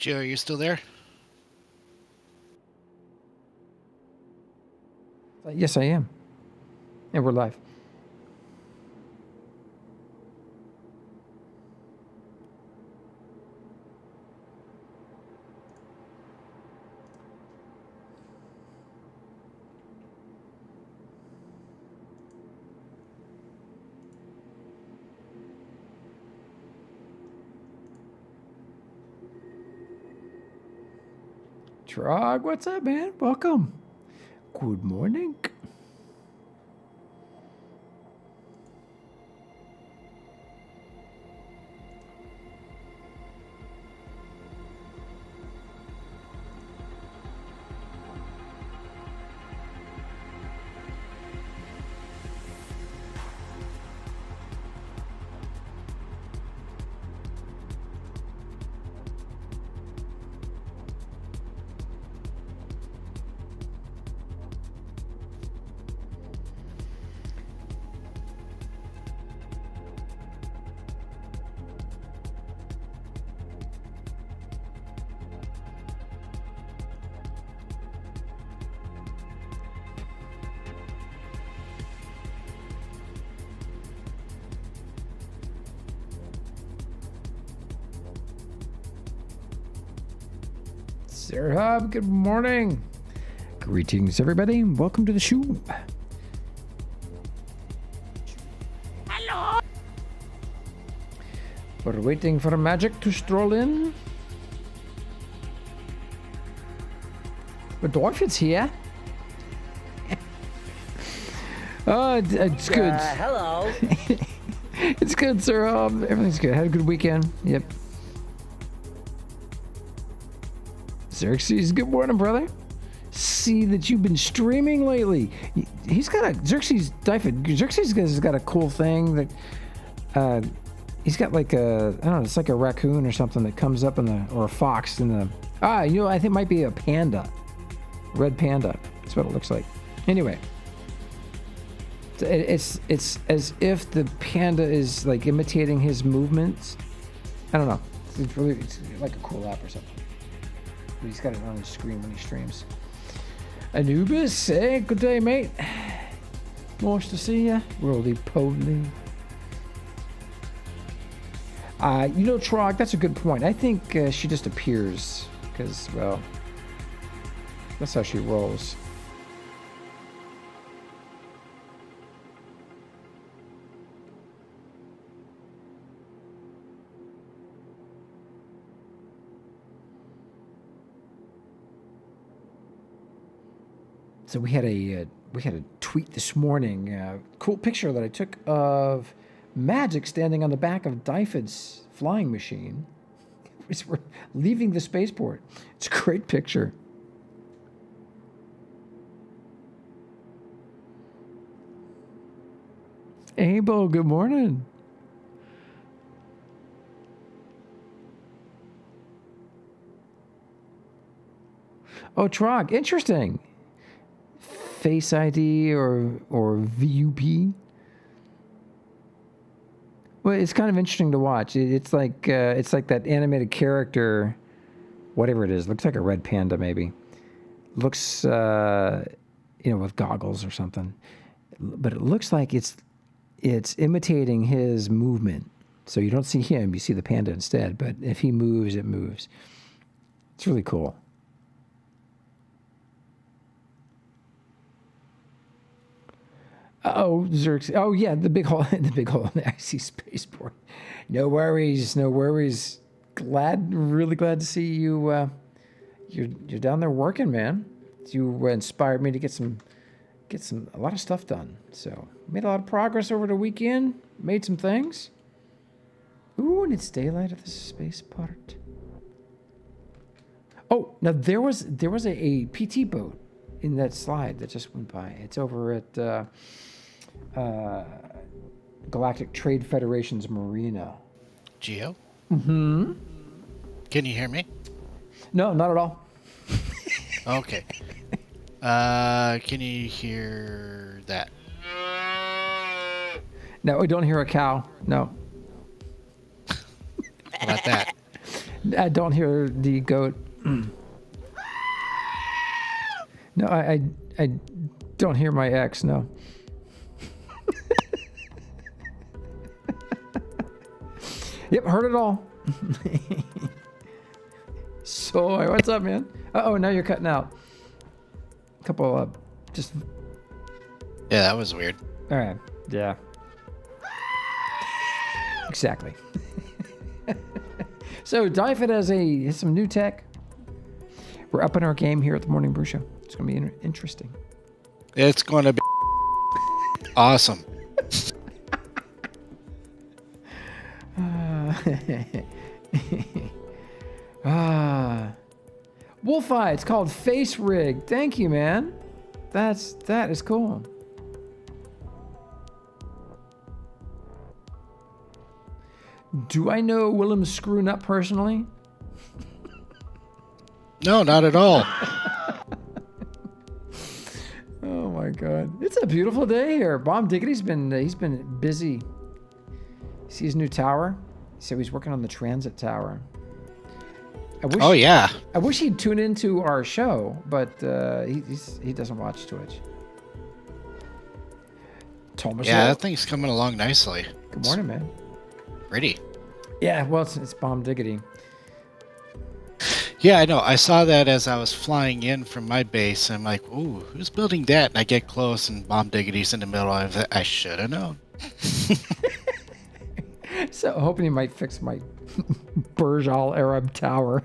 Joe, are you still there? Yes, I am. And we're live. Trog, what's up, man? Welcome. Good morning. Sir Hub, good morning. Greetings, everybody. Welcome to the show. Hello. We're waiting for Magic to stroll in. But Dwarfit's here. Oh, it's good. Hello. It's good, Sir Hub. Everything's good. Had a good weekend. Yep. Xerxes, good morning, brother. See that you've been streaming lately. He's got a Xerxes has got a cool thing that he's got like a, I don't know, it's like a raccoon or something that comes up in the, or a fox in the, I think it might be a panda, red panda. That's what it looks like. Anyway, it's as if the panda is like imitating his movements. I don't know. It's like a cool app or something. He's got it on his screen when he streams. Anubis, hey, good day, mate. Nice to see ya. Roly-poly. Trog, that's a good point. I think she just appears because, well, that's how she rolls. So we had a tweet this morning, cool picture that I took of Magic standing on the back of Dyfed's flying machine. We're leaving the spaceport. It's a great picture. Abel, good morning. Oh, Trog, interesting. Face ID or VUP. Well, it's kind of interesting to watch. It's like that animated character, whatever it is. Looks like a red panda, maybe. Looks, with goggles or something. But it looks like it's imitating his movement. So you don't see him, you see the panda instead. But if he moves, it moves. It's really cool. Oh, Xerxes. Oh, yeah, the big hole in the icy spaceport. No worries. Really glad to see you. You're down there working, man. You inspired me to get a lot of stuff done. So made a lot of progress over the weekend. Made some things. Ooh, and it's daylight at the spaceport. Oh, now there was a PT boat in that slide that just went by. It's over at Galactic Trade Federation's marina. Geo? Mm-hmm. Can you hear me? No, not at all. Okay. Can you hear that? No, we don't hear a cow. No. How about that? I don't hear the goat. No, I don't hear my ex, no. Yep, heard it all. Soy, what's up, man? Uh-oh, now you're cutting out. A couple of just... Yeah, that was weird. All right, yeah. Exactly. So, Dyfed has some new tech. We're upping our game here at the Morning Brew Show. It's going to be interesting. It's going to be awesome. Wolfeye, it's called Face Rig. Thank you, man. That is cool. Do I know Willem Screwnut personally? No, not at all. Oh my God, it's a beautiful day here. Bomb Diggity's been busy. See his new tower? So he's working on the transit tower. Oh yeah. I wish he'd tune into our show, but he doesn't watch Twitch. Thomas. Yeah, that thing's coming along nicely. Good morning, man. Pretty. Yeah, well, it's Bomb Diggity. Yeah, I know. I saw that as I was flying in from my base. I'm like, ooh, who's building that? And I get close, and Bomb Diggity's in the middle. I should have known. So hoping he might fix my Burj Al Arab tower.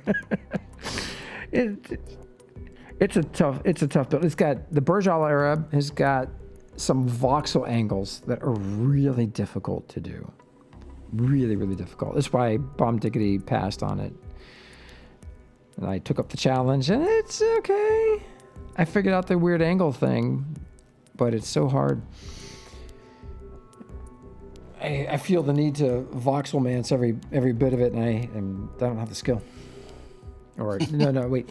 It's a tough build. It's got the Burj Al Arab has got some voxel angles that are really difficult to do. Really, really difficult. That's why Bomb Diggity passed on it. And I took up the challenge, and it's okay. I figured out the weird angle thing, but it's so hard. I feel the need to voxel mance every bit of it, and I don't have the skill. Or no, wait.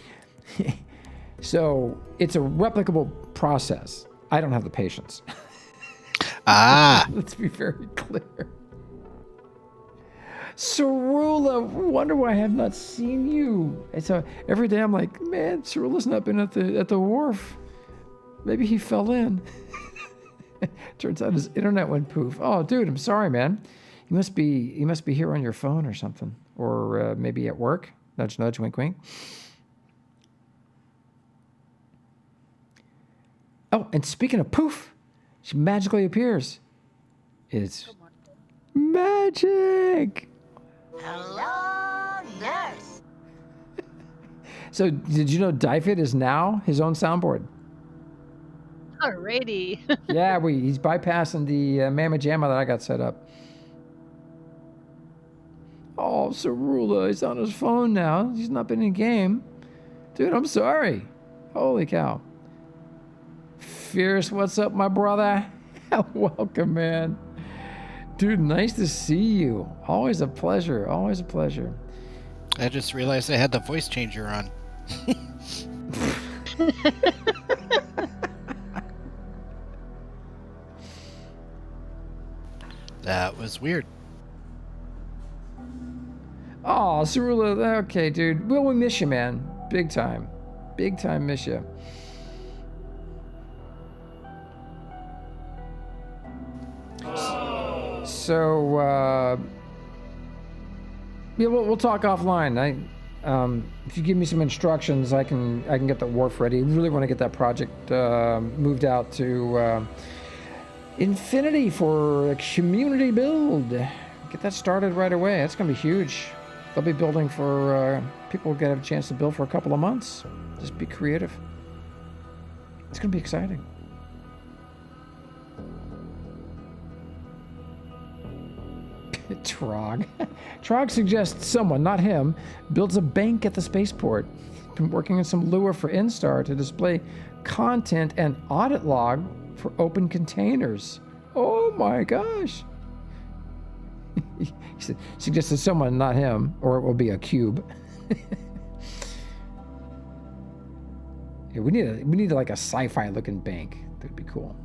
So it's a replicable process. I don't have the patience. Ah. Let's be very clear. Cerula, wonder why I have not seen you. And so every day I'm like, man, Cerula's not been at the wharf. Maybe he fell in. Turns out his internet went poof. Oh, dude, I'm sorry, man. You must be here on your phone or something, or maybe at work. Nudge, nudge, wink, wink. Oh, and speaking of poof, she magically appears. It's magic. Hello, nurse. So, did you know Dyfed is now his own soundboard? Alrighty. Yeah, he's bypassing the Mamma Jamma that I got set up. Oh, Cerula, he's on his phone now. He's not been in game. Dude, I'm sorry. Holy cow. Fierce, what's up, my brother? Welcome, man. Dude, nice to see you. Always a pleasure. Always a pleasure. I just realized I had the voice changer on. That was weird. Oh, Cerula, okay, dude. Well, we miss you, man. Big time. Big time miss you. So, yeah, we'll talk offline. If you give me some instructions, I can get the wharf ready. I really want to get that project moved out to Infinity for a community build. Get that started right away. That's going to be huge. They'll be building for people will get a chance to build for a couple of months. Just be creative. It's going to be exciting. Trog. Trog suggests someone, not him, builds a bank at the spaceport. Been working on some Lua for Instar to display content and audit log for open containers. Oh my gosh. He suggested someone, not him, or it will be a cube. Yeah, we need like a sci-fi looking bank. That'd be cool.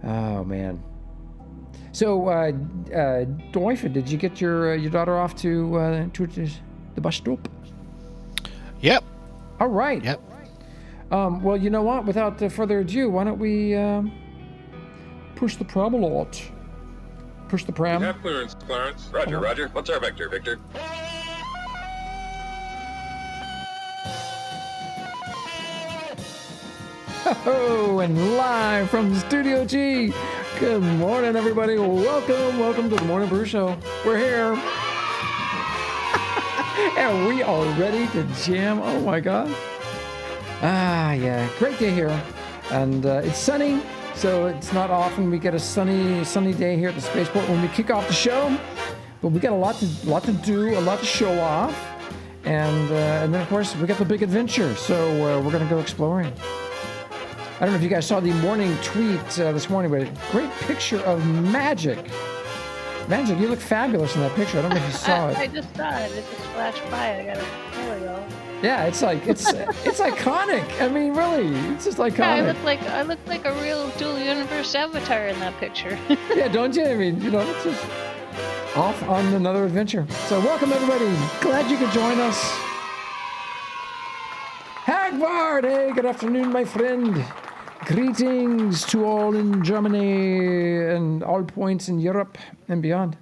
Oh man. So, Doifa, did you get your daughter off to the bus stop? Yep. All right. Yep. Well, you know what? Without further ado, why don't we push the pram a lot? Push the pram. We have clearance, Clarence. Roger, Roger. What's our vector, Victor? Oh, and live from Studio G. Good morning, everybody. Welcome to the Morning Brew Show. We're here. And we are ready to jam. Oh, my God. Yeah. Great day here. And it's sunny, so it's not often we get a sunny day here at the spaceport when we kick off the show. But we got a lot to do, a lot to show off. And then, of course, we got the big adventure. So we're going to go exploring. I don't know if you guys saw the morning tweet this morning, but a great picture of Magic. Magic, you look fabulous in that picture. I don't know if you saw it. I just saw it. It just flashed by. I got it. There we go. Yeah, it's iconic. I mean, really, it's just iconic. Yeah, I look like a real dual universe avatar in that picture. Yeah, don't you? I mean, it's just off on another adventure. So welcome, everybody. Glad you could join us. Hagbard, hey, good afternoon, my friend. Greetings to all in Germany and all points in Europe and beyond.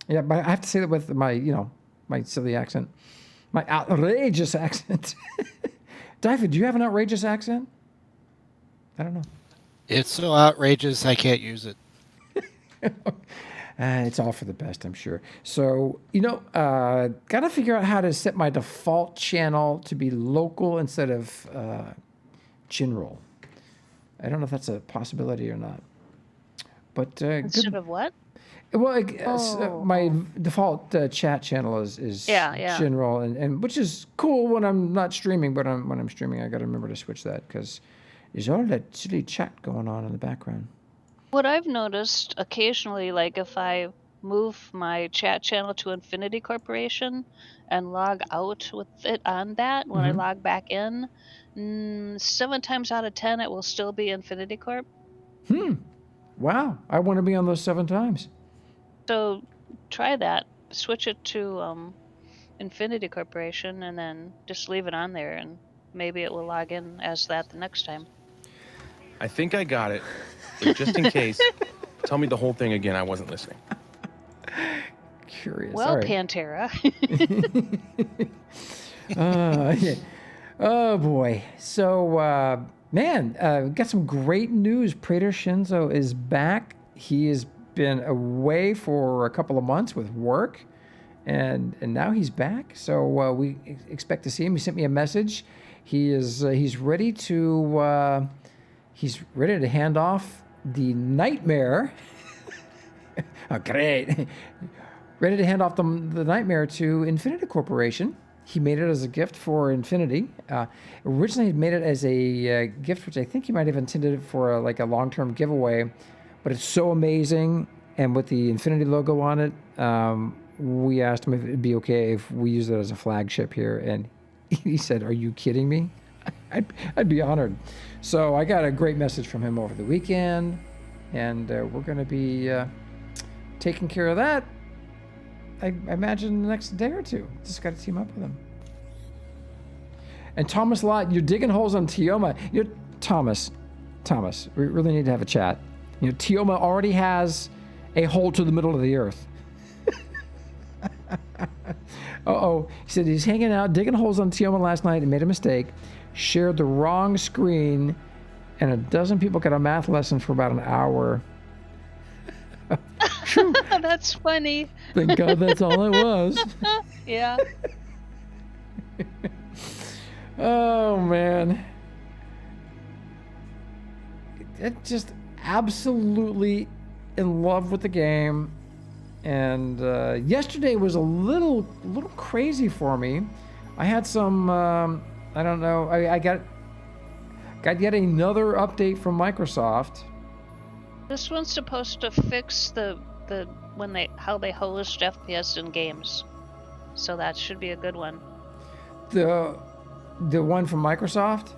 Yeah, but I have to say that with my silly accent. My outrageous accent. David, do you have an outrageous accent? I don't know. It's so outrageous I can't use it. It's all for the best, I'm sure. So, got to figure out how to set my default channel to be local instead of general. I don't know if that's a possibility or not. But Instead of what? Well, my default chat channel is general, and which is cool when I'm not streaming. But when I'm streaming, I got to remember to switch that because there's all that silly chat going on in the background. What I've noticed occasionally, like if I move my chat channel to Infinity Corporation and log out with it on that, when I log back in, 7 times out of 10 it will still be Infinity Corp. Wow, I want to be on those 7 times. So try that. Switch it to Infinity Corporation and then just leave it on there, and maybe it will log in as that the next time. I think I got it. But just in case, tell me the whole thing again. I wasn't listening. Curious. Well, right. Pantera. Yeah. Oh boy. So, man, got some great news. Prater Shinzo is back. He has been away for a couple of months with work, and now he's back. So we expect to see him. He sent me a message. He's ready to hand off the Nightmare. Oh, great. Ready to hand off the Nightmare to Infinity Corporation. He made it as a gift for Infinity. Originally, he made it as a gift, which I think he might have intended it for a long-term giveaway. But it's so amazing, and with the Infinity logo on it, we asked him if it'd be okay if we use it as a flagship here, and he said, "Are you kidding me? I'd be honored." So I got a great message from him over the weekend, and we're going to be taking care of that. I imagine the next day or two. Just got to team up with him. And Thomas Lott, you're digging holes on Tioma. Thomas, we really need to have a chat. Tioma already has a hole to the middle of the earth. Uh-oh. He said he's hanging out, digging holes on Tioma last night and made a mistake, shared the wrong screen, and a dozen people got a math lesson for about an hour. That's funny. Thank God that's all it was. Yeah. Oh, man. It just absolutely in love with the game. And yesterday was a little crazy for me. I had some, I don't know, I got yet another update from Microsoft. This one's supposed to fix how they host FPS in games. So that should be a good one. The one from Microsoft?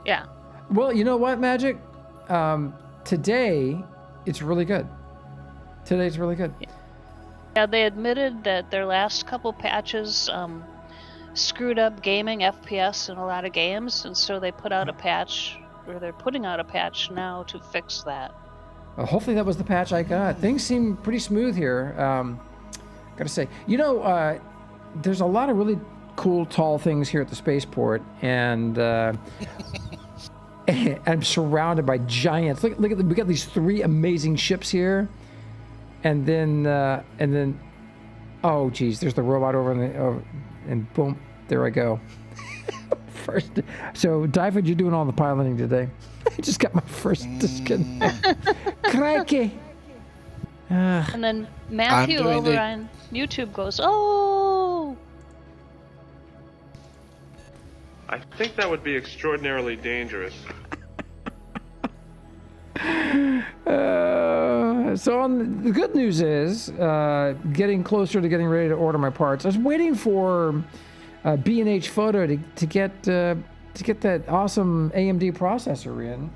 Yeah. Well, you know what, Magic? Today, it's really good. Today's really good. Yeah, they admitted that their last couple patches screwed up gaming FPS in a lot of games, and so they put out a patch, or they're putting out a patch now to fix that. Well, hopefully that was the patch I got. Things seem pretty smooth here. Gotta say, there's a lot of really cool tall things here at the spaceport, and I'm surrounded by giants. Look at we got these 3 amazing ships here, and then oh geez, there's the robot over and boom, there I go. First, so Dive, you're doing all the piloting today. I just got my first disconnect. Crikey. And then Matthew over on YouTube goes, "Oh." I think that would be extraordinarily dangerous. So the good news is, getting closer to getting ready to order my parts. I was waiting for B&H Photo to get that awesome AMD processor in,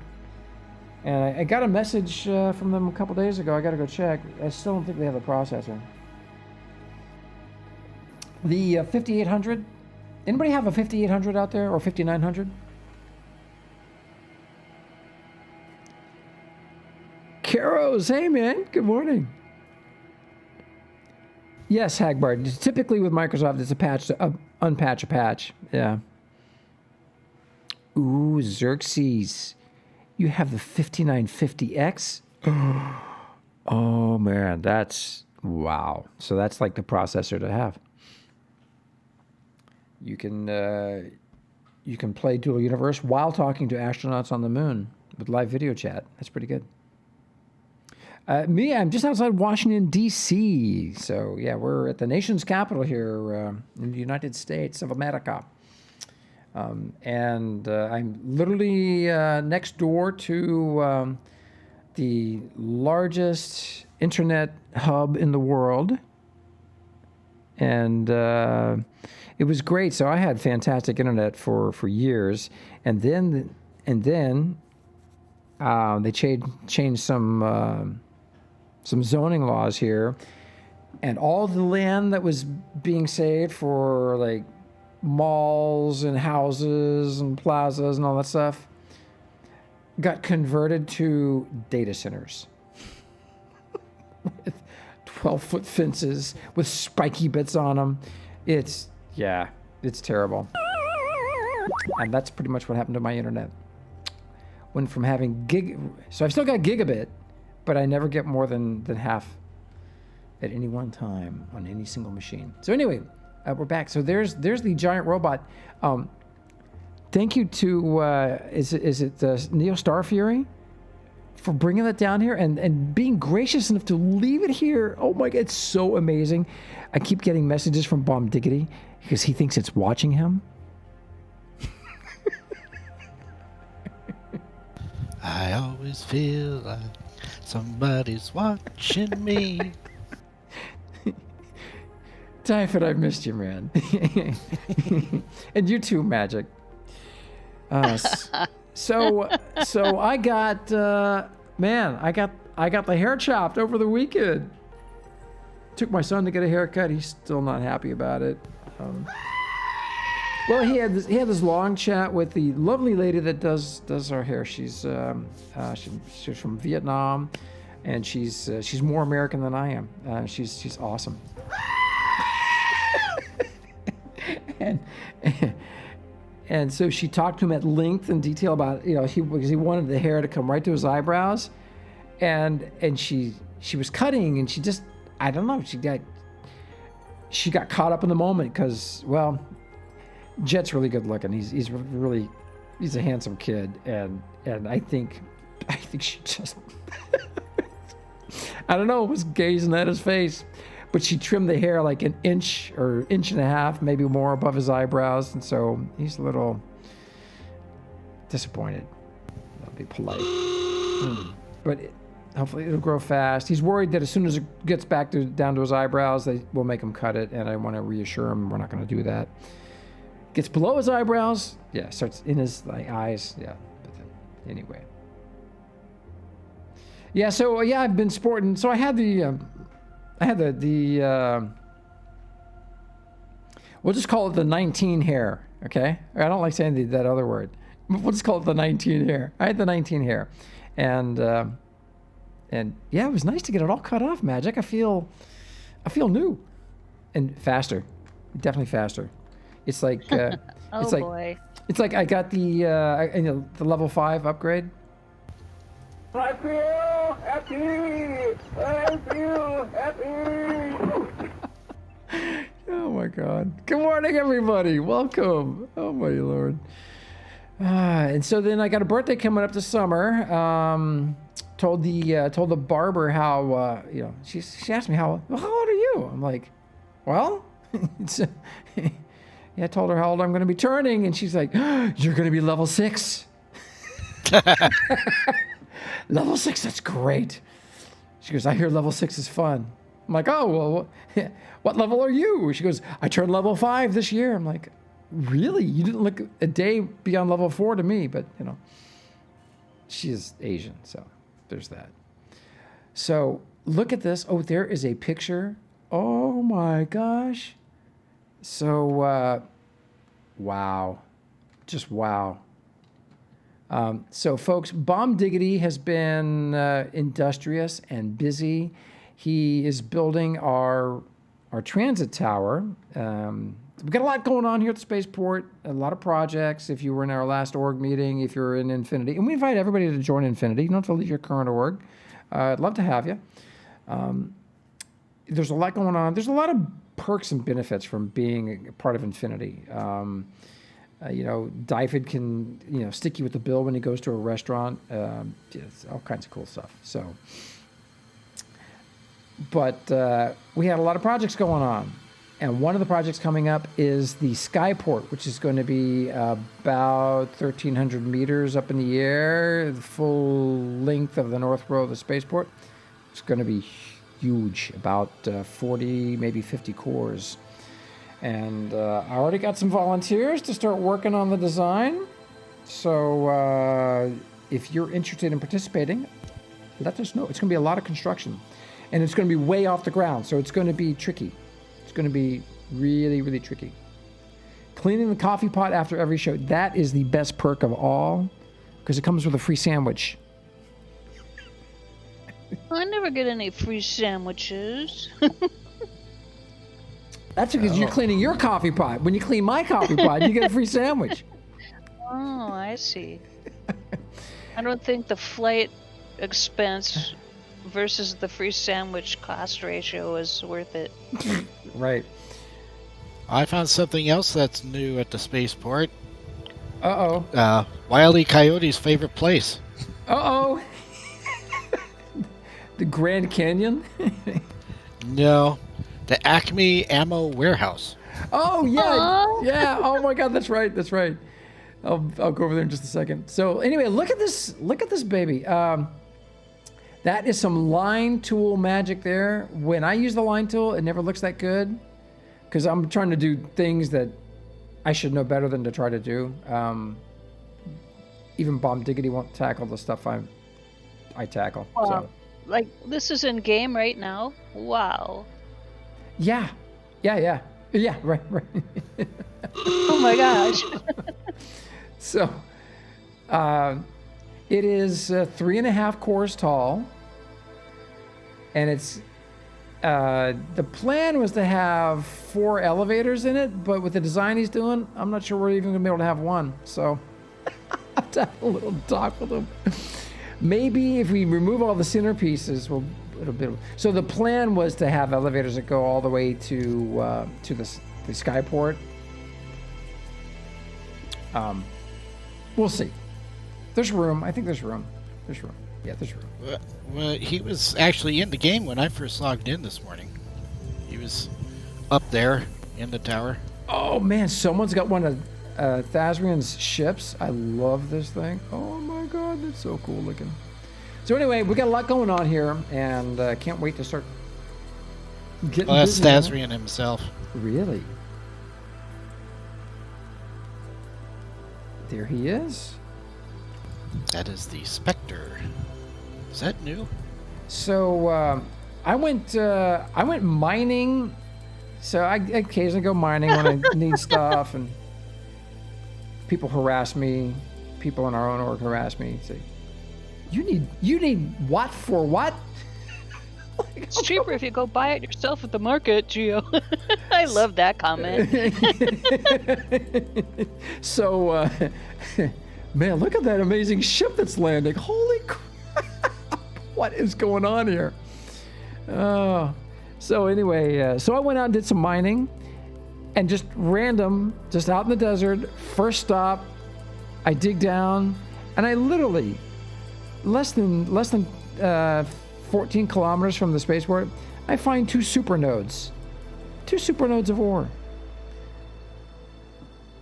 and I got a message from them a couple days ago. I got to go check. I still don't think they have the processor. The 5800. Anybody have a 5800 out there, or 5900? Caros, hey man, good morning. Yes, Hagbard. Typically with Microsoft, it's a patch to unpatch a patch. Yeah. Ooh, Xerxes. You have the 5950X? Oh man, that's wow. So that's like the processor to have. You can play Dual Universe while talking to astronauts on the moon with live video chat. That's pretty good. Me, I'm just outside Washington, D.C. So, yeah, we're at the nation's capital here in the United States of America. And I'm literally next door to the largest internet hub in the world. And it was great. So I had fantastic internet for years. And then they changed some zoning laws here, and all the land that was being saved for like malls and houses and plazas and all that stuff got converted to data centers with 12-foot fences with spiky bits on them. It's terrible. And that's pretty much what happened to my internet. Went from having so I've still got gigabit, but I never get more than half at any one time on any single machine. So anyway, we're back. So there's the giant robot. Thank you to is it Neo Starfury for bringing that down here and being gracious enough to leave it here. Oh my God, it's so amazing. I keep getting messages from Bomb Diggity because he thinks it's watching him. I always feel like somebody's watching me. Typhon, I missed you, man. And you too, Magic. So I got I got the hair chopped over the weekend. Took my son to get a haircut. He's still not happy about it. Well, he had this long chat with the lovely lady that does our hair. She's from Vietnam, and she's more American than I am. She's awesome. and so she talked to him at length and detail about because he wanted the hair to come right to his eyebrows, and she was cutting, and she just, I don't know, she got caught up in the moment because, well, Jet's really good looking. He's a handsome kid, and I think she just I don't know, was gazing at his face, but she trimmed the hair like an inch or inch and a half, maybe more, above his eyebrows, and so he's a little disappointed. I'll be polite, but hopefully it'll grow fast. He's worried that as soon as it gets back down to his eyebrows, they will make him cut it, and I want to reassure him we're not going to do that. Gets below his eyebrows, starts in his eyes, but then, anyway. Yeah, so yeah, I've been sporting. So I had the we'll just call it the 19 hair, okay? I don't like saying that other word. We'll just call it the 19 hair. I had the 19 hair, and yeah, it was nice to get it all cut off. Magic. I feel new and faster, definitely faster. It's like Oh it's like boy. it's like I got the the level 5 upgrade. I feel happy. I feel happy. Oh my God! Good morning, everybody. Welcome. Oh my Lord. And so then I got a birthday coming up this summer. Told the barber how she asked me how old are you? I'm like, well, yeah. I told her how old I'm going to be turning, and she's like, you're going to be level 6. Level 6, that's great. She goes, I hear level 6 is fun. I'm like, oh, well, what level are you? She goes, I turned level 5 this year. I'm like, really? You didn't look a day beyond level 4 to me, but she is Asian, so there's that. So look at this. Oh, there is a picture. Oh my gosh. So, wow. Just wow. So folks, Bomb Diggity has been industrious and busy. He is building our transit tower. We've got a lot going on here at the spaceport, a lot of projects. If you were in our last org meeting, if you're in Infinity, and we invite everybody to join Infinity. You don't have to leave your current org. I'd love to have you. There's a lot going on. There's a lot of perks and benefits from being a part of Infinity. Dyfed can, stick you with the bill when he goes to a restaurant. It's all kinds of cool stuff. So, but we had a lot of projects going on. And one of the projects coming up is the Skyport, which is going to be about 1,300 meters up in the air, the full length of the North Row of the spaceport. It's going to be huge, about 40, maybe 50 cores. And I already got some volunteers to start working on the design. So if you're interested in participating, let us know. It's going to be a lot of construction. And it's going to be way off the ground, so it's going to be tricky. It's going to be really, really tricky. Cleaning the coffee pot after every show, that is the best perk of all, because it comes with a free sandwich. I never get any free sandwiches. That's because you're cleaning your coffee pot. When you clean my coffee pot, you get a free sandwich. Oh, I see. I don't think the flight expense versus the free sandwich cost ratio is worth it. Right. I found something else that's new at the spaceport. Uh-oh. Wile E. Coyote's favorite place. Uh-oh. The Grand Canyon? No, the Acme Ammo Warehouse. Oh, yeah. Aww. Yeah. Oh, my God. That's right. That's right. I'll go over there in just a second. So anyway, look at this. Look at this baby. That is some line tool magic there. When I use the line tool, it never looks that good because I'm trying to do things that I should know better than to try to do. Even Bomb Diggity won't tackle the stuff I tackle. Wow. So. Like, this is in game right now? Wow. Yeah. Yeah, right. Oh my gosh. So, it is 3.5 cores tall, and it's the plan was to have 4 elevators in it, but with the design he's doing, I'm not sure we're even gonna be able to have one. So, I have to have a little talk with him. Maybe if we remove all the centerpieces, it'll be. So the plan was to have elevators that go all the way to the Skyport. We'll see. There's room. I think there's room. There's room. Yeah, there's room. Well, he was actually in the game when I first logged in this morning. He was up there in the tower. Oh man, someone's got one of Thazrian's ships. I love this thing. Oh my God, that's so cool looking. So anyway, we got a lot going on here, and can't wait to start getting. Well, that's busy. Thazrian himself. Really? There he is. That is the Spectre. Is that new? So I went mining. So I occasionally go mining when I need stuff, and people harass me. People in our own org harass me. Say, you need what for what? It's cheaper if you go buy it yourself at the market, Geo. I love that comment. So, man, look at that amazing ship that's landing. Holy crap. What is going on here? So anyway, so I went out and did some mining, and just random, just out in the desert, first stop, I dig down, and I literally, less than 14 kilometers from the spaceport, I find two supernodes of ore.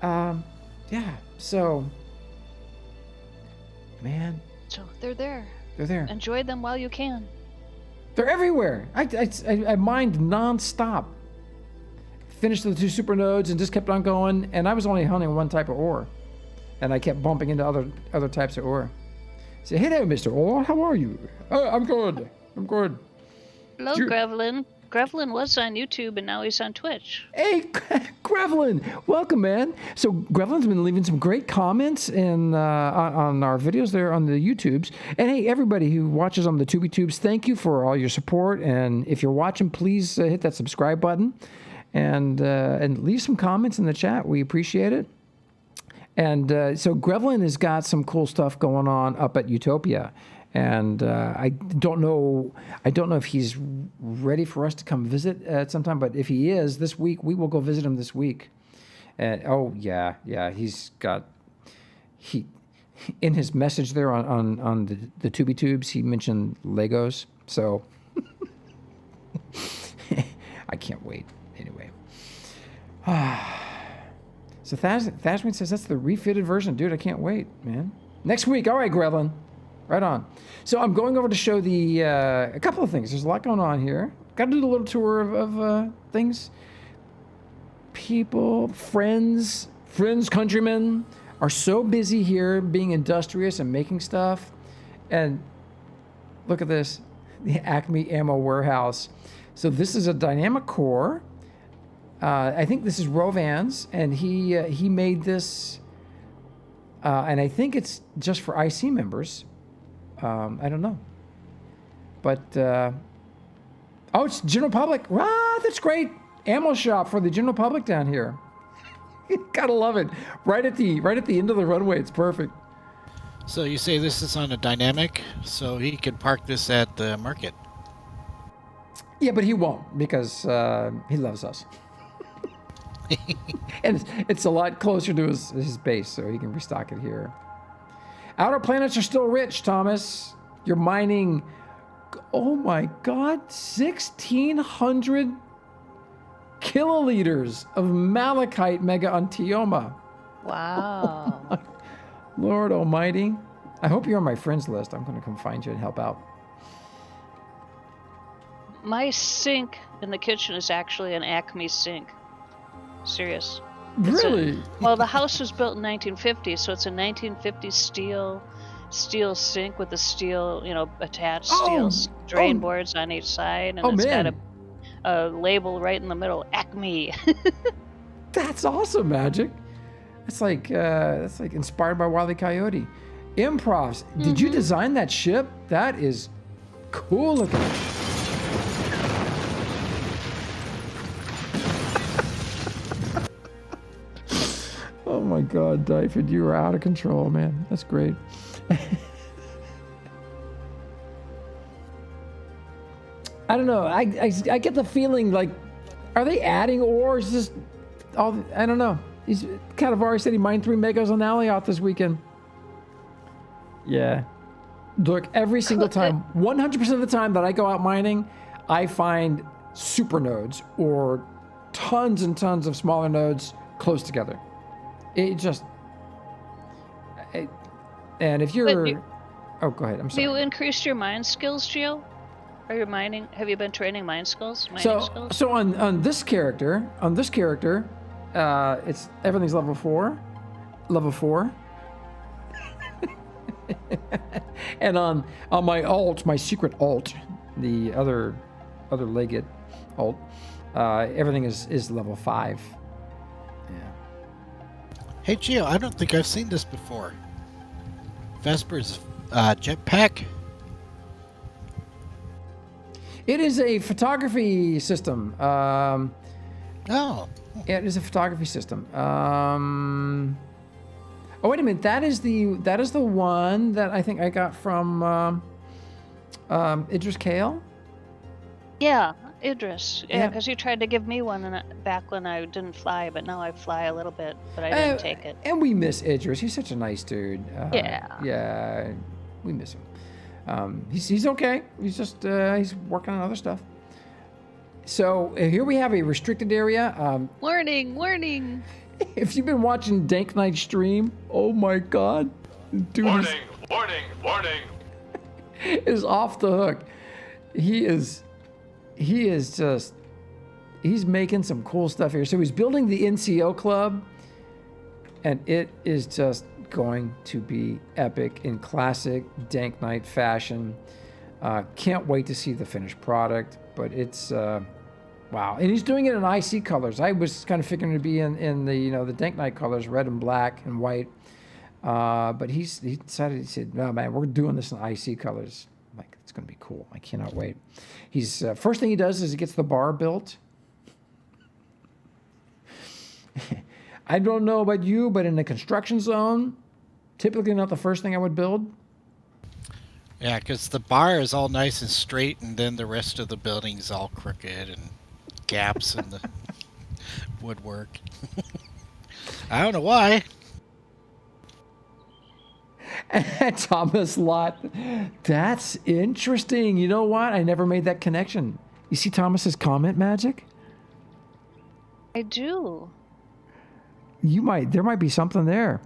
Yeah, so, man. So they're there. They're there. Enjoy them while you can. They're everywhere. I mined nonstop. Finished the two supernodes and just kept on going, and I was only hunting one type of ore. And I kept bumping into other types of ore. Say, hey there, Mr. Ore, how are you? Oh, I'm good. Hello, Grevlin. Grevlin was on YouTube, and now he's on Twitch. Hey, Grevlin, welcome, man. So Grevlin's been leaving some great comments on our videos there on the YouTubes. And hey, everybody who watches on the TubiTubes, thank you for all your support. And if you're watching, please hit that subscribe button and leave some comments in the chat. We appreciate it. And so Grevlin has got some cool stuff going on up at Utopia. And I don't know if he's ready for us to come visit at some time, but if he is, this week, we will go visit him this week. And he's got, in his message there on the TubiTubes, he mentioned Legos, so I can't wait, anyway. So Thashman says that's the refitted version. Dude, I can't wait, man. Next week, all right, Grevlin. Right on. So I'm going over to show a couple of things. There's a lot going on here. Got to do a little tour of things. People, friends, countrymen are so busy here being industrious and making stuff. And look at this, the Acme Ammo Warehouse. So this is a dynamic core. I think this is Rovan's, and he made this, and I think it's just for IC members. I don't know. But, it's general public. Ah, that's great. Ammo shop for the general public down here. Gotta love it. Right at the end of the runway. It's perfect. So you say this is on a dynamic, so he can park this at the market. Yeah, but he won't because he loves us. And it's a lot closer to his base, so he can restock it here. Outer planets are still rich, Thomas. You're mining, oh my God, 1,600 kiloliters of malachite mega antioma. Wow. Oh Lord almighty. I hope you're on my friends list. I'm going to come find you and help out. My sink in the kitchen is actually an Acme sink. Serious. Really? Well, the house was built in 1950, so it's a 1950 steel sink with the steel, attached steel drain boards on each side, and got a label right in the middle, Acme. That's awesome, Magic. It's like inspired by Wile E. Coyote. Improvs. Mm-hmm. Did you design that ship? That is cool looking. Oh my God, Dyford, you are out of control, man. That's great. I don't know. I get the feeling like, are they adding ore? Is this all? I don't know. He's kind of already said he mined 3 megas on Alioth this weekend. Yeah. Look, every single time, 100% of the time that I go out mining, I find supernodes or tons and tons of smaller nodes close together. And if you're... Oh, go ahead. I'm sorry. Have you increased your mine skills, Gio? Are you mining? Have you been training mine skills? So on this character, it's everything's level 4. And on my alt, my secret alt, the other legged alt, everything is level 5. Yeah. Hey, Gio, I don't think I've seen this before. Vesper's jetpack? It is a photography system. Oh. Yeah, it is a photography system. Oh, wait a minute. That is the one that I think I got from Idris Kale. Yeah, Idris. Yeah, Yeah. because you tried to give me one back when I didn't fly, but now I fly a little bit, but I didn't take it. And we miss Idris. He's such a nice dude. Yeah. Yeah, we miss him. He's okay. He's just he's working on other stuff. So here we have a restricted area. Warning! If you've been watching Dank Knight stream, oh my God, dude Warning! is off the hook. He is just, he's making some cool stuff here. So he's building the NCO club, and it is just going to be epic in classic Dank Knight fashion. Can't wait to see the finished product, but it's wow. And he's doing it in IC colors. I was kind of figuring to be in the the Dank Knight colors, red and black and white. But he decided, he said, no man, we're doing this in IC colors. I'm like, it's gonna be cool. I cannot wait. He's first thing he does is he gets the bar built. I don't know about you, but in the construction zone, typically not the first thing I would build. Yeah, because the bar is all nice and straight, and then the rest of the building's all crooked and gaps in the woodwork. I don't know why. Thomas Lott, that's interesting. You know what? I never made that connection. You see Thomas's comment magic? I do. There might be something there.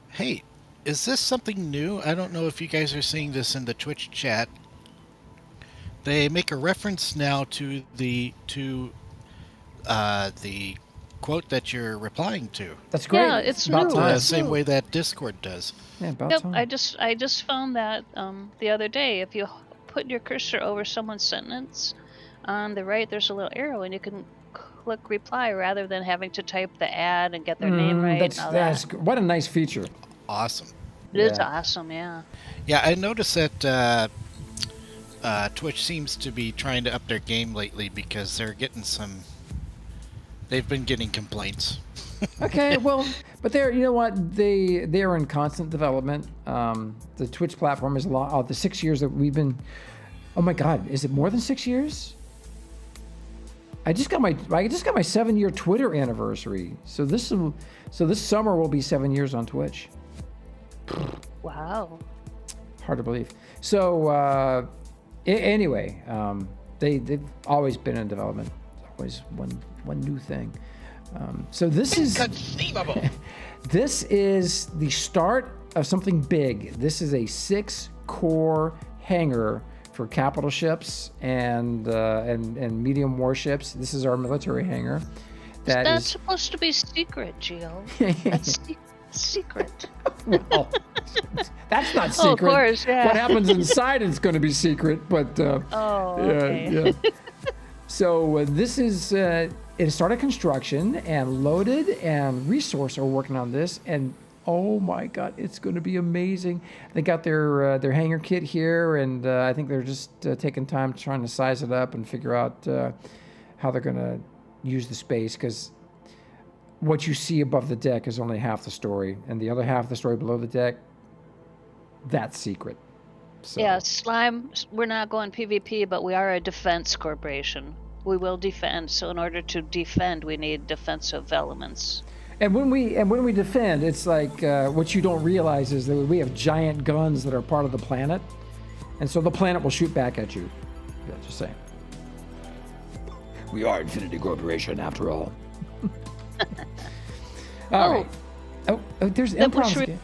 Hey, is this something new? I don't know if you guys are seeing this in the Twitch chat. They make a reference now to the quote that you're replying to. That's great. Yeah, it's about new. time. The same way that Discord does. Yeah, about Yep, time. I just found that the other day. If you put your cursor over someone's sentence, on the right there's a little arrow, and you can click reply rather than having to type the ad and get their name right. That's what a nice feature. Awesome. It is Yeah. awesome, yeah. Yeah, I noticed that Twitch seems to be trying to up their game lately because they're getting they've been getting complaints. Okay, well, but they're, you know what, they are in constant development. The Twitch platform is a lot. The 6 years that we've been. Oh my God, is it more than 6 years? I just got my 7-year Twitter anniversary. So this summer will be 7 years on Twitch. Wow. Hard to believe. So anyway, they've always been in development. Always one new thing. So this is Inconceivable. this is the start of something big. This is a 6-core hangar for capital ships and medium warships. This is our military hangar. That's supposed to be secret, Gio. That's secret. Well, that's not secret. Oh, of course, yeah. What happens inside is going to be secret, but Okay. yeah. So this is it started construction, and Loaded and Resource are working on this, and oh my God, it's going to be amazing. They got their hangar kit here, and I think they're just taking time trying to size it up and figure out how they're going to use the space, because what you see above the deck is only half the story, and the other half of the story below the deck, that's secret. So. Yeah, Slime, we're not going PvP, but we are a defense corporation. We will defend, so in order to defend, we need defensive elements. And when we defend, it's like what you don't realize is that we have giant guns that are part of the planet, and so the planet will shoot back at you. Yeah, just saying. We are Infinity Corporation, after all. All right. Oh, there's Improv.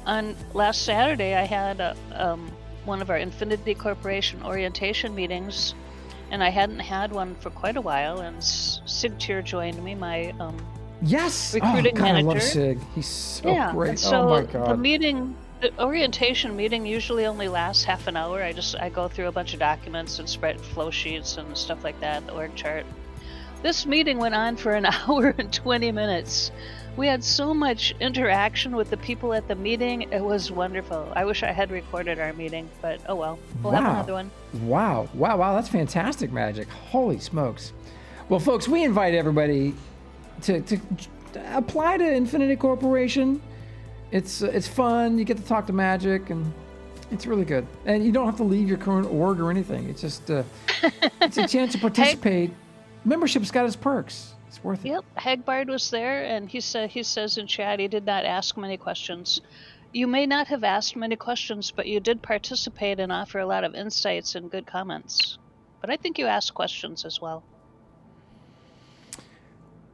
On last Saturday, I had one of our Infinity Corporation orientation meetings, and I hadn't had one for quite a while. And Sigtyr joined me, my Yes. recruiting oh God, I love manager. Sig. He's so Yeah, great. and so oh my the God. the orientation meeting usually only lasts half an hour. I go through a bunch of documents and spread flow sheets and stuff like that, the org chart. This meeting went on for an hour and 20 minutes. We had so much interaction with the people at the meeting. It was wonderful. I wish I had recorded our meeting, but oh well. We'll have another one. Wow. That's fantastic, Magic. Holy smokes. Well, folks, we invite everybody to apply to Infinity Corporation. It's fun. You get to talk to Magic, and it's really good. And you don't have to leave your current org or anything. It's just it's a chance to participate. Membership's got its perks. It's worth it. Yep, Hagbard was there, and he says in chat he did not ask many questions. You may not have asked many questions, but you did participate and offer a lot of insights and good comments. But I think you asked questions as well.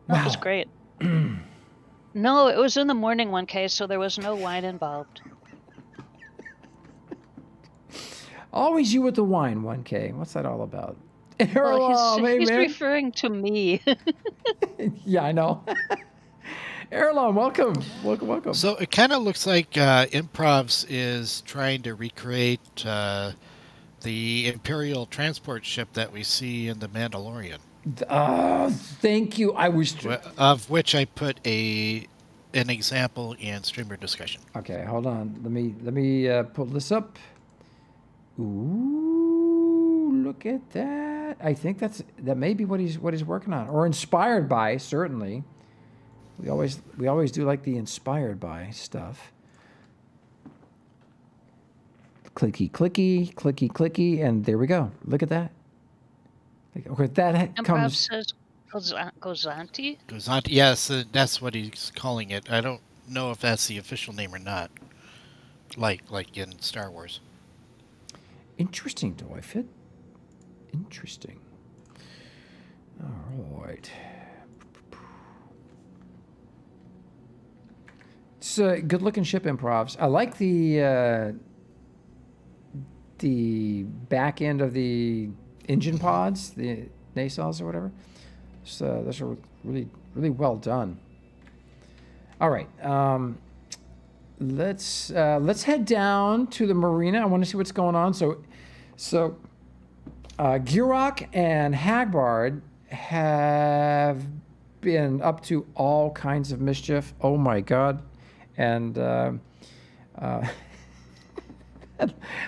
That was great. No, it was in the morning 1K, so there was no wine involved. Always you with the wine, 1K. What's that all about? Well, he's referring to me. Yeah, I know. Erlon, welcome. So it kind of looks like Improvs is trying to recreate the Imperial transport ship that we see in The Mandalorian. Thank you. I was of which I put an example in streamer discussion. Okay, hold on. Let me pull this up. Ooh, look at that. I think that may be what he's working on, or inspired by. Certainly, we always do like the inspired by stuff. Clicky, clicky, clicky, clicky, and there we go. Look at that. Okay, that comes. Says Gozanti? Gozanti, yes, that's what he's calling it. I don't know if that's the official name or not. Like in Star Wars. Interesting, Doyfit. Interesting. All right. It's a good-looking ship, Improvs. I like the back end of the engine pods, the nacelles or whatever. So those are really, really well done. All right. Let's head down to the marina. I want to see what's going on. So Gurok and Hagbard have been up to all kinds of mischief. Oh my God. And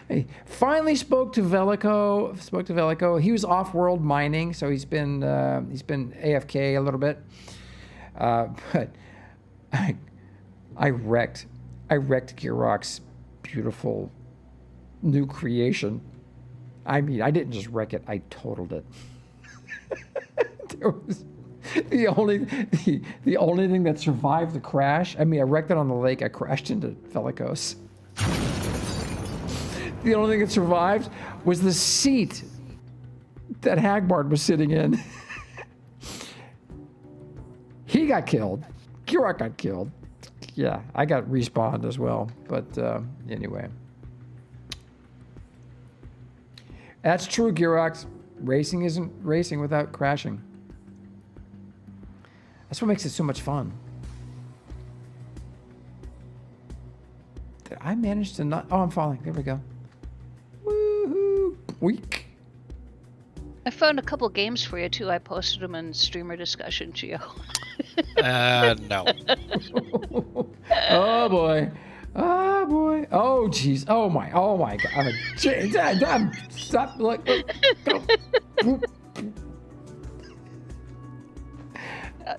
I finally spoke to Velico. He was off-world mining, so he's been AFK a little bit. But I wrecked Gurok's beautiful new creation. I mean, I didn't just wreck it; I totaled it. There was the only thing that survived the crash. I mean, I wrecked it on the lake. I crashed into Velicos. The only thing that survived was the seat that Hagbard was sitting in. He got killed. Gurok got killed. Yeah, I got respawned as well. But anyway. That's true, Gurok. Racing isn't racing without crashing. That's what makes it so much fun. Did I manage to not... Oh, I'm falling. There we go. Woohoo! Weak. I found a couple games for you, too. I posted them in streamer discussion, Gio. No. Oh, boy. Oh, boy. Oh, jeez. Oh, my God. Stop. Look. Go.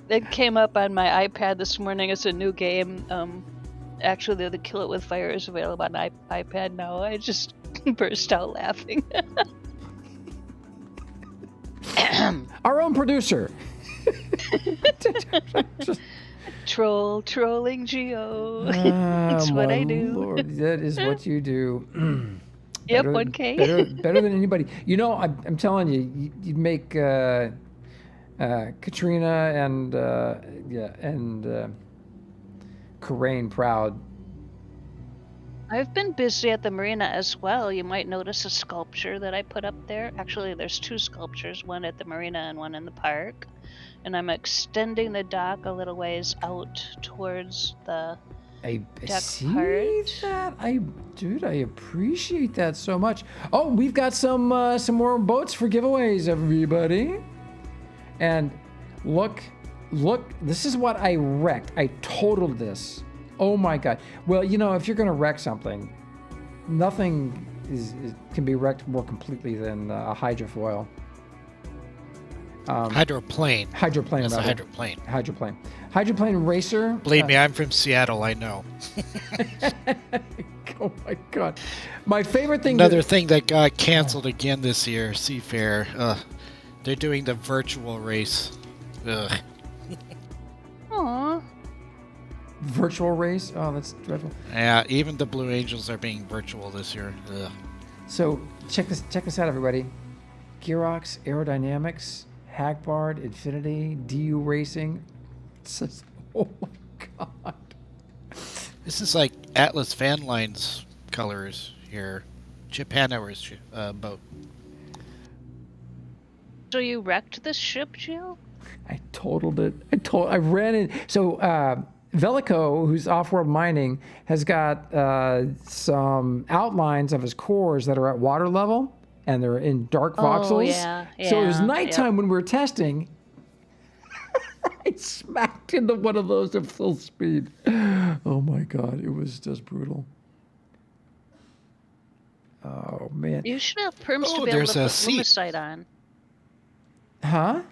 It came up on my iPad this morning as a new game. Actually, the Kill It With Fire is available on iPad now. I just burst out laughing. Our own producer. Trolling Geo. That's what I do. Lord, that is what you do. Yep, 1K. Better than anybody. You know, I'm telling you, you'd make Katrina and Corain proud. I've been busy at the marina as well. You might notice a sculpture that I put up there. Actually, there's 2 sculptures, one at the marina and one in the park. And I'm extending the dock a little ways out towards the I deck see part. that. Dude, I appreciate that so much. Oh, we've got some more boats for giveaways, everybody. And look, this is what I wrecked. I totaled this. Oh my god. Well, you know, if you're gonna wreck something, nothing can be wrecked more completely than a hydrofoil. Hydroplane. Hydroplane. That's a rather. hydroplane. Hydroplane racer. Believe me, I'm from Seattle. I know. Oh my god. My favorite thing. Another thing that got canceled again this year, Seafair. They're doing the virtual race. Ugh. Aw. Virtual race. Oh, that's dreadful. Yeah, even the Blue Angels are being virtual this year. Ugh. So check this out, everybody. Gearox, Aerodynamics, Hagbard, Infinity, DU Racing. It's just, oh my god. This is like Atlas Van Lines colors here. Chip Hanover's boat. So you wrecked this ship, Gio? I totaled it. I ran it. So Velico, who's Off-World Mining, has got some outlines of his cores that are at water level, and they're in dark voxels. Oh, yeah. So it was Yeah, nighttime when we were testing. I smacked into one of those at full speed. Oh my god, it was just brutal. Oh man. You should have perms Oh, to be able there's to a put seat. Lumicite on. Huh?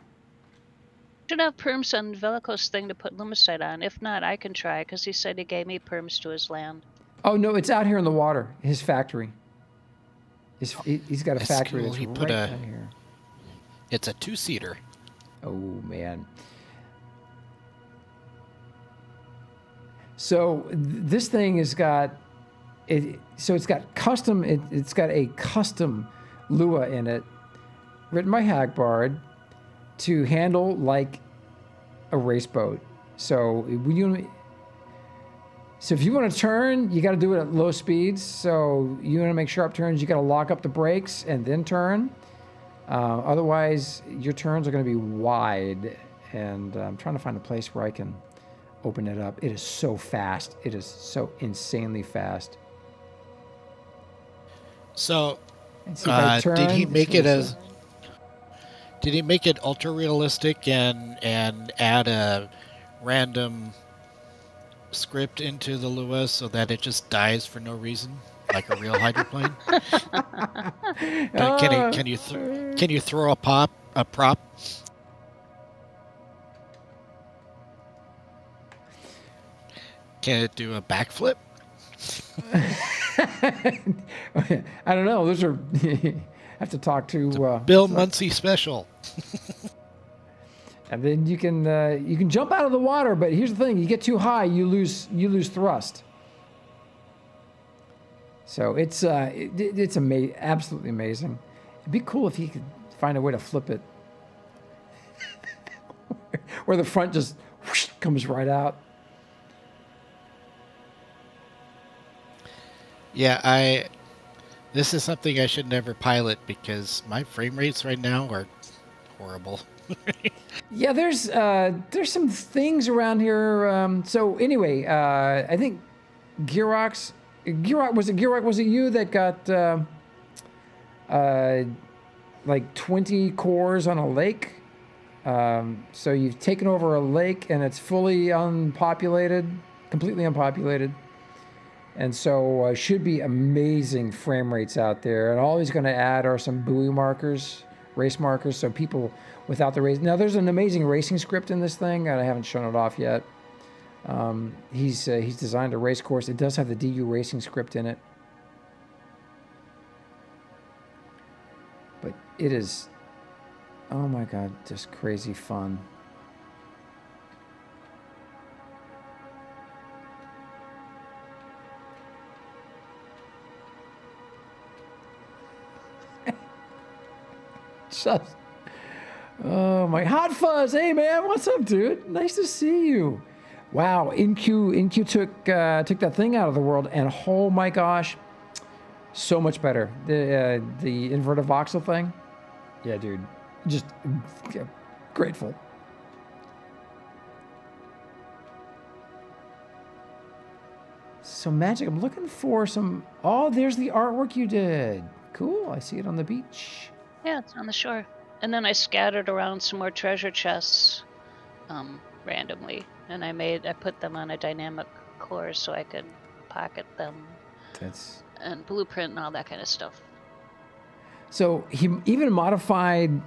Should have perms on Velico's thing to put Lumicite on. If not, I can try, because he said he gave me perms to his land. Oh no, it's out here in the water. His factory. He's got a That's factory cool. that's He right put down here. It's a 2-seater. Oh man. So this thing has got it. So it's got custom. It's got a custom Lua in it, written by Hagbard, to handle like a race boat. So if you want to turn, you got to do it at low speeds. So you want to make sharp turns, you got to lock up the brakes and then turn. Otherwise, your turns are going to be wide. And I'm trying to find a place where I can open it up. It is so fast. It is so insanely fast. So, And see if I turn, did he it's make gonna it be as? Did he make it ultra realistic and add a random script into the Lua so that it just dies for no reason, like a real hydroplane? Can you throw a prop? Can it do a backflip? I don't know. Those are. Have to talk to Bill Muncey special. And then you can jump out of the water, but here's the thing: you get too high, you lose thrust. So it's absolutely amazing. It'd be cool if he could find a way to flip it, where the front just whoosh, comes right out. Yeah, this is something I should never pilot because my frame rates right now are horrible. Yeah, there's some things around here. So anyway, I think Gearox, was it you that got like 20 cores on a lake? So you've taken over a lake and it's fully unpopulated, completely unpopulated. And so should be amazing frame rates out there. And all he's going to add are some buoy markers, race markers, so people without the race. Now, there's an amazing racing script in this thing. I haven't shown it off yet. He's designed a race course. It does have the DU racing script in it. But it is, oh my God, just crazy fun. Just, oh my Hot Fuzz, hey man, what's up, dude? Nice to see you. Wow, InQ took that thing out of the world, and oh my gosh, so much better. The inverted voxel thing, yeah, dude, just grateful. So Magic, I'm looking for some. Oh, there's the artwork you did. Cool, I see it on the beach. Yeah, it's on the shore. And then I scattered around some more treasure chests randomly. And I put them on a dynamic core so I could pocket them and blueprint and all that kind of stuff. So he even modified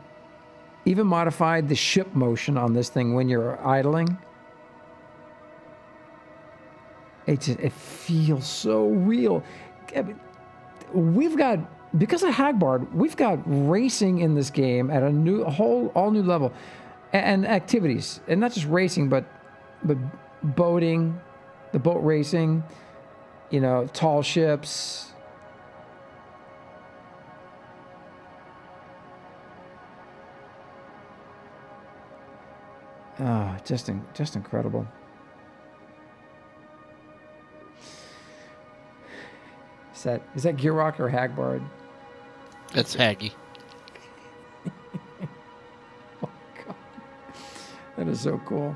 the ship motion on this thing when you're idling. It feels so real. We've got, because of Hagbard, we've got racing in this game at all new level, and activities, and not just racing, but boating, the boat racing, tall ships. Oh, just incredible. Is that Gearrock or Hagbard? That's Haggy. Oh God, that is so cool.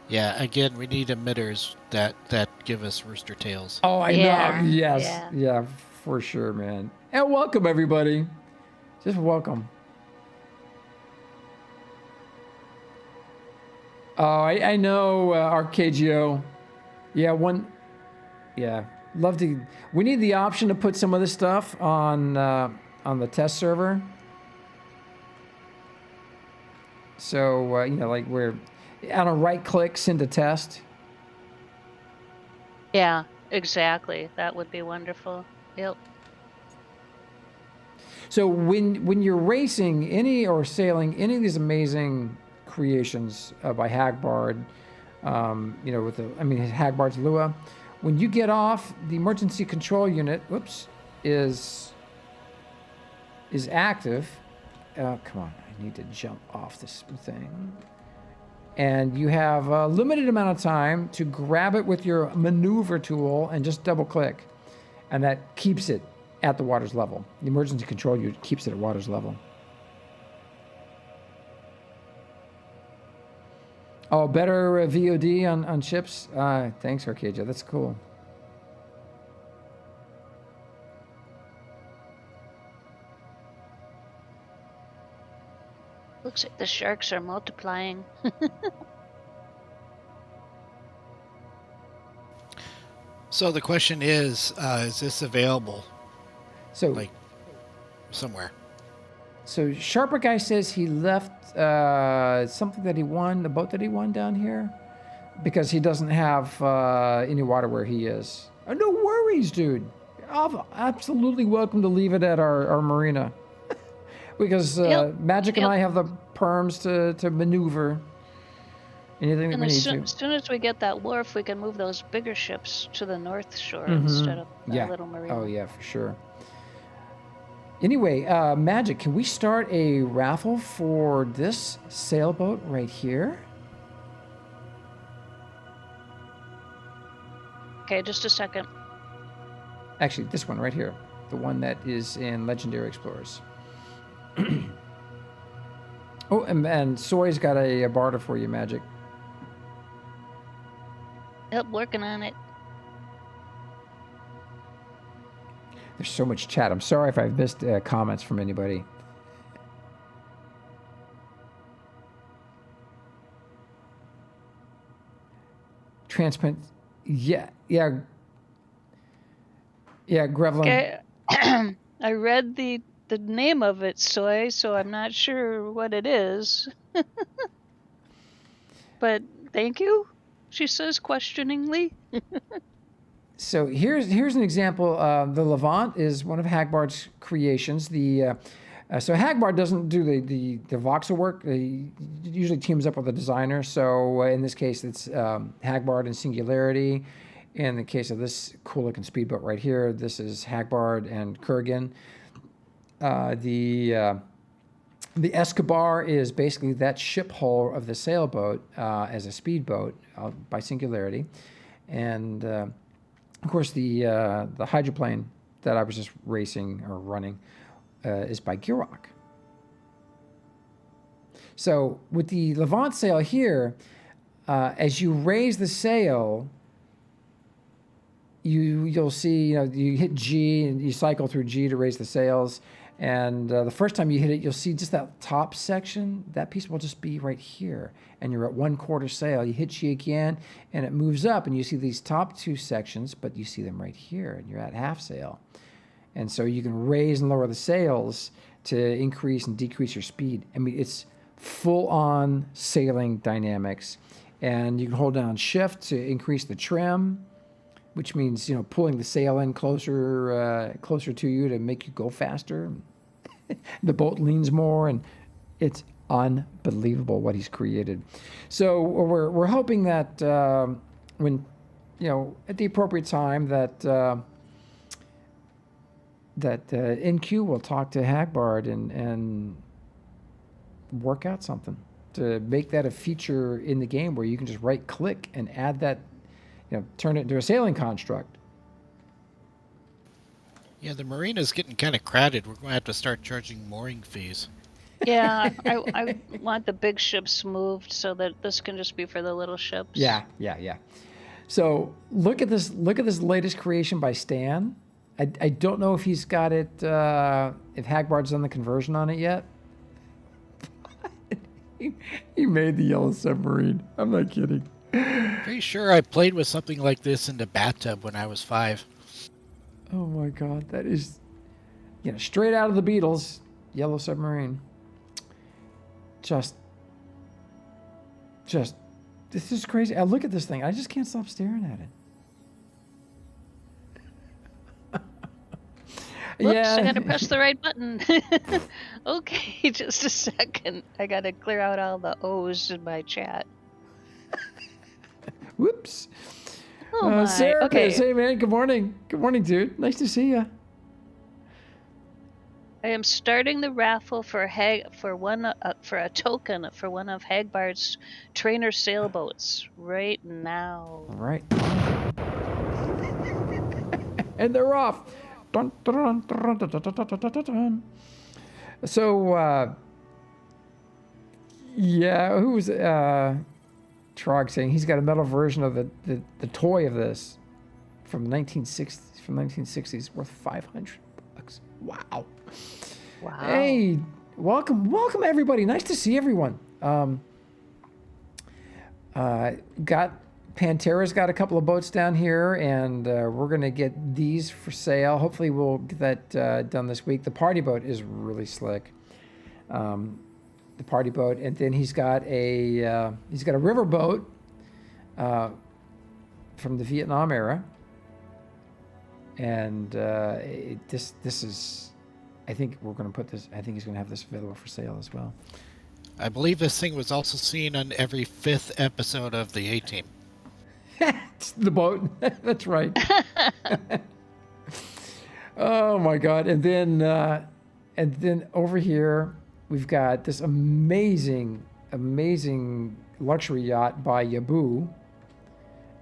Yeah, again, we need emitters that give us rooster tails. Oh, I Yeah, know. Yes, yeah, for sure, man. And welcome everybody. Just welcome. Oh, I know, RKGO. Yeah, love to. We need the option to put some of this stuff on the test server. So like we're on a right click, send to test. Yeah, exactly. That would be wonderful. Yep. So when you're racing or sailing any of these amazing creations by Hagbard, Hagbard's Lua, when you get off, the emergency control unit, is active. Come on, I need to jump off this thing. And you have a limited amount of time to grab it with your maneuver tool and just double click, and that keeps it at the water's level. The emergency control unit keeps it at water's level. Oh, better VOD on ships? Thanks, Arcadia. That's cool. Looks like the sharks are multiplying. So the question is this available? So, Like somewhere? So Sharper Guy says he left something that he won, the boat that he won down here, because he doesn't have any water where he is. No worries, dude. I'm absolutely welcome to leave it at our marina. Because Magic and I have the perms to maneuver anything that And we need as to. soon as we get that wharf, we can move those bigger ships to the north shore instead of that little marina. Oh, yeah, for sure. Anyway, Magic, can we start a raffle for this sailboat right here? Okay, just a second. Actually, this one right here. The one that is in Legendary Explorers. Oh, and Soy's got a barter for you, Magic. Yep, working on it. There's so much chat. I'm sorry if I've missed comments from anybody. Transparent. Yeah, Grevlin. Okay. I read the name of it, Soy, so I'm not sure what it is. But thank you, she says questioningly. So here's an example. The Levant is one of Hagbard's creations. So Hagbard doesn't do the voxel work. He usually teams up with a designer. So in this case, it's Hagbard and Singularity. In the case of this cool looking speedboat right here, this is Hagbard and Kurgan. The Escobar is basically that ship hull of the sailboat as a speedboat by Singularity. And, of course, the hydroplane that I was just racing or running is by Girock. So with the Levant sail here, as you raise the sail, you'll see, you hit G and you cycle through G to raise the sails. And the first time you hit it, you'll see just that top section. That piece will just be right here. And you're at 1/4 sail. You hit G again, and it moves up. And you see these top 2 sections, but you see them right here. And you're at half sail. And so you can raise and lower the sails to increase and decrease your speed. I mean, it's full-on sailing dynamics. And you can hold down Shift to increase the trim, which means, pulling the sail in closer to you to make you go faster. The boat leans more, and it's unbelievable what he's created. So we're hoping that when, at the appropriate time, that NQ will talk to Hagbard and work out something to make that a feature in the game where you can just right-click and add that, turn it into a sailing construct. Yeah, the marina's getting kind of crowded. We're going to have to start charging mooring fees. Yeah, I want the big ships moved so that this can just be for the little ships. Yeah. So look at this latest creation by Stan. I don't know if he's got it, if Hagbard's done the conversion on it yet. He made the yellow submarine. I'm not kidding. Pretty sure I played with something like this in the bathtub when I was 5. Oh my God, that is, straight out of the Beatles, yellow submarine. Just, this is crazy. I look at this thing. I just can't stop staring at it. Whoops, Yeah. I gotta press the right button. Okay, just a second. I gotta clear out all the O's in my chat. Whoops. Oh my. Sarah, Okay. hey man, good morning. Good morning, dude. Nice to see you. I am starting the raffle for a token for one of Hagbard's trainer sailboats right now. All right. And they're off. Dun, dun, dun, dun, dun, dun, dun, dun, dun, dun. So, who was Trog saying he's got a metal version of the toy of this from 1960s worth $500. Wow. Wow. Hey, welcome everybody. Nice to see everyone. Pantera's got a couple of boats down here, and we're going to get these for sale. Hopefully we'll get that done this week. The party boat is really slick. The party boat, and then he's got a river boat from the Vietnam era. And this is, I think we're going to put this, I think he's going to have this available for sale as well. I believe this thing was also seen on every 5th episode of the A-Team. It's the boat. That's right. Oh my God. And then over here, we've got this amazing luxury yacht by Yabu.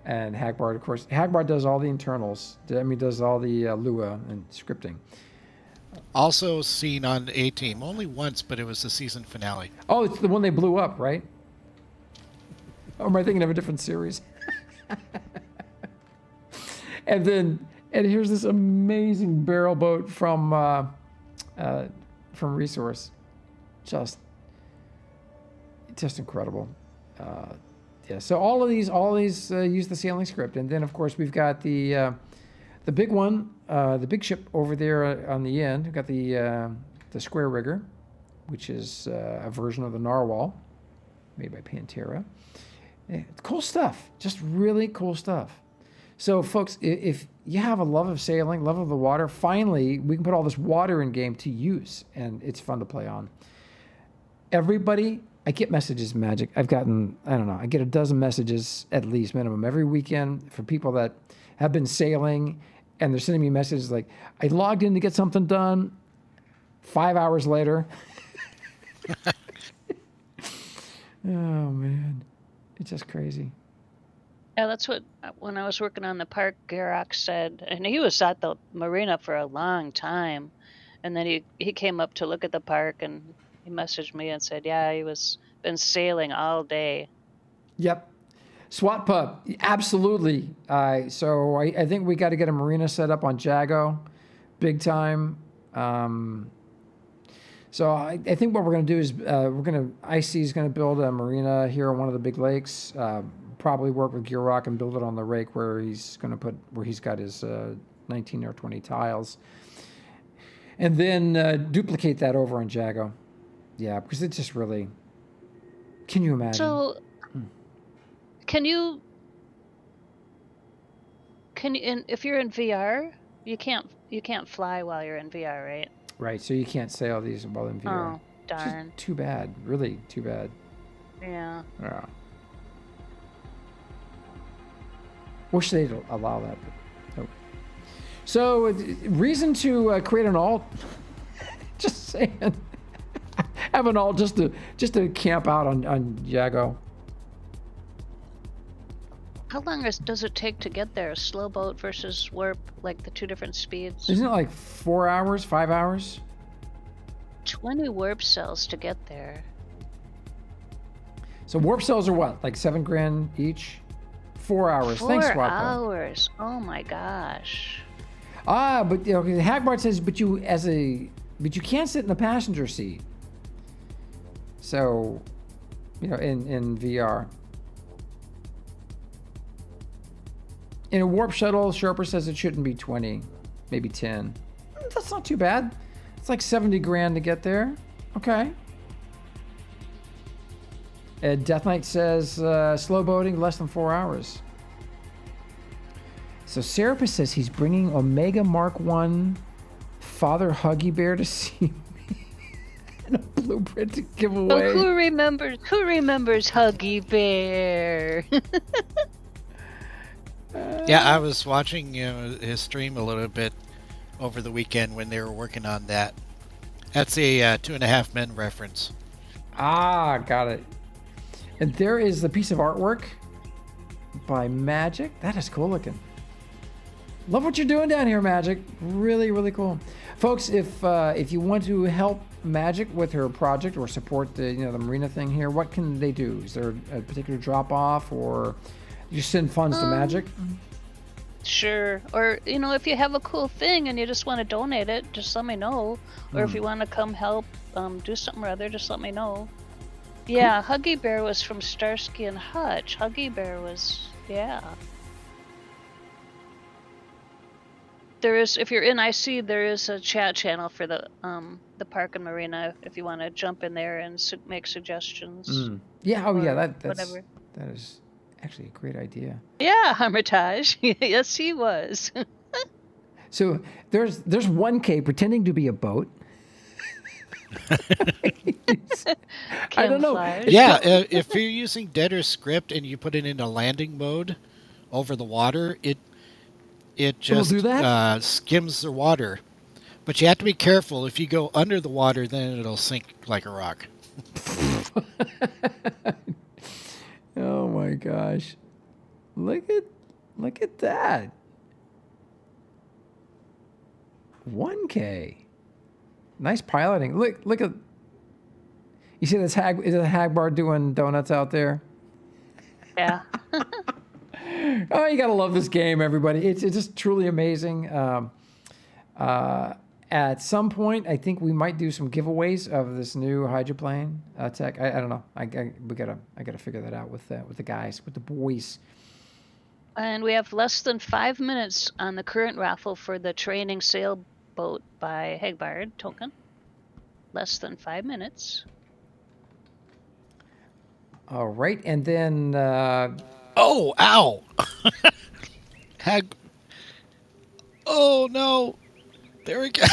And Hagbard, of course. Hagbard does all the internals. Does all the Lua and scripting. Also seen on A-Team. Only once, but it was the season finale. Oh, it's the one they blew up, right? Or am I thinking of a different series? And here's this amazing barrel boat from Resource. Just incredible. So all of these use the sailing script, and then of course we've got the big one, the big ship over there on the end. We've got the square rigger, which is a version of the Narwhal, made by Pantera. Yeah, cool stuff, just really cool stuff. So folks, if you have a love of sailing, love of the water, finally we can put all this water in game to use, and it's fun to play on. Everybody, I get messages, Magic. I've gotten, I get a dozen messages at least minimum every weekend for people that have been sailing, and they're sending me messages like, I logged in to get something done. 5 hours later, Oh man, it's just crazy. Yeah, that's what, when I was working on the park, Garak said, and he was at the marina for a long time. And then he came up to look at the park and he messaged me and said, yeah, he was been sailing all day. Yep. SWAT pup, absolutely. So I think we got to get a marina set up on Jago, big time. So I think what we're going to do is IC is going to build a marina here on one of the big lakes. Probably work with Gear Rock and build it on the rake where he's got his 19 or 20 tiles, and then duplicate that over on Jago. Yeah, because it's just really. Can you imagine? So, can you, if you're in VR, you can't fly while you're in VR, right? Right. So you can't say all these while in VR. Oh, darn. Just too bad. Really, too bad. Yeah. Yeah. Wish they'd allow that. But nope. So, reason to create an alt. Just saying. Have an alt just to camp out on Jago. How long does it take to get there? Slow boat versus warp, like the two different speeds? Isn't it like 4 hours, 5 hours? 20 warp cells to get there. So warp cells are what? Like $7,000 each? 4 hours. 4 Thanks, Swappo. hours. Oh my gosh. But Hagbard says, but you can't sit in the passenger seat. So, in VR. In a warp shuttle, Sharper says it shouldn't be 20, maybe 10. That's not too bad. It's like $70,000 to get there. Okay. Death Knight says slow boating, less than 4 hours. So Serapis says he's bringing Omega Mark 1 Father Huggy Bear to see me. And a blueprint to give away. Oh, who remembers Huggy Bear? Yeah, I was watching his stream a little bit over the weekend when they were working on that. That's a 2.5 Men reference. Got it. And there is the piece of artwork by Magic. That is cool looking. Love what you're doing down here, Magic. Really, really cool. Folks, if you want to help Magic with her project or support the marina thing here, what can they do? Is there a particular drop off, or you send funds to Magic? Sure. Or, if you have a cool thing and you just want to donate it, just let me know. Or if you want to come help do something or other, just let me know. Yeah, cool. Huggy Bear was from Starsky and Hutch. Huggy Bear was, yeah. There is, if you're in IC, there is a chat channel for the park and marina if you want to jump in there and make suggestions. Yeah, that's whatever. That is actually a great idea. Yeah, Hermitage. Yes, he was. So there's 1K pretending to be a boat. I don't know. Yeah, if you're using Deader's script and you put it into landing mode over the water, it just skims the water. But you have to be careful. If you go under the water, then it'll sink like a rock. Oh my gosh. Look at that. 1K. Nice piloting. Look at. You see this is it Hagbar doing donuts out there? Yeah. Oh, you gotta love this game, everybody. It's just truly amazing. At some point, I think we might do some giveaways of this new hydroplane tech. I don't know. I gotta figure that out with the guys, with the boys. And we have less than 5 minutes on the current raffle for the training sailboat by Hagbard token. Less than 5 minutes. All right, and then. Oh, ow! Oh no! There we go.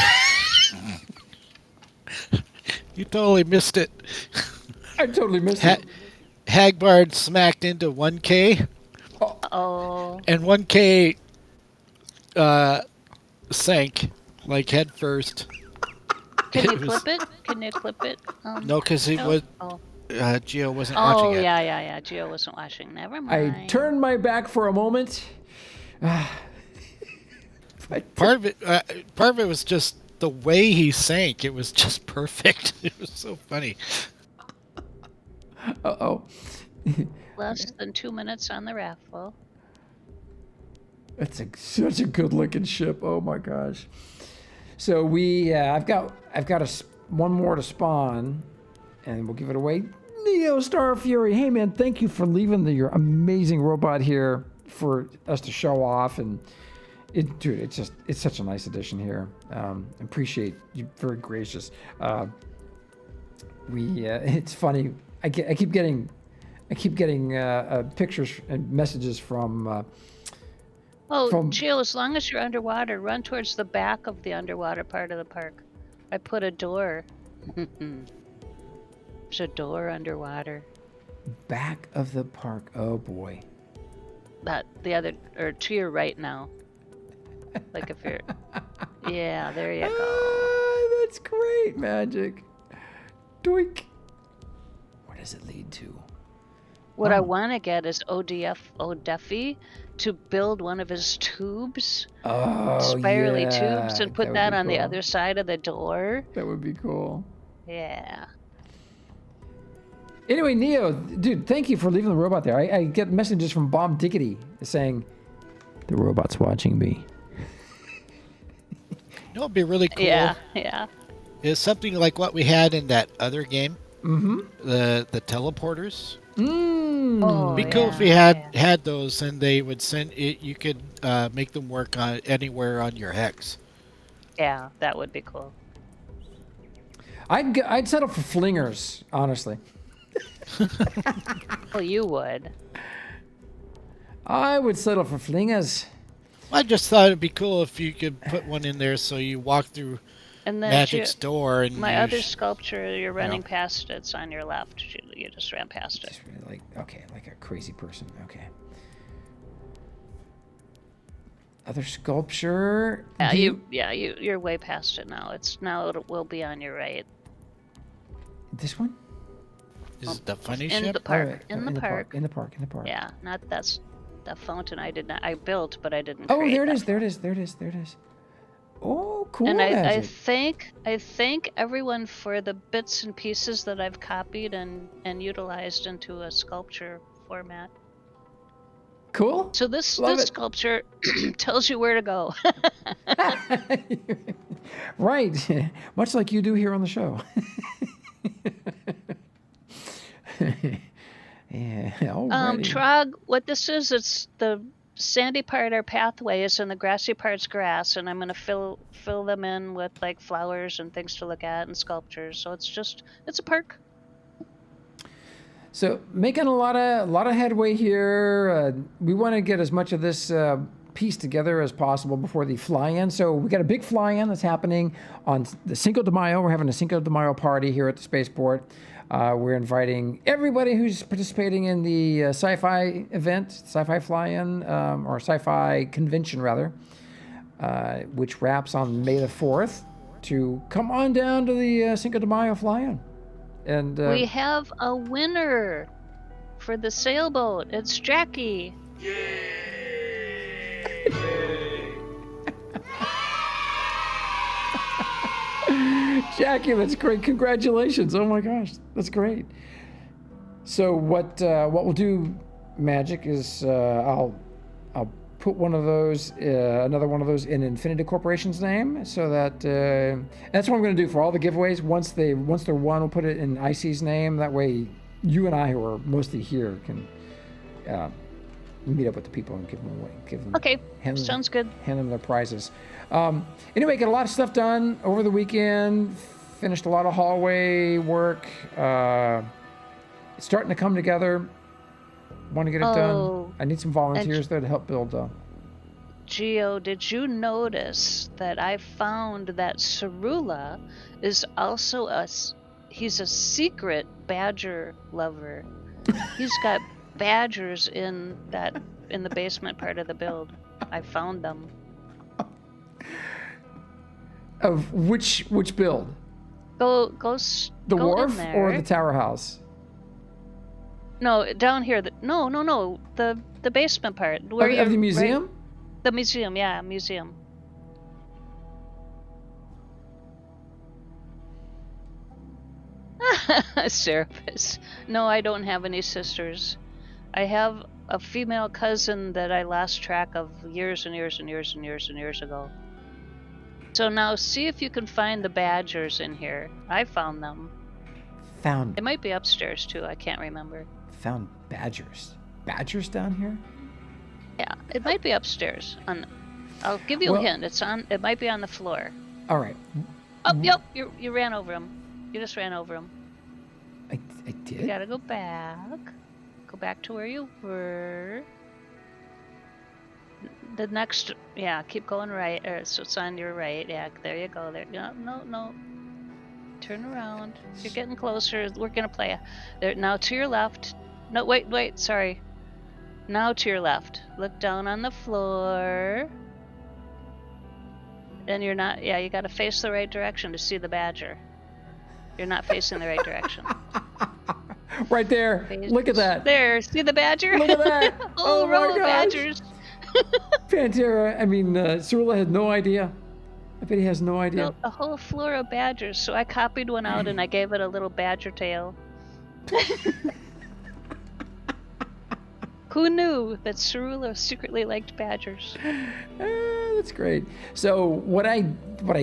You totally missed it. I totally missed it. Hagbard smacked into 1K. Oh. And 1K sank like head first. Can you It was- clip it? Can you clip it? No, because it no? was Oh, Geo wasn't watching oh it. yeah. Geo wasn't watching. Never I mind. turned my back for a moment. Part of it was just the way he sank. It was just perfect. It was so funny. Uh-oh. Less than 2 minutes on the raffle. That's such a good looking ship. Oh my gosh. So I've got one more to spawn, and we'll give it away. Neo Star Fury. Hey man, thank you for leaving your amazing robot here for us to show off. And dude, it's such a nice addition here. Appreciate you. Very gracious. It's funny. I keep getting pictures and messages from. Jill, as long as you're underwater, run towards the back of the underwater part of the park. I put a door. There's a door underwater. Back of the park. Oh boy. To your right now. Like if you're. Yeah, there you go. Ah, that's great, Magic. Doink. Where does it lead to? What I want to get is O'Duffy to build one of his tubes, spirally tubes, and put that on the other side of the door. That would be cool. Yeah. Anyway, Neo, dude, thank you for leaving the robot there. I get messages from Bob Diggity saying, the robot's watching me. You know, it'd be really cool. Yeah. Is something like what we had in that other game. Mm-hmm. The teleporters. Oh, It'd be cool if we had those, and they would send it. You could make them work on anywhere on your hex. Yeah, that would be cool. I'd settle for flingers, honestly. Well, you would. I would settle for flingers. I just thought it'd be cool if you could put one in there so you walk through And then Magic's door and my other sculpture, you're running past it. It's on your left. You just ran past it. Just really like a crazy person. Okay. Other sculpture. You're way past it now. It will be on your right. This one? Is it the funny in ship? the park. Right. In the park. In the park. Yeah, that's the fountain I built, but I didn't. Oh, create there it that is. There it is. Oh, cool. And I Magic. thank everyone for the bits and pieces that I've copied and utilized into a sculpture format. Cool. So this Love it. sculpture tells you where to go. Right. Much like you do here on the show. Yeah. Alrighty. Trog, what this is, it's the sandy part our pathway is, and the grassy part's grass, and I'm gonna fill them in with like flowers and things to look at and sculptures. So it's a park. So making a lot of headway here. We want to get as much of this piece together as possible before the fly-in. So we got a big fly-in that's happening on the Cinco de Mayo. We're having a Cinco de Mayo party here at the spaceport. We're inviting everybody who's participating in the sci-fi event, sci-fi fly-in, or sci-fi convention rather, which wraps on May the 4th, to come on down to the Cinco de Mayo fly-in. And We have a winner for the sailboat. It's Jackie. Jackie, that's great. Congratulations. Oh my gosh, that's great. So what we'll do, Magic, is I'll put one of those, another one of those in Infinity Corporation's name, so that that's what I'm going to do for all the giveaways. Once they're won, we'll put it in IC's name. That way, you and I, who are mostly here, can meet up with the people and give them away. Okay, sounds good. Hand them their prizes. Anyway, got a lot of stuff done over the weekend. Finished a lot of hallway work. It's starting to come together. Want to get it done. I need some volunteers there to help build. Geo, did you notice that I found that Cerula is also he's a secret badger lover. He's got badgers in the basement part of the build. I found them. Of which build? Go The go wharf in there. or the tower house? No, down here. No. The basement part. Where Of you're the museum? Right, the museum, yeah, museum. Serapis. No, I don't have any sisters. I have a female cousin that I lost track of years and years and years and years and years ago. So now see if you can find the badgers in here. I found them. Found It might be upstairs too. I can't remember. badgers. Badgers down here? Yeah, it might be upstairs. I'll give you Well- a hint. It might be on the floor. All right. Oh, yep. You ran over him. You just ran over him. I You did? gotta go back. Go back to where you were. The next, yeah, keep going right. So it's on your right. Yeah, there you go. There. No. Turn around. You're getting closer. We're gonna play. There now to your left. No, wait. Sorry. Now to your left. Look down on the floor. And you're not. Yeah, you gotta face the right direction to see the badger. You're not facing the right direction. Right there. Look at that. There, see the badger? Look at that. Oh, Oh my row of gosh. badgers. Pantera, Cerula had no idea. I bet he has no idea. Built a whole floor of badgers, so I copied one out and I gave it a little badger tail. Who knew that Cerula secretly liked badgers? That's great. So what I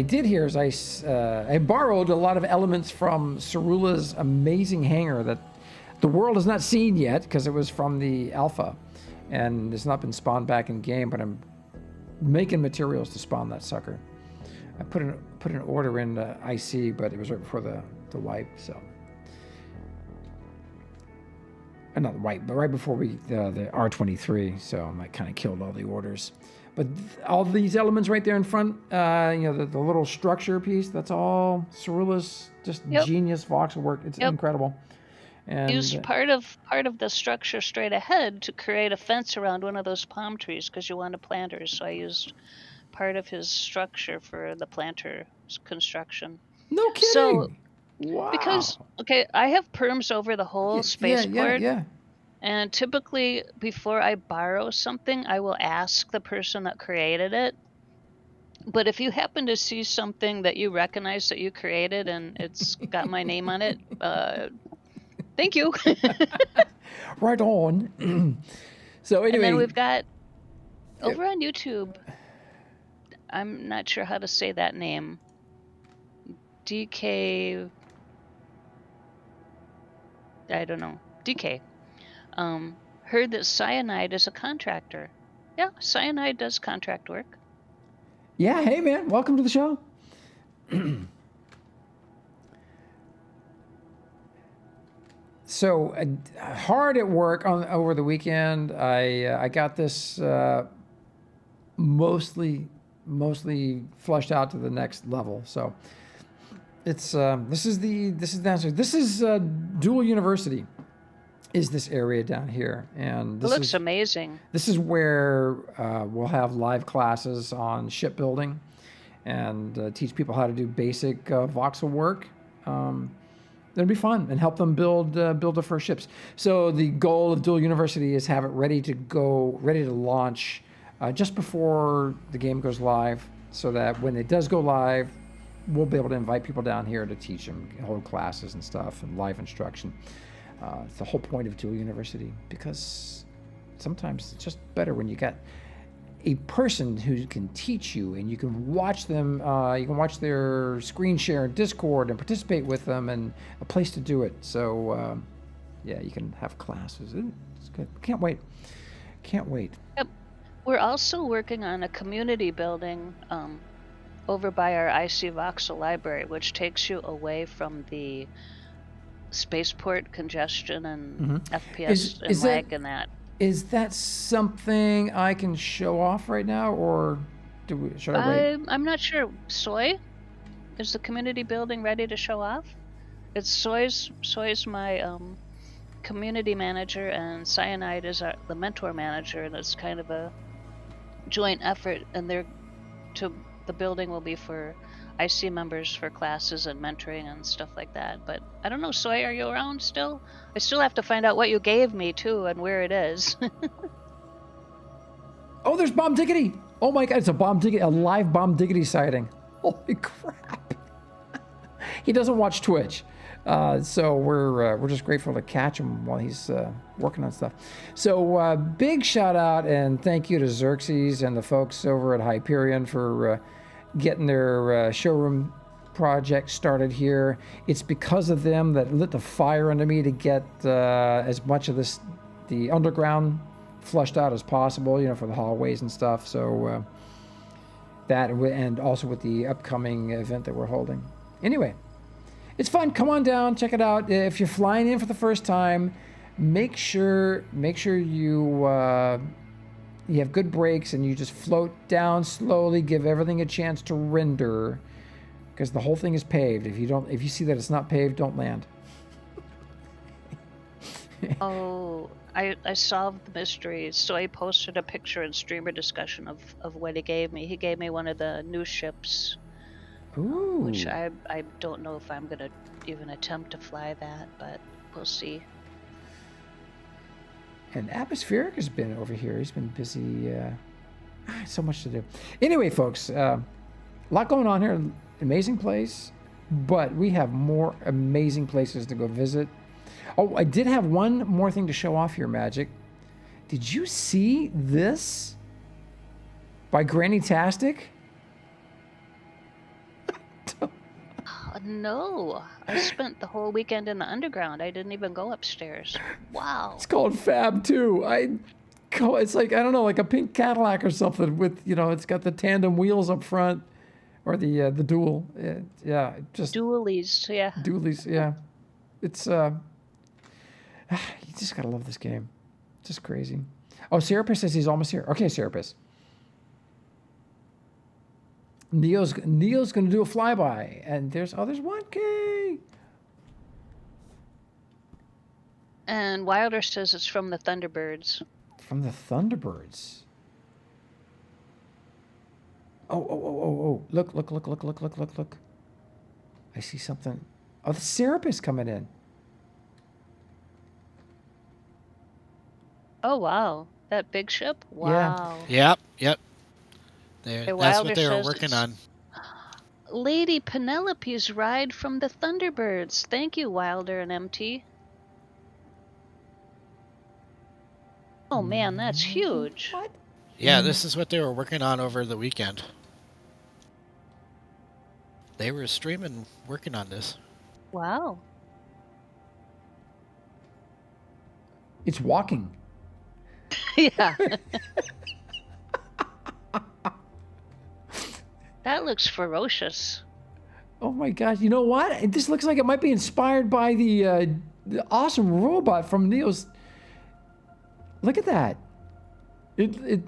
did here is I borrowed a lot of elements from Cerula's amazing hangar that the world has not seen yet because it was from the alpha, and it's not been spawned back in game. But I'm making materials to spawn that sucker. I put an order in IC, but it was right before the wipe. So. Not the wipe, but right before the R23, so I kind of killed all the orders. But all these elements right there in front, the little structure piece, that's all Cerula's just genius voxel work. It's incredible. And Used part of the structure straight ahead to create a fence around one of those palm trees because you wanted planters. So I used part of his structure for the planter construction. No kidding. So, wow. because I have perms over the whole spaceport. Yeah. And typically, before I borrow something, I will ask the person that created it. But if you happen to see something that you recognize that you created and it's got my name on it, thank you. Right on. So anyway, And then we've got over on YouTube. I'm not sure how to say that name. DK. I don't know. DK. Heard that Cyanide is a contractor. Yeah, Cyanide does contract work. yeah, hey man, welcome to the show. So hard at work over the weekend. I got this mostly flushed out to the next level. So it's this is downstairs. This is Dual University. Is this area down here, and It this looks is amazing. this is where we'll have live classes on shipbuilding and teach people how to do basic voxel work. It'll be fun and help them build their first ships. So the goal of Dual University is have it ready to launch just before the game goes live, so that when it does go live, we'll be able to invite people down here to teach them, hold classes and stuff, and live instruction. It's the whole point of Dual University, because sometimes it's just better when you got a person who can teach you and you can watch them, you can watch their screen share in Discord and participate with them, and a place to do it. So, you can have classes. It's good. Can't wait. Yep. We're also working on a community building over by our IC Voxel library, which takes you away from the spaceport congestion and FPS and lag and that. Is that something I can show off right now, or should I wait? I'm not sure. Soy? Is the community building ready to show off? It's Soy's my community manager, and Cyanide is the mentor manager, and it's kind of a joint effort, and the building will be for IC members for classes and mentoring and stuff like that. But I don't know, Soy, are you around still? I still have to find out what you gave me too and where it is. Oh, there's Bomb Diggity. Oh my God, it's a live Bomb Diggity sighting. Holy crap. He doesn't watch Twitch. So we're just grateful to catch him while he's working on stuff. So big shout out and thank you to Xerxes and the folks over at Hyperion for getting their showroom project started here. It's because of them that lit the fire under me to get as much of the underground flushed out as possible, for the hallways and stuff. So that, and also with the upcoming event that we're holding. Anyway, it's fun. Come on down, check it out. If you're flying in for the first time, make sure you have good brakes and you just float down slowly. Give everything a chance to render, because the whole thing is paved. If you see that it's not paved, don't land. Oh, I solved the mystery. So I posted a picture in streamer discussion of what he gave me. He gave me one of the new ships. Ooh. Which I don't know if I'm gonna even attempt to fly that, but we'll see. And Atmospheric has been over here. He's been busy. So much to do. Anyway, folks, a lot going on here. Amazing place, but we have more amazing places to go visit. Oh, I did have one more thing to show off here, Magic. Did you see this by Granny Tastic? No, I spent the whole weekend in the underground. I didn't even go upstairs. Wow. It's called Fab 2. It's like, I don't know, like a pink Cadillac or something with, it's got the tandem wheels up front, or the dual. Yeah, just Dualies, yeah. Dualies, yeah. It's you just gotta love this game. Just crazy. Oh, Serapis says he's almost here. Okay, Serapis. Neo's gonna do a flyby, and there's 1K. And Wilder says it's from the Thunderbirds. From the Thunderbirds. Oh. Look. I see something. Oh, the Serapis coming in. Oh, wow. That big ship? Wow. Yep. Hey, That's Wilder what they were says working it's on. Lady Penelope's ride from the Thunderbirds. Thank you, Wilder and MT. Oh man, that's huge. What? Yeah, this is what they were working on over the weekend. They were streaming, working on this. Wow. It's walking. Yeah. That looks ferocious. Oh my gosh! You know what? This looks like it might be inspired by the awesome robot from Neo's. Look at that. It. Oh, it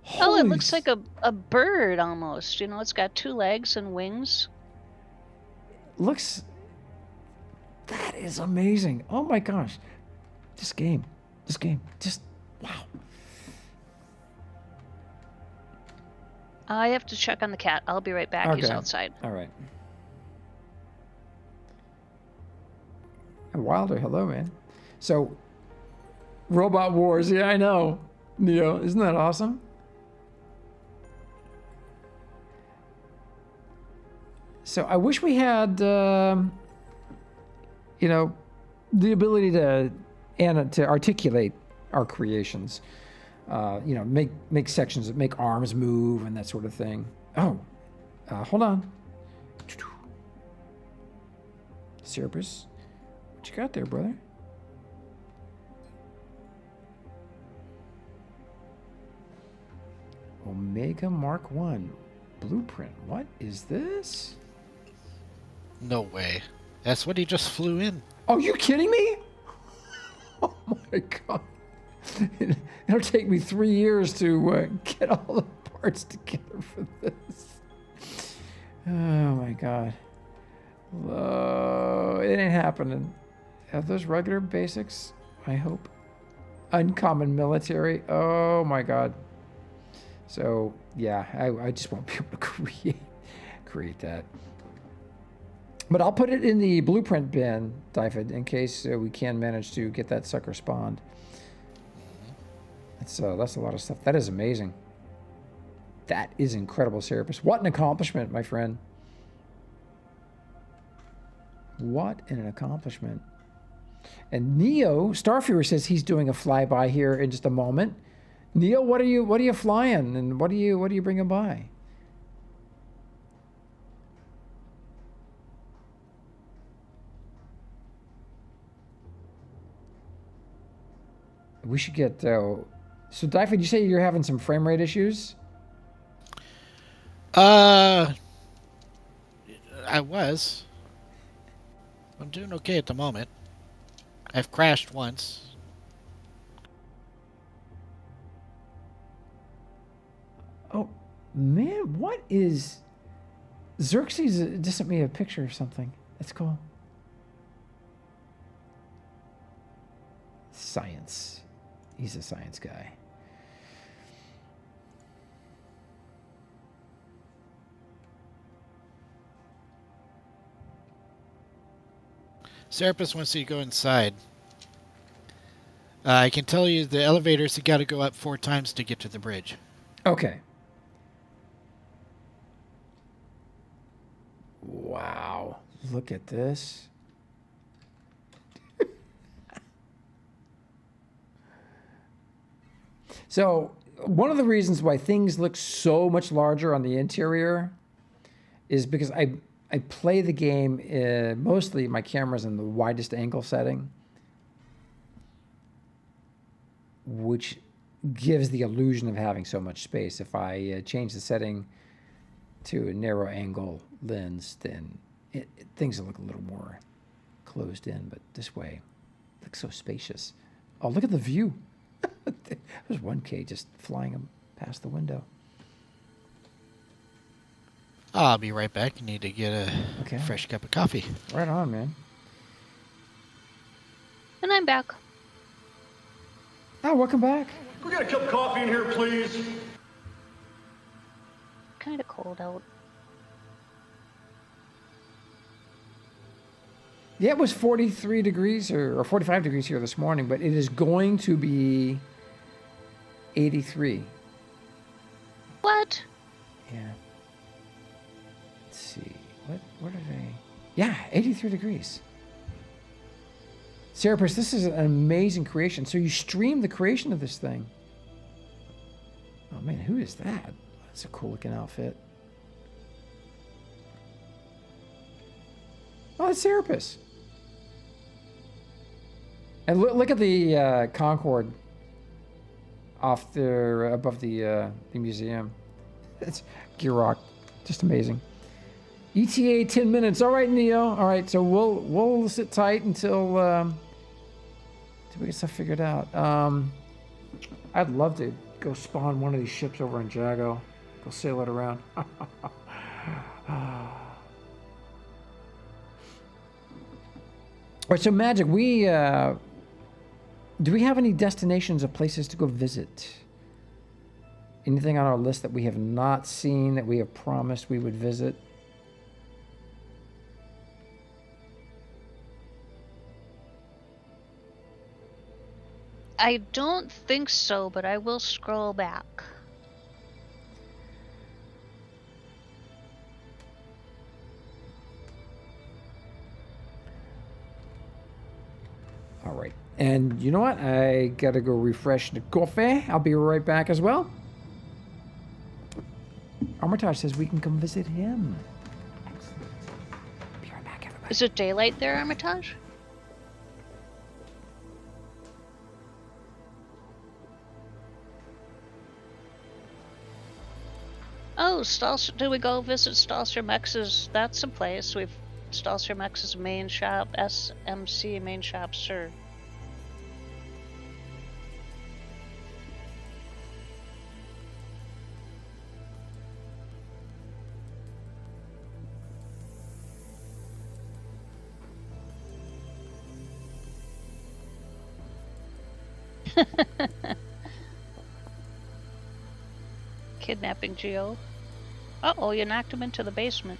Holy looks like a bird almost. It's got 2 legs and wings. Looks. That is amazing. Oh my gosh. This game. Just wow. I have to check on the cat. I'll be right back. He's Okay. outside. All right. And Wilder, hello, man. So, Robot Wars. Yeah, I know. Neo, isn't that awesome? So I wish we had, the ability to articulate our creations. Make sections, make arms move and that sort of thing. Oh, hold on. Cerberus, what you got there, brother? Omega Mark 1 blueprint. What is this? No way. That's what he just flew in. Oh, you kidding me? Oh my god. It'll take me 3 years to get all the parts together for this. Oh my god. Oh, it ain't happening. Are those regular basics? I hope. Uncommon military. Oh my god. So yeah, I just won't be able to create that. But I'll put it in the blueprint bin, Dyfed, in case we can manage to get that sucker spawned. That's a lot of stuff. That is amazing. That is incredible, Serapis. What an accomplishment, my friend. What an accomplishment. And Neo, Starfury says he's doing a flyby here in just a moment. Neo, what are you flying, and what are you bringing by? We should get. So, Dyfed, you say you're having some frame rate issues? I was. I'm doing okay at the moment. I've crashed once. Oh, man, what is... Xerxes just sent me a picture of something. That's cool. Science. He's a science guy. Serapis wants you to go inside. I can tell you the elevators have got to go up 4 times to get to the bridge. Okay. Wow. Look at this. So, one of the reasons why things look so much larger on the interior is because I play the game, mostly my camera's in the widest angle setting, which gives the illusion of having so much space. If I change the setting to a narrow angle lens, then things will look a little more closed in, but this way, it looks so spacious. Oh, look at the view. There's 1K just flying past the window. I'll be right back. You need to get a fresh cup of coffee. Right on, man. And I'm back. Oh, welcome back. Can we get a cup of coffee in here, please? Kind of cold out. Yeah, it was 43 degrees or 45 degrees here this morning, but it is going to be 83. What? Yeah. Let's see. What are they? Yeah, 83 degrees. Serapis, this is an amazing creation. So you streamed the creation of this thing. Oh man, who is that? That's a cool looking outfit. Oh, it's Serapis. And look at the Concorde off there above the museum. It's Gearrock, just amazing. ETA 10 minutes. All right, Neo. All right, so we'll sit tight until we get stuff figured out. I'd love to go spawn one of these ships over in Jago. Go sail it around. All right, so Magic, do we have any destinations or places to go visit? Anything on our list that we have not seen that we have promised we would visit? I don't think so, but I will scroll back. All right. And you know what? I got to go refresh the coffee. I'll be right back as well. Armitage says we can come visit him. Excellent. Be right back, everybody. Is it daylight there, Armitage? Oh, did we go visit Stalstrom X's? That's a place. Stalstrom X's main shop, SMC main shop, sir. kidnapping Geo. Uh-oh, you knocked him into the basement.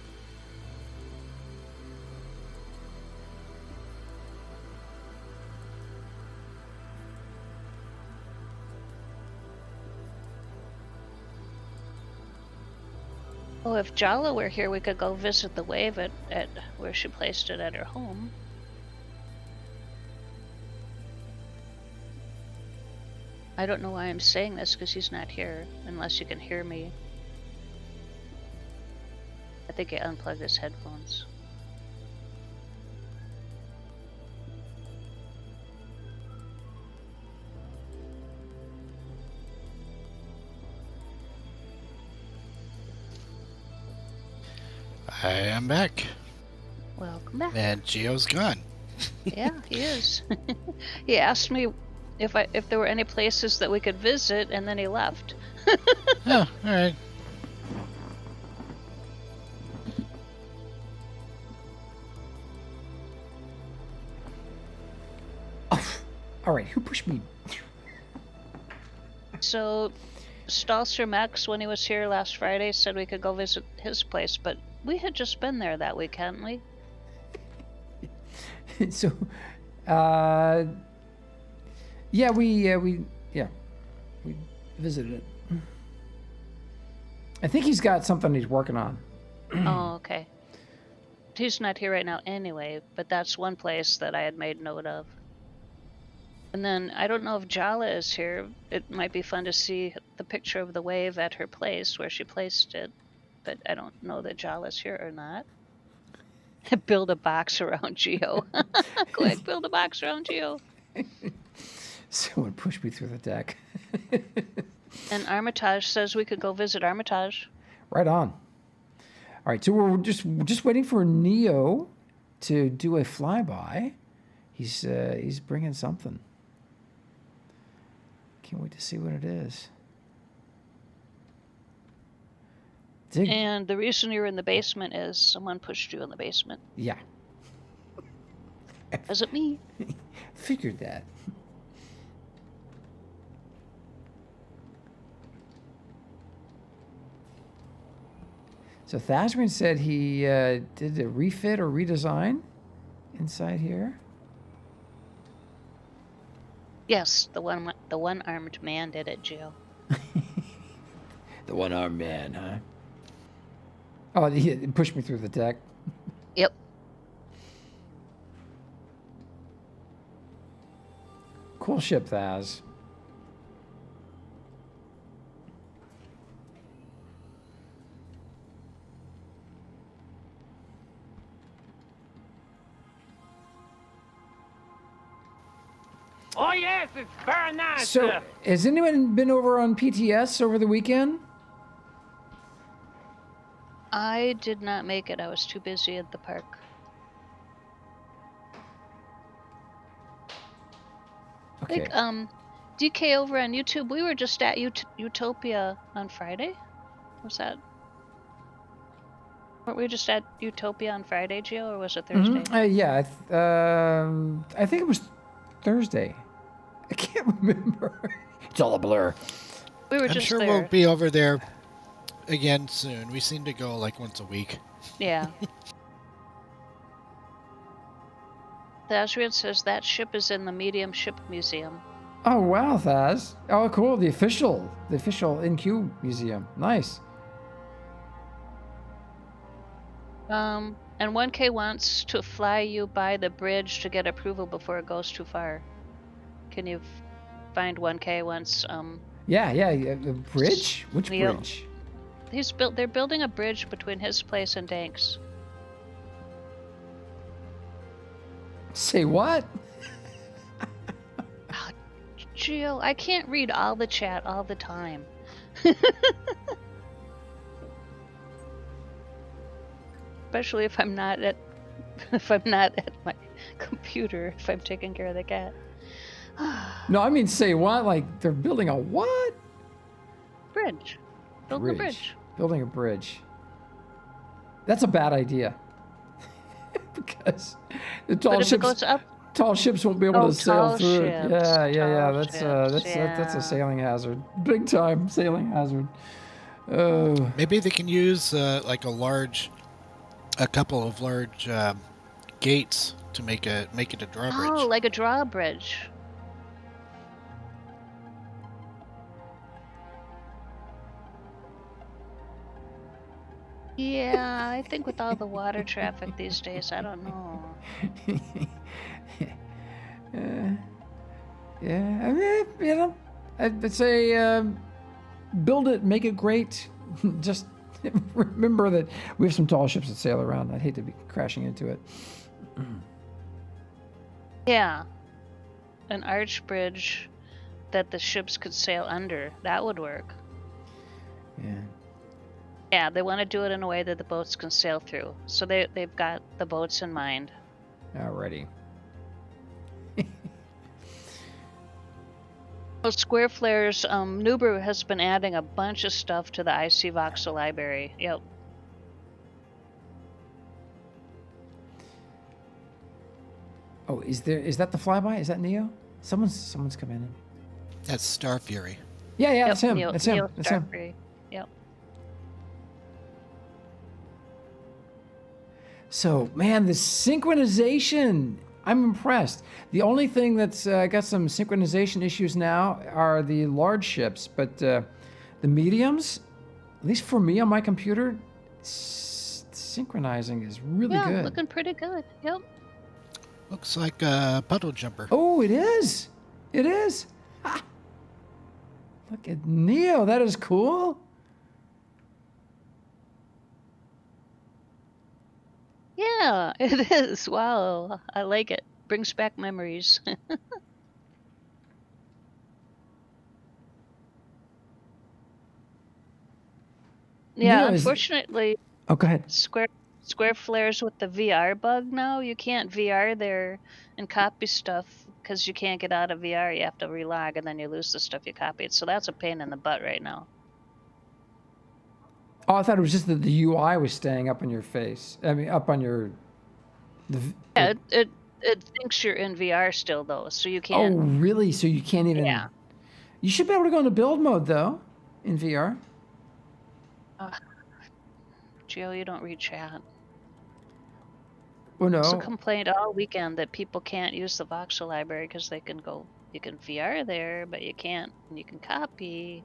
Oh, if Xsolla were here, we could go visit the wave at where she placed it at her home. I don't know why I'm saying this, because he's not here, unless you can hear me. I think he unplugged his headphones. I am back. Welcome back. And Geo's gone. Yeah, he is. He asked me if there were any places that we could visit, and then he left. Oh, alright. All right, who pushed me? So, Stalster Max, when he was here last Friday, said we could go visit his place, but we had just been there that week, hadn't we? So, yeah, we visited it. I think he's got something he's working on. Oh, okay. He's not here right now anyway, but that's one place that I had made note of. And then, I don't know if Xsolla is here. It might be fun to see the picture of the wave at her place, where she placed it. But I don't know that Xsolla's here or not. Build a box around Geo. Quick, build a box around Geo. Someone pushed me through the deck. And Armitage says we could go visit Armitage. Right on. All right, so we're just waiting for Neo to do a flyby. He's bringing something. Can't wait to see what it is. And the reason you're in the basement is someone pushed you in the basement. Yeah. Wasn't me. Figured that. So Thasrin said he did a refit or redesign inside here. Yes, the one-armed man did it, Geo. The one-armed man, huh? Oh, he pushed me through the deck. Yep. Cool ship, Thaz. Oh yes, it's very nice. So, has anyone been over on PTS over the weekend? I did not make it. I was too busy at the park. Okay. Like, DK over on YouTube, we were just at Utopia on Friday? Was that? Weren't we just at Utopia on Friday, Gio, or was it Thursday? Yeah, I think it was Thursday. I can't remember. It's all a blur. We were I'm just sure there. we'll be over there again soon. We seem to go like once a week. Yeah. Thasrian says that ship is in the Medium Ship Museum. Oh wow, Thaz. Oh cool, the official NQ museum. Nice. And 1K wants to fly you by the bridge to get approval before it goes too far. Can you find 1K once? Yeah, the bridge? Which Neil. bridge? They're building a bridge between his place and Dank's. Say what? Gio, I can't read all the chat all the time. Especially if I'm not at my computer, if I'm taking care of the cat. No, I mean say what? Like they're building a what? Bridge. Building a bridge. Building a bridge. That's a bad idea. Because the tall But if it ships goes up, tall ships won't be able to sail tall through it. ships, Yeah. tall That's ships, that's a sailing hazard. Big time sailing hazard. Oh, Maybe they can use a couple of large gates to make it a drawbridge. Oh, like a drawbridge. Yeah, I think with all the water traffic these days, I don't know. yeah. I mean, you know, I'd say build it, make it great. Just remember that we have some tall ships that sail around. I'd hate to be crashing into it. Yeah. An arch bridge that the ships could sail under. That would work. Yeah. Yeah, they want to do it in a way that the boats can sail through. So they've got the boats in mind. Alrighty. Well, Square Flares, Nuber has been adding a bunch of stuff to the IC Voxel library. Yep. Oh, is that the flyby? Is that Neo? Someone's coming in. That's Star Fury. Yeah, Yep, that's him. Neo, That's him. Neo That's him. Starfree. Yep. So, man, the synchronization. I'm impressed. The only thing that's got some synchronization issues now are the large ships, but the mediums, at least for me on my computer, synchronizing is really Yeah, good. looking pretty good. Yep. Looks like a puddle jumper. Oh, it is. It is. Ha. Look at Neo. That is cool. Yeah, it is. Wow, I like it. Brings back memories. Yeah, Neo is- unfortunately, Oh, go ahead. Square Flares with the VR bug now. You can't VR there and copy stuff because you can't get out of VR. You have to relog and then you lose the stuff you copied. So that's a pain in the butt right now. Oh, I thought it was just that the UI was staying up on your face. I mean, up on your. Yeah, it thinks you're in VR still though, so you Oh, can't. really? So you can't even. Yeah. You should be able to go into build mode though, in VR. Gio, you don't read chat. Oh no. It's a complaint all weekend that people can't use the voxel library because you can VR there, but you can't. You can copy.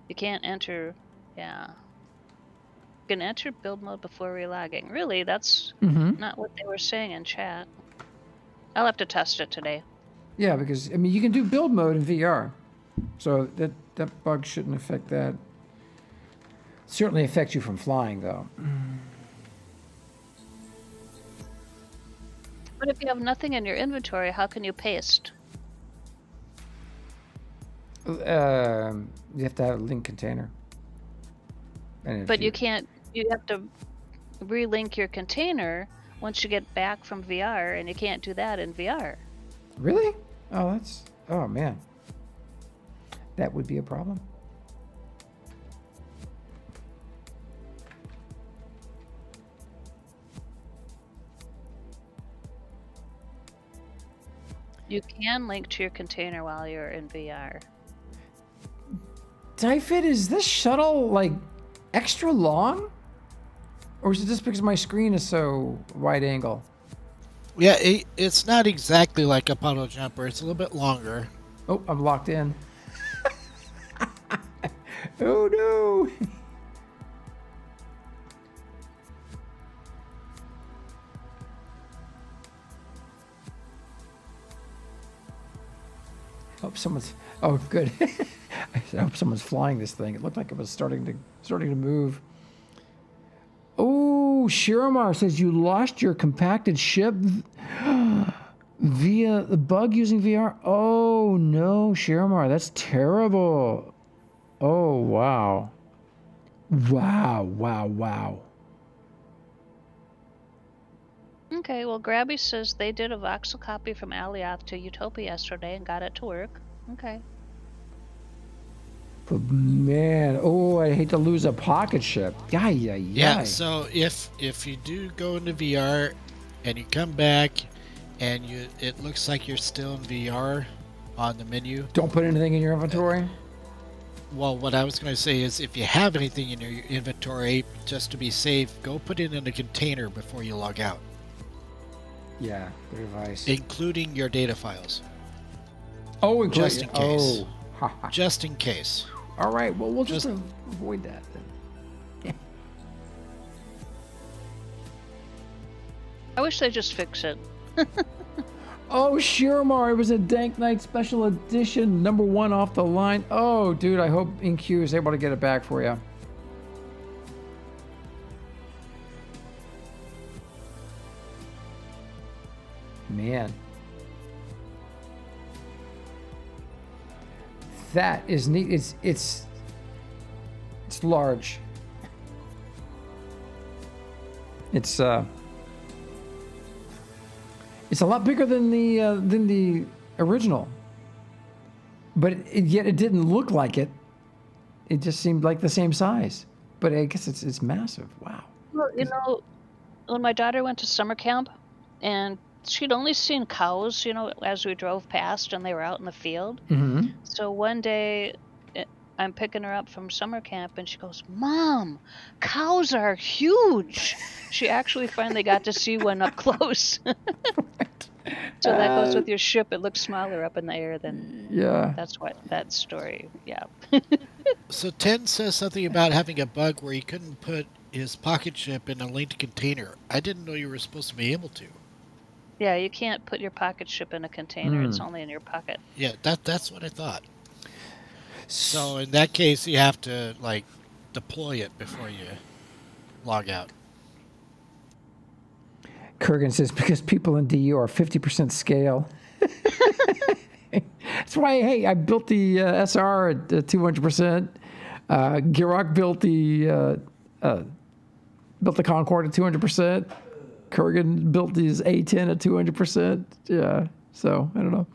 You can't enter. Yeah. You can enter build mode before relogging. Really, that's not what they were saying in chat. I'll have to test it today. Yeah, because I mean you can do build mode in VR, so that bug shouldn't affect that. Certainly affects you from flying though. But if you have nothing in your inventory, how can you paste? You have to have a link container. And if But you can't. You have to relink your container once you get back from VR, and you can't do that in VR. Really? Oh man, that would be a problem. You can link to your container while you're in VR. Typhid, is this shuttle like extra long? Or is it just because my screen is so wide angle? Yeah, it's not exactly like a puddle jumper. It's a little bit longer. Oh, I'm locked in. Oh no! Hope someone's. Oh, good. I hope someone's flying this thing. It looked like it was starting to move. Oh, Shiramar says you lost your compacted ship via the bug using VR. Oh no, Shiramar, that's terrible. Oh wow. Wow. Okay, well, Grabby says they did a voxel copy from Alioth to Utopia yesterday and got it to work. Okay. But man, oh, I hate to lose a pocket ship. Yeah, so if you do go into VR and you come back and it looks like you're still in VR on the menu. Don't put anything in your inventory. Well, what I was going to say is if you have anything in your inventory, just to be safe, go put it in a container before you log out, Yeah, good advice. including your data files. Oh, Just in case. Oh, ha, ha. Just in case. All right. Well, we'll just Just- avoid that then. I wish they just fix it. Oh, sure, Mario. It was a Dank Night Special Edition, #1 off the line. Oh, dude, I hope InQ is able to get it back for you. Man. That is neat. It's large. It's a lot bigger than the original, but yet it didn't look like it. It just seemed like the same size, but I guess it's massive. Wow. Well, you know, when my daughter went to summer camp, and she'd only seen cows, as we drove past, and they were out in the field. Mm-hmm. So one day, I'm picking her up from summer camp, and she goes, "Mom, cows are huge." She actually finally got to see one up close. So that goes with your ship. It looks smaller up in the air than. Yeah. That's what that story. Yeah. So Ten says something about having a bug where he couldn't put his pocket chip in a linked container. I didn't know you were supposed to be able to. Yeah, you can't put your pocket chip in a container. It's only in your pocket. Yeah, that's what I thought. So in that case, you have to deploy it before you log out. Kurgan says because people in DU are 50% scale. That's why, hey, I built the SR at 200%. Girok built the Concorde at 200%. Kurgan built his A10 at 200%. Yeah, so I don't know.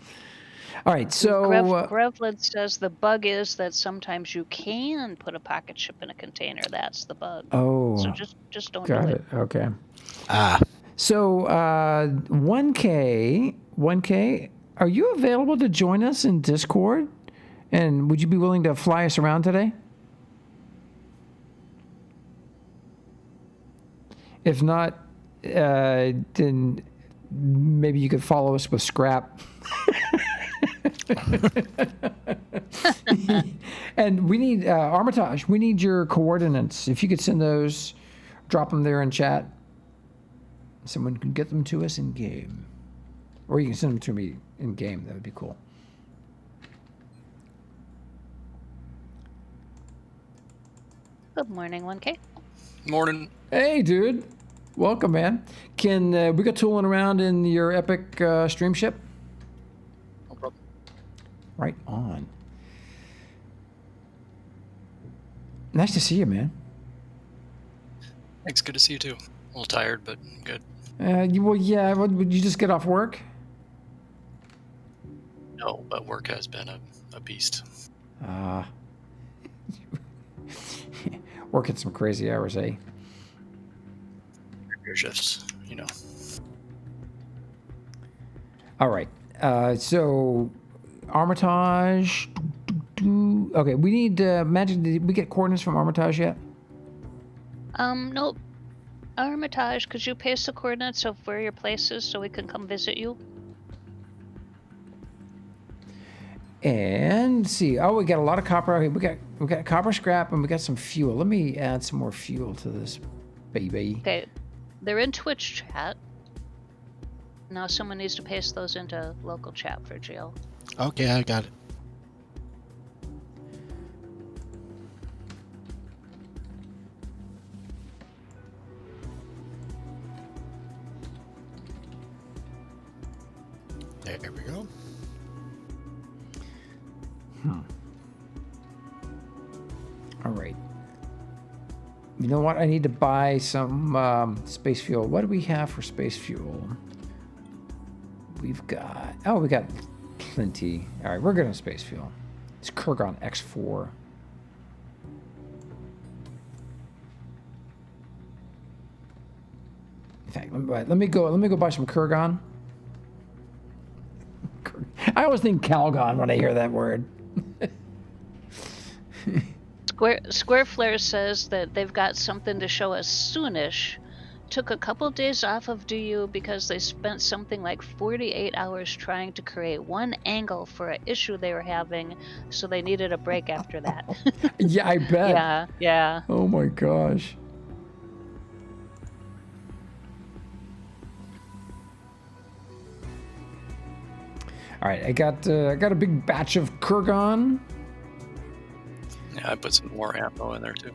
All right, so Grevlin says the bug is that sometimes you can put a pocket chip in a container. That's the bug. oh, So just don't got do it. Okay. Ah, So 1K, are you available to join us in Discord? And would you be willing to fly us around today? If not, then maybe you could follow us with Scrap. And we need Armitage. We need your coordinates. If you could send those, drop them there in chat. Someone can get them to us in game, or you can send them to me in game. That would be cool. Good morning, 1K. Morning. Hey, dude. Welcome, man. Can we go tooling around in your epic stream ship? No problem. Right on. Nice to see you, man. Thanks. Good to see you too. A little tired, but good. Well, yeah. Would you just get off work? No, but work has been a beast. Working some crazy hours, eh? Your shifts, you know. All right. So, Armitage. Okay, we need Magic. Did we get coordinates from Armitage yet? Nope. Armitage, could you paste the coordinates of where your place is so we can come visit you? And see. Oh, we got a lot of copper. Okay, we got copper scrap and we got some fuel. Let me add some more fuel to this baby. Okay, they're in Twitch chat. Now someone needs to paste those into local chat for Jill. okay, I got it. There we go. All right. You know what? I need to buy some space fuel. What do we have for space fuel? We've got... Oh, we got plenty. All right, we're good on space fuel. It's Kurgan X4. In fact, let me go buy some Kurgan. I always think Calgon when I hear that word. Square Flare says that they've got something to show us soonish. Took a couple days off of DU because they spent something like 48 hours trying to create one angle for an issue they were having, so they needed a break after that. Yeah, I bet. Yeah. Oh my gosh. All right, I got a big batch of Kurgan. Yeah, I put some more ammo in there too.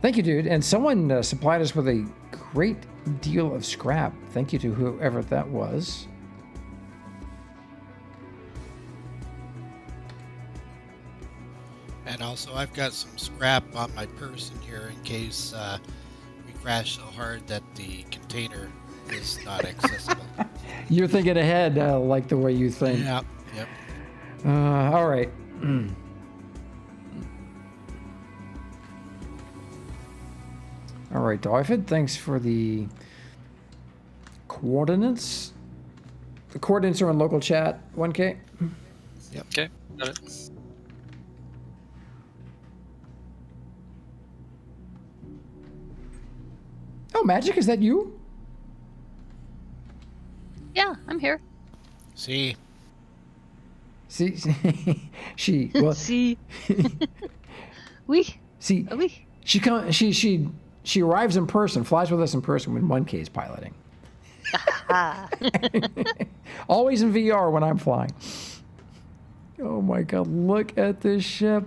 Thank you, dude. And someone supplied us with a great deal of scrap. Thank you to whoever that was. And also, I've got some scrap on my person here in case we crash so hard that the container is not accessible. You're thinking ahead, like the way you think. Yeah. Yep. All right. All right, Dolphin, thanks for the coordinates. The coordinates are in local chat, 1K. Yep. Okay, got it. Oh, Magic, is that you? Yeah, I'm here. See? See, she, well, See. Oui. see, Oui. she arrives in person, flies with us in person when 1K is piloting. Always in VR when I'm flying. Oh my God, look at this ship.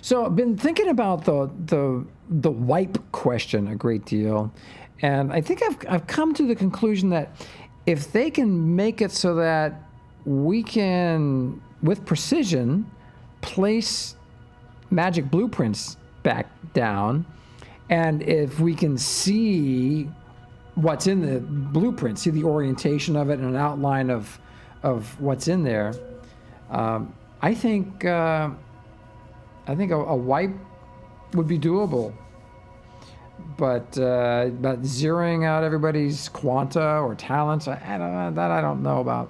So I've been thinking about the wipe question a great deal, and I think I've come to the conclusion that if they can make it so that we can, with precision, place magic blueprints back down, and if we can see what's in the blueprint, see the orientation of it and an outline of what's in there, I think a wipe would be doable. But zeroing out everybody's quanta or talents, I don't know about.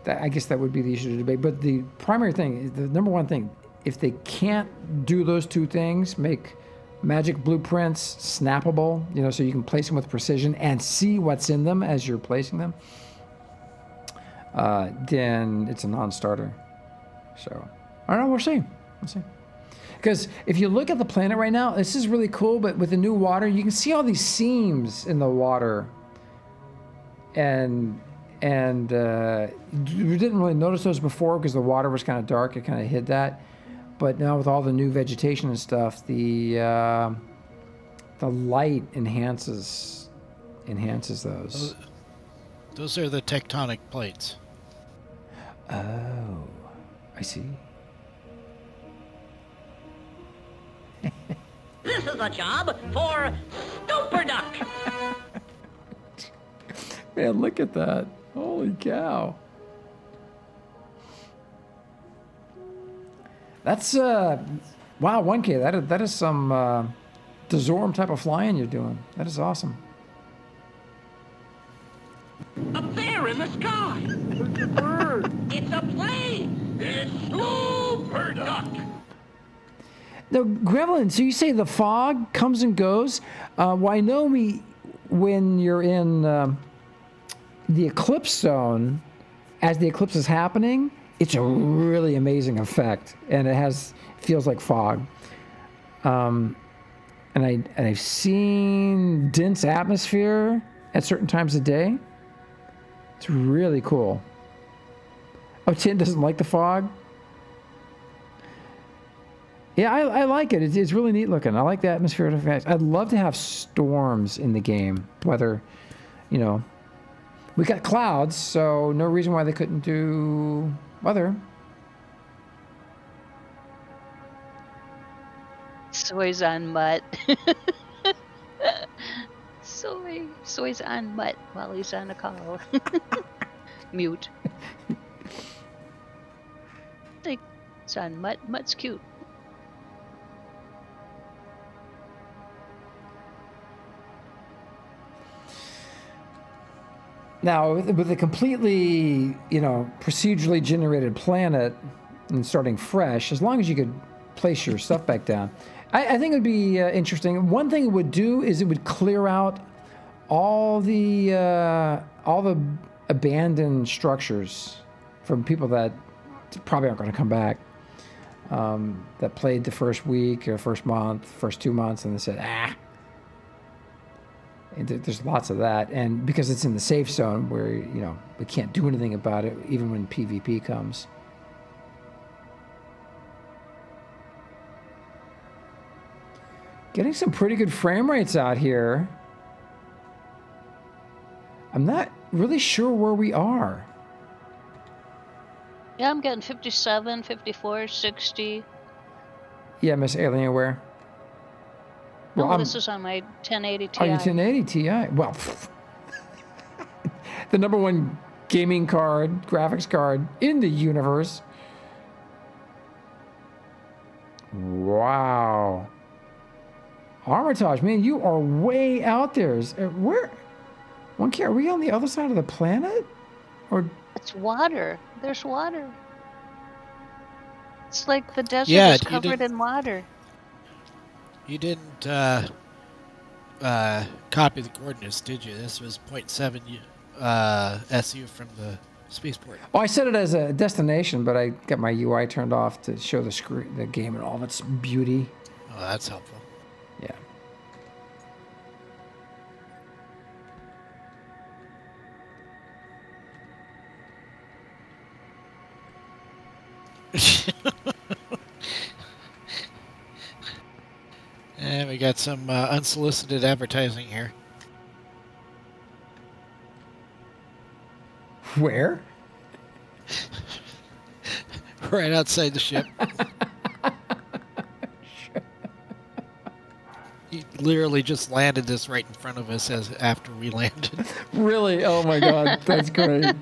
That, I guess that would be the issue to debate. But the primary thing, the number one thing, if they can't do those two things, make magic blueprints snappable, so you can place them with precision and see what's in them as you're placing them, then it's a non-starter. So, I don't know, we'll see. Because if you look at the planet right now, this is really cool, but with the new water, you can see all these seams in the water. And we didn't really notice those before because the water was kind of dark. It kind of hid that. But now with all the new vegetation and stuff, the light enhances those. Those are the tectonic plates. Oh, I see. This is a job for Super Duck. Man, look at that. Holy cow. That's, wow, 1K, that is some Dezorm type of flying you're doing. That is awesome. Up there in the sky. It's a bird. It's a plane. It's Super Duck. Now, Gremlin, so you say the fog comes and goes. Well, I know when you're in the eclipse zone, as the eclipse is happening, it's a really amazing effect, and it feels like fog. And I've seen dense atmosphere at certain times of day. It's really cool. Oh, Tin doesn't like the fog? Yeah, I like it. It's really neat looking. I like the atmospheric effects. I'd love to have storms in the game. Whether, we got clouds, so no reason why they couldn't do weather. Soy's on mutt. Soy's on mutt while he's on a call. Mute. It's on mutt. Mutt's cute. Now, with a completely, procedurally generated planet and starting fresh, as long as you could place your stuff back down, I think it would be interesting. One thing it would do is it would clear out all the abandoned structures from people that probably aren't going to come back, that played the first week or first month, first 2 months, and they said, And there's lots of that, and because it's in the safe zone where we can't do anything about it, even when PvP comes. Getting some pretty good frame rates out here. I'm not really sure where we are. Yeah, I'm getting 57, 54, 60. Yeah, Miss Alienware. Well, this is on my 1080 Ti. Oh, your 1080 Ti. Well, the number one gaming card, graphics card in the universe. Wow. Armitage, man, you are way out there. Where? Are we on the other side of the planet? Or it's water. There's water. It's like the desert is covered in water. You didn't copy the coordinates, did you? This was 0.7 SU from the spaceport. Oh, I set it as a destination, but I got my UI turned off to show the game in all of its beauty. Oh, that's helpful. Yeah. And we got some unsolicited advertising here. Where? Right outside the ship. He literally just landed this right in front of us after we landed. Really? Oh my God, that's great.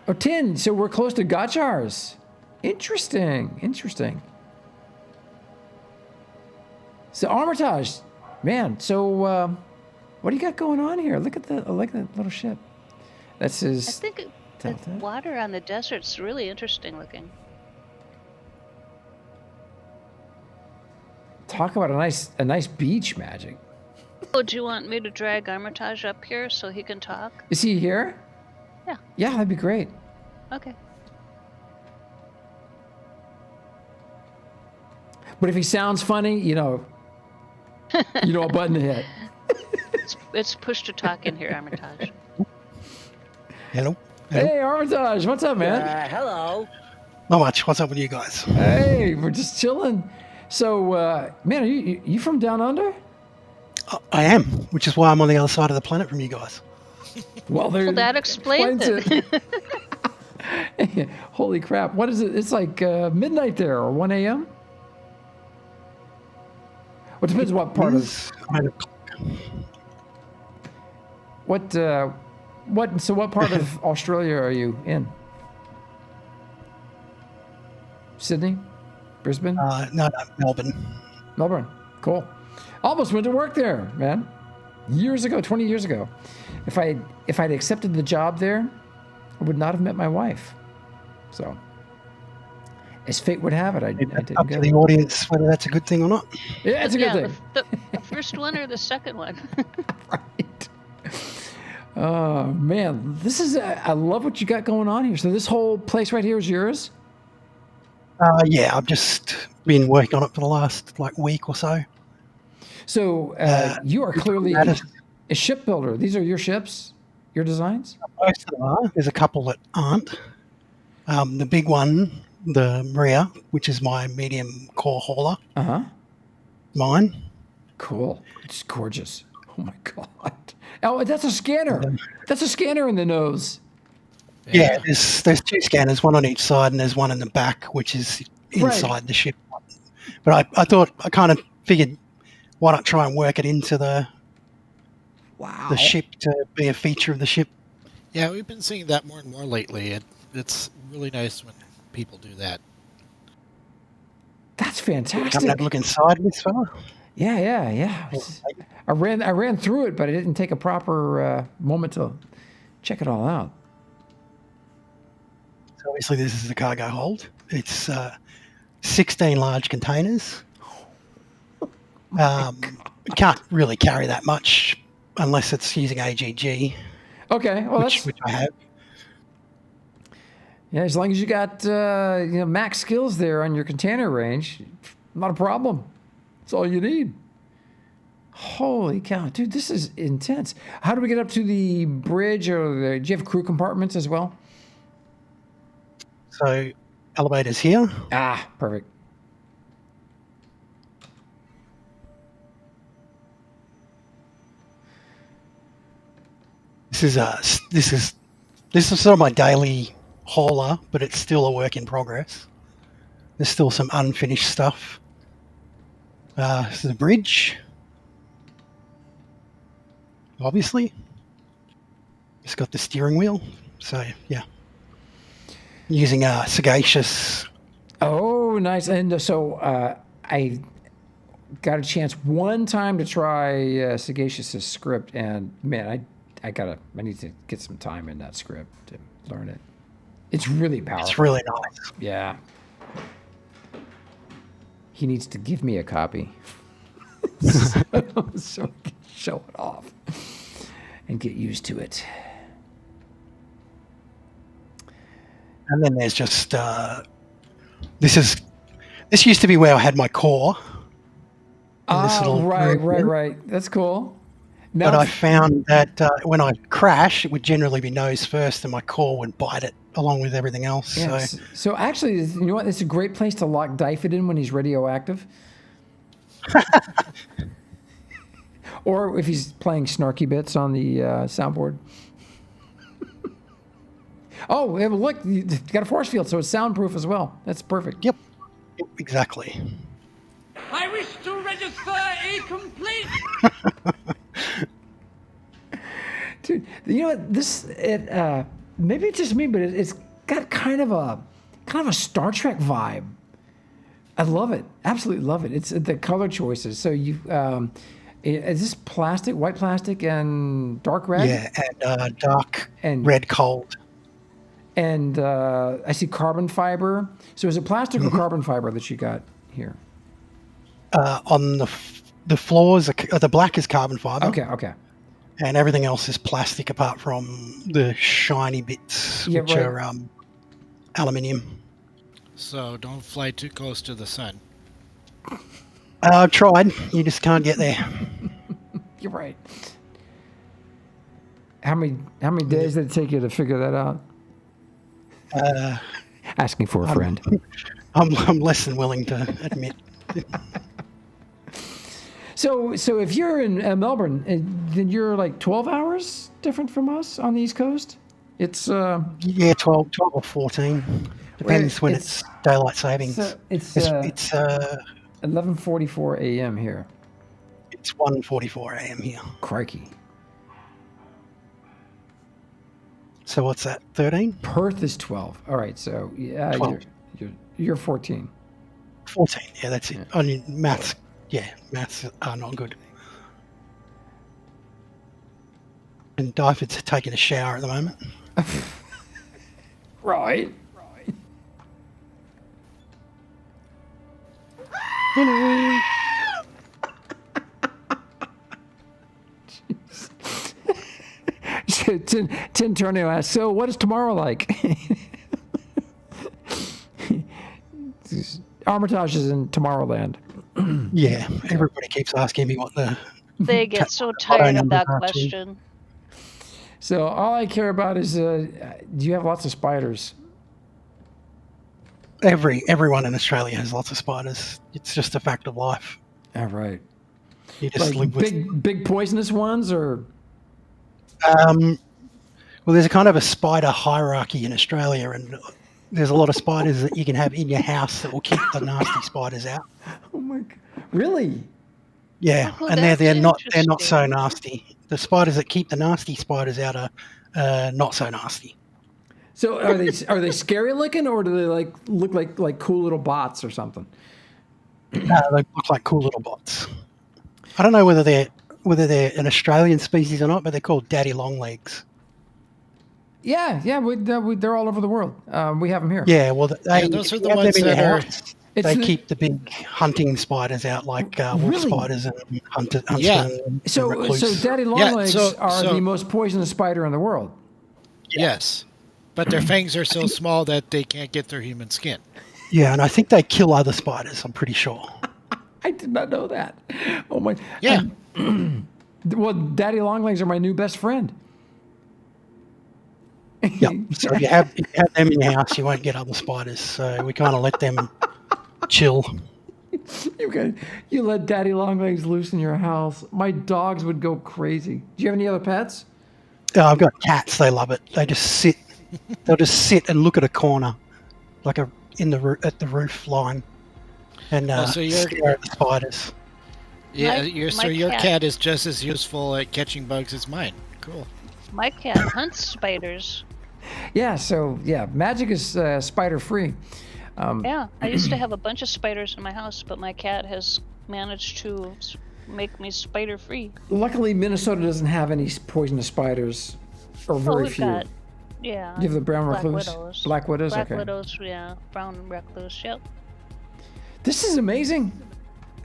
Oh, 10. So we're close to Gotchars. Interesting. So Armitage, man. So what do you got going on here? Look at that little ship. That's his. I think the water on the desert's really interesting looking. Talk about a nice beach, Magic. Oh, do you want me to drag Armitage up here so he can talk? Is he here? Yeah. Yeah, that'd be great. Okay. But if he sounds funny, you know what button to hit. It's push to talk in here, Armitage. Hello. Hey, Armitage, what's up, man? Hello. Not much. What's up with you guys? Hey, we're just chilling. So, man, are you from down under? I am, which is why I'm on the other side of the planet from you guys. Well, that explains it. Holy crap. What is it? It's like midnight there, or 1 a.m.? Well, it depends what part of... What part of Australia are you in? Sydney? Brisbane? No, Melbourne. Melbourne. Cool. Almost went to work there, man. 20 years ago. If I'd accepted the job there, I would not have met my wife. So, as fate would have it, I didn't up go. to the audience whether that's a good thing or not. Yeah, it's a good thing. The first one or the second one? Right. Oh, man. I love what you got going on here. So this whole place right here is yours? Yeah, I've just been working on it for the last week or so. So you are clearly a shipbuilder. These are your ships, your designs? Most of them are. There's a couple that aren't. The big one, the Maria, which is my medium core hauler. Uh-huh. Mine. Cool. It's gorgeous. Oh, my God. Oh, that's a scanner. That's a scanner in the nose. Yeah, there's two scanners, one on each side, and there's one in the back, which is inside the ship. But I kind of figured, why not try and work it into the ship to be a feature of the ship? Yeah, we've been seeing that more and more lately. It's really nice when people do that. That's fantastic. Come and have a look inside this fella. Yeah. I ran through it, but I didn't take a proper moment to check it all out. So obviously this is the cargo hold. It's 16 large containers. It can't really carry that much unless it's using AGG. Okay, well which I have. Yeah, as long as you got max skills there on your container range, not a problem. That's all you need. Holy cow, dude, this is intense. How do we get up to the bridge, or do you have crew compartments as well? So, elevators here. Ah, perfect. This is sort of my daily hauler, but it's still a work in progress. There's still some unfinished stuff. This is the bridge. Obviously, it's got the steering wheel. So yeah, using Sagacious. Oh, nice. And so I got a chance one time to try Sagacious's script, and man, I need to get some time in that script to learn it. It's really powerful. It's really nice. Yeah. He needs to give me a copy so we can show it off and get used to it. And then there's just this used to be where I had my core. Right. That's cool. Now, but I found that when I crash, it would generally be nose first, and my core would bite it along with everything else. Yeah, so actually, you know what? It's a great place to lock Dyfed in when he's radioactive. Or if he's playing snarky bits on the soundboard. Oh, yeah, look, you got a force field, so it's soundproof as well. That's perfect. Yep, exactly. I wish to register a complete. Dude, you know what? Maybe it's just me, but it's got kind of a Star Trek vibe. I love it. Absolutely love it. It's the color choices. So is this plastic, white plastic, and dark red? Yeah, and dark and red cold. And I see carbon fiber. So is it plastic or carbon fiber that you got here? On the floors, the black is carbon fiber. Okay. And everything else is plastic apart from the shiny bits, which are aluminium. So don't fly too close to the sun. I've tried. You just can't get there. You're right. How many days did it take you to figure that out? Asking for a friend. I'm less than willing to admit. So if you're in Melbourne, then you're like 12 hours different from us on the East Coast? It's 12 or 14. Depends when it's daylight savings. So it's 11:44 a.m. here. It's 1:44 a.m. here. Crikey. So what's that? 13? Perth is 12. All right, so yeah, 12. You're 14. 14. Yeah, that's it. I mean, maths. Yeah, maths are not good. And Dyfed's taking a shower at the moment. Right. Hello. Tin Tornado asks, so what is tomorrow like? Armitage is in Tomorrowland. Yeah, everybody keeps asking me what the... They get so tired of that question. So all I care about is, do you have lots of spiders? Everyone in Australia has lots of spiders. It's just a fact of life. All right. You just live with... Big poisonous ones, or... Well, there's a kind of a spider hierarchy in Australia, and there's a lot of spiders that you can have in your house that will keep the nasty spiders out. Oh my God! Really? Yeah, Oh, and they're not so nasty. The spiders that keep the nasty spiders out are not so nasty. So are they scary looking, or do they look like cool little bots or something? They look like cool little bots. I don't know whether they're an Australian species or not, but they're called daddy longlegs. Yeah, they're all over the world. We have them here. Yeah, well, those are the have ones them in your that are- house, they keep the big hunting spiders out, like wolf Really? spiders and huntsmen. Yeah. and So recluse. daddy longlegs are so- the most poisonous spider in the world. Yes, but their fangs are so small that they can't get through human skin. Yeah, and I think they kill other spiders. I'm pretty sure. I did not know that. Oh my. Yeah. Well, daddy longlegs are my new best friend. Yeah. So if you have them in your house, you won't get other spiders. So we kind of let them chill. You let daddy longlegs loose in your house. My dogs would go crazy. Do you have any other pets? I've got cats. They love it. They just sit. They'll just sit and look at a corner, like at the roof line, and so you're- stare at the spiders. Yeah, My your cat- cat is just as useful at catching bugs as mine. Cool. My cat hunts spiders. Yeah. So yeah, magic is spider free. Yeah, I used to have a bunch of spiders in my house, but my cat has managed to make me spider free. Luckily, Minnesota doesn't have any poisonous spiders, or very we've few. got, yeah. You have the brown black recluse? widows. Black widows? Black Okay. widows, yeah. Brown recluse, yep. This is amazing.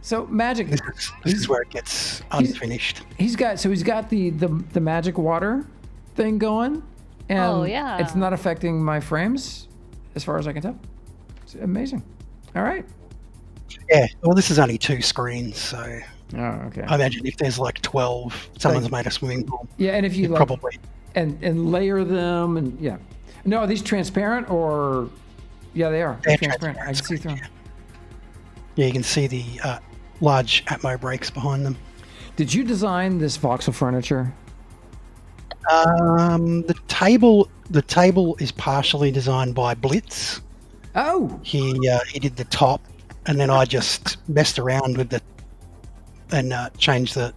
So magic. This is where it gets unfinished. He's got the magic water thing going, and Oh, yeah. it's not affecting my frames, as far as I can tell. It's amazing. All right. Yeah. Well, this is only 2 screens, so Oh, okay. I imagine if there's like 12, someone's made a swimming pool. Yeah, and if you like, Probably. and layer them, and yeah. No, are these transparent or? Yeah, they are. They're Transparent. I can see through them. Yeah, you can see the large Atmo brakes behind them. Did you design this voxel furniture? The table is partially designed by Blitz. Oh. He did the top, and then I just messed around with and changed the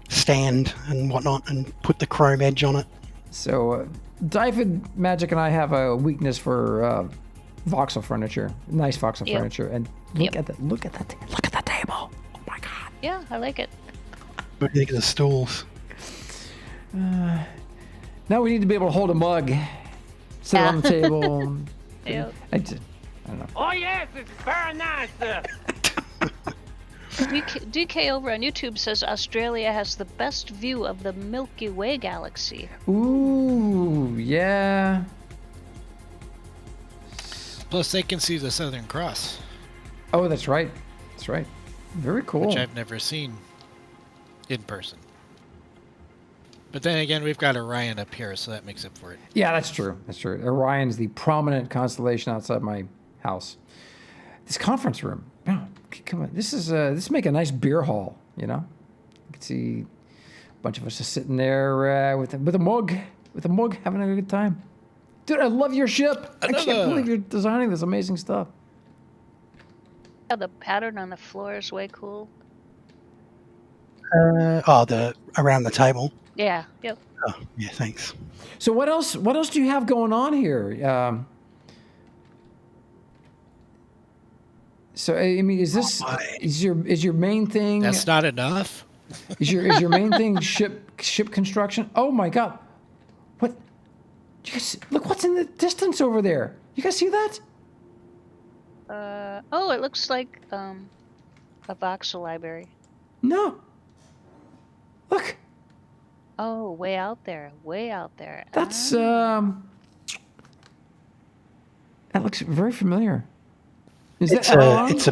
stand and whatnot, and put the chrome edge on it. So, Dyfed Magic and I have a weakness for voxel furniture, nice voxel Yep. furniture, and look at the table. Oh my god! Yeah, I like it. What do you think of the stools? Now we need to be able to hold a mug, sit it on the table. Yep. I don't know. Oh, yes, it's very nice. DK over on YouTube says Australia has the best view of the Milky Way galaxy. Ooh, yeah. Plus, they can see the Southern Cross, Oh, that's right. That's right. Very cool. which I've never seen in person. But then again, we've got Orion up here, so that makes up for it. Yeah, that's true. That's true. Orion's the prominent constellation outside my house. This conference room. Oh, come on. This make a nice beer hall. You know, you can see a bunch of us just sitting there with a mug, having a good time. Dude, I love your ship. I can't believe you're designing this amazing stuff. Yeah, the pattern on the floor is way cool. The around the table. Yeah. Yep. Oh, yeah, thanks. So what else? What else do you have going on here? So I mean, is your main thing? That's not enough. Is your main thing ship construction? Oh my god! What? You guys, look what's in the distance over there. You guys see that? Oh, it looks like a voxel library. No. Look. Oh, way out there. Way out there. That's that looks very familiar. Is It's that a He is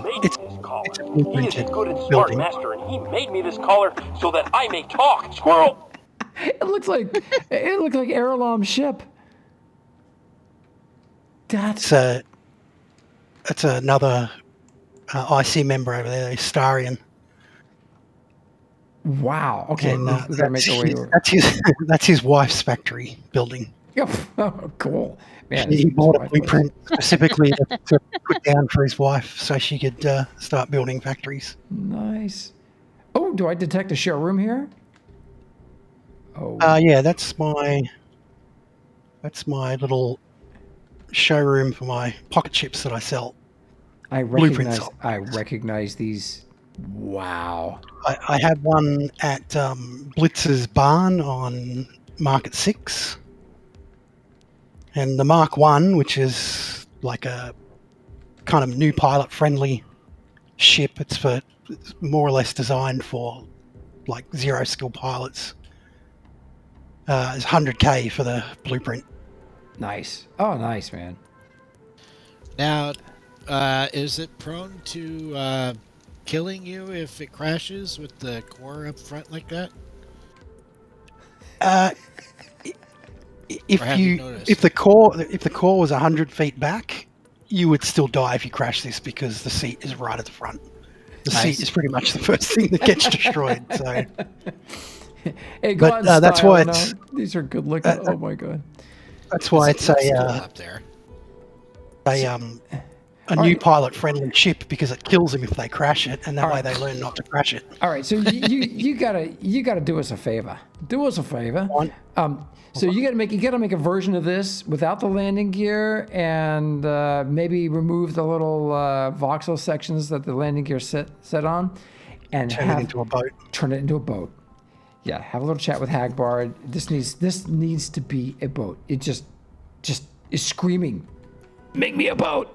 good and smart, master, and he made me this collar so that I may talk, squirrel. It looks like Erelom's ship. It's another IC member over there, Starian. Wow. Okay, And we gotta make our way over. that's his wife's factory building. Yep. Oh, cool. Man, He bought a blueprint specifically to put down for his wife so she could start building factories. Nice. Oh, do I detect a showroom here? Oh. Yeah, that's my little showroom for my pocket chips that I sell. I blueprints recognize these Wow. I had one at Blitz's barn on Market 6. And the Mark 1, which is like a kind of new pilot-friendly ship, it's more or less designed for like zero-skill pilots. It's 100K for the blueprint. Nice. Oh, nice, man. Now, is it prone to killing you if it crashes with the core up front like that? If the core was 100 feet back, you would still die if you crash this because the seat is right at the front. The seat is pretty much the first thing that gets destroyed. So, hey, go on that's style, why no. it's These are good looking. Oh my god. that's why it's up there. a new pilot-friendly ship because it kills them if they crash it, and that way they learn not to crash it. All right, so you gotta do us a favor. Do us a favor. So you gotta make a version of this without the landing gear, and maybe remove the little voxel sections that the landing gear set on, and Turn it into a boat. Turn it into a boat. Yeah, have a little chat with Hagbard. This needs to be a boat. It just is screaming, "Make me a boat!"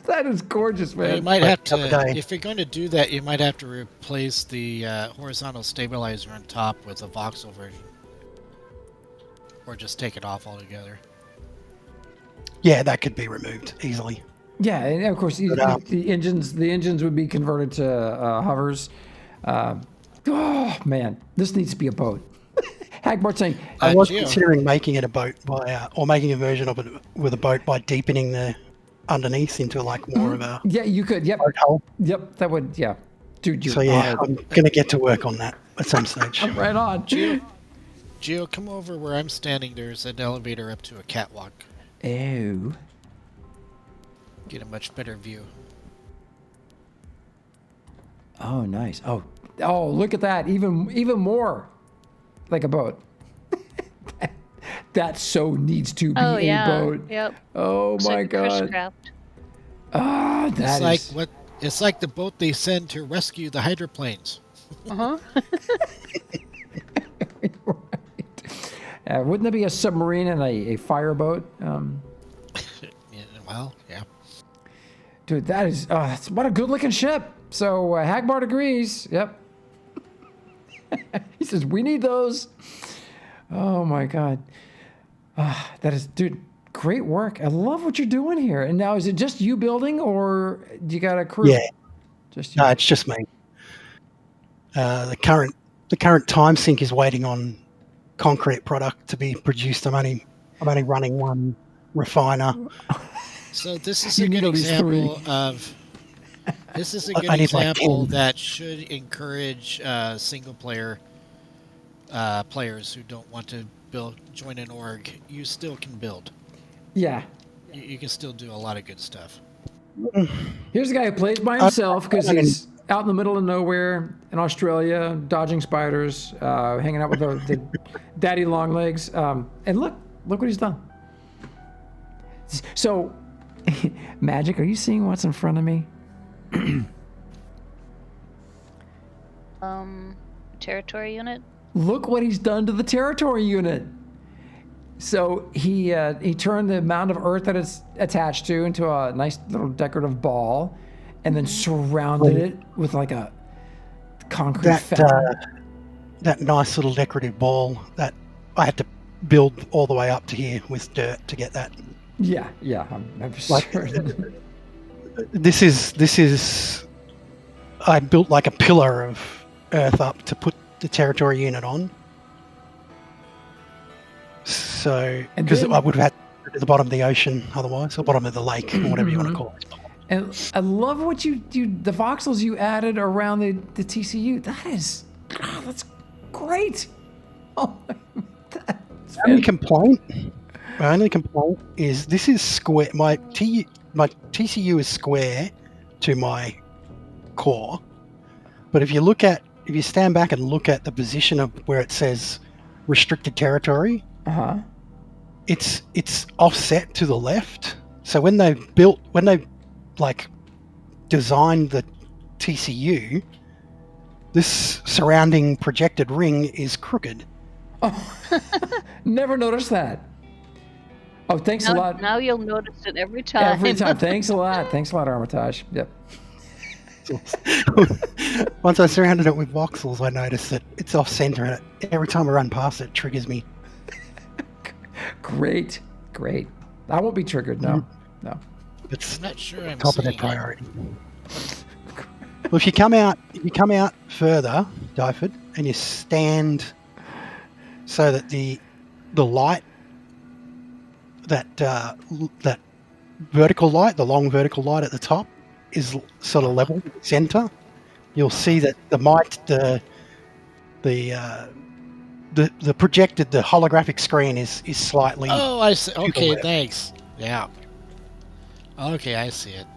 That is gorgeous, man. You might have to, if you're going to do that, you might have to replace the horizontal stabilizer on top with a voxel version, or just take it off altogether. Yeah, that could be removed easily. Yeah, and of course the engines would be converted to hovers. Oh man, this needs to be a boat. Hagbard saying, I was considering making it a boat or making a version of it with a boat by deepening the underneath into like more of a you could. Yep. boat hull. Yep. That would. Yeah. Dude, So yeah, I'm gonna get to work on that at some stage. Right on. Gio, come over where I'm standing. There's an elevator up to a catwalk. Oh. Get a much better view. Oh, nice. Oh, look at that. Even more like a boat. That so needs to be a boat. Yep. Oh It's my like god. Chris-craft. Ah, It's like the boat they send to rescue the hydroplanes. Uh-huh. Right. Wouldn't there be a submarine and a fireboat? Well, yeah. Dude, that is what a good looking ship. So Hagbard agrees. Yep. He says we need those. Oh my god. That is, dude, great work. I love what you're doing here. And now, is it just you building, or you got a crew? Yeah. Just you. No, it's just me. The current time sink is waiting on concrete product to be produced. I'm only running one refiner. So this is a good example of. This is a good example that should encourage single player players who don't want to join an org. You still can build. Yeah. You can still do a lot of good stuff. Here's a guy who plays by himself because he's out in the middle of nowhere in Australia, dodging spiders, hanging out with the daddy long legs. And look what he's done. So, Magic, are you seeing what's in front of me? Territory unit. Look what he's done to the territory unit. So he turned the amount of earth that it's attached to into a nice little decorative ball, and then surrounded it with like a concrete fountain. That nice little decorative ball that I had to build all the way up to here with dirt to get that. Yeah, I'm sure. This is. I built like a pillar of earth up to put the territory unit on. So, because I would have had to at the bottom of the ocean otherwise, or bottom of the lake, or whatever you want to call it. And I love what you the voxels you added around the TCU. That's great. Oh, My only complaint is this is square. My TCU is square to my core, but if you stand back and look at the position of where it says restricted territory, it's offset to the left. So when they designed the TCU, this surrounding projected ring is crooked. Never noticed that. Oh, thanks a lot. Now you'll notice it every time. Every time. Thanks a lot. Thanks a lot, Armitage. Yep. Once I surrounded it with voxels, I noticed that it's off center, and every time I run past it triggers me. Great. I won't be triggered. No. It's I'm not sure I'm top of seeing the priority. Well, if you come out further, Dyford, and you stand so that the light, that vertical light, the long vertical light at the top, is sort of level with the center, you'll see that the projected, the holographic screen is slightly. Oh, I see. Okay, thanks. Yeah. Okay, I see it.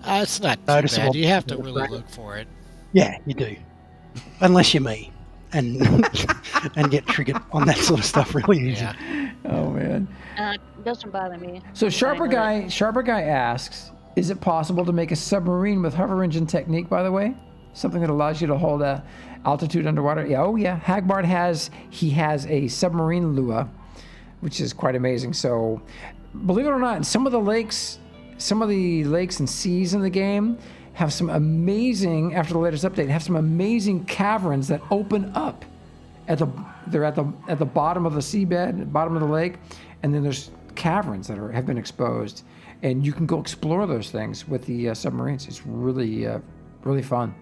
It's not too Noticeable. bad. You have to really look for it. Yeah, you do. Unless you're me and and get triggered on that sort of stuff really easy. Yeah. Oh man. Doesn't bother me. So Sharper Guy asks, is it possible to make a submarine with hover engine technique, by the way? Something that allows you to hold a altitude underwater? Yeah, oh yeah. Hagbard has a submarine Lua, which is quite amazing. So believe it or not, some of the lakes and seas in the game have some amazing, after the latest update, have some amazing caverns that open up they're at the bottom of the seabed, bottom of the lake, and then there's caverns that have been exposed, and you can go explore those things with the submarines. It's really really fun.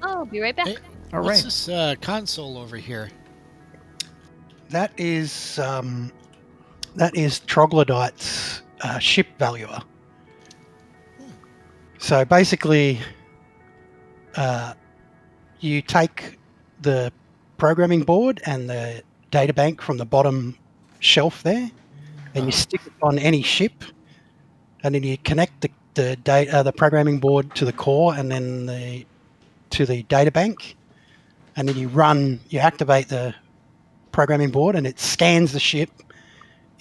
I'll be right back. Hey, All right. what's this console over here? That is Troglodyte's ship valuer. So basically, you take the programming board and the data bank from the bottom shelf there, and you stick it on any ship, and then you connect the programming board to the core, and then to the data bank, and then you activate the programming board, and it scans the ship.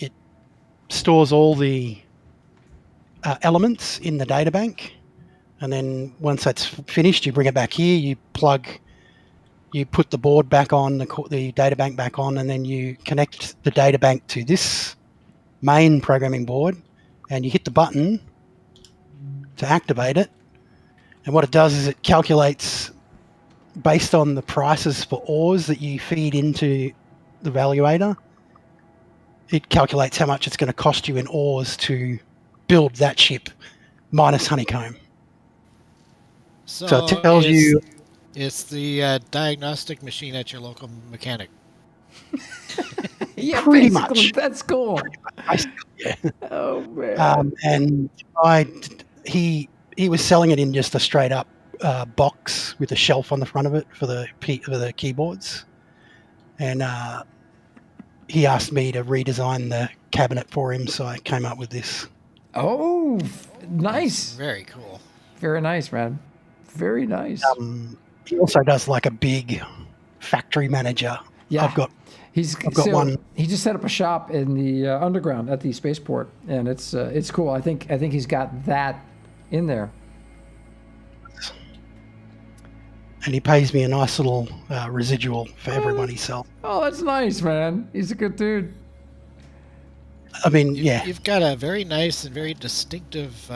It stores all the elements in the data bank, and then once that's finished, you bring it back here. You put the board back on, the data bank back on, and then you connect the data bank to this main programming board, and you hit the button to activate it. And what it does is it calculates based on the prices for ores that you feed into the valuator. It calculates how much it's going to cost you in ores to build that ship minus honeycomb. So it tells you... It's the diagnostic machine at your local mechanic. Yeah, pretty basically, much. that's cool. Yeah. Oh man. And he was selling it in just a straight up box with a shelf on the front of it for the keyboards, and he asked me to redesign the cabinet for him, so I came up with this. Oh, nice. Very cool. Very nice, man. Very nice. He also does like a big factory manager. Yeah, I've got one. He just set up a shop in the underground at the spaceport, and it's cool. I think he's got that in there. And he pays me a nice little residual for every one he sells. Oh, that's nice, man. He's a good dude. I mean, yeah. You've got a very nice and very distinctive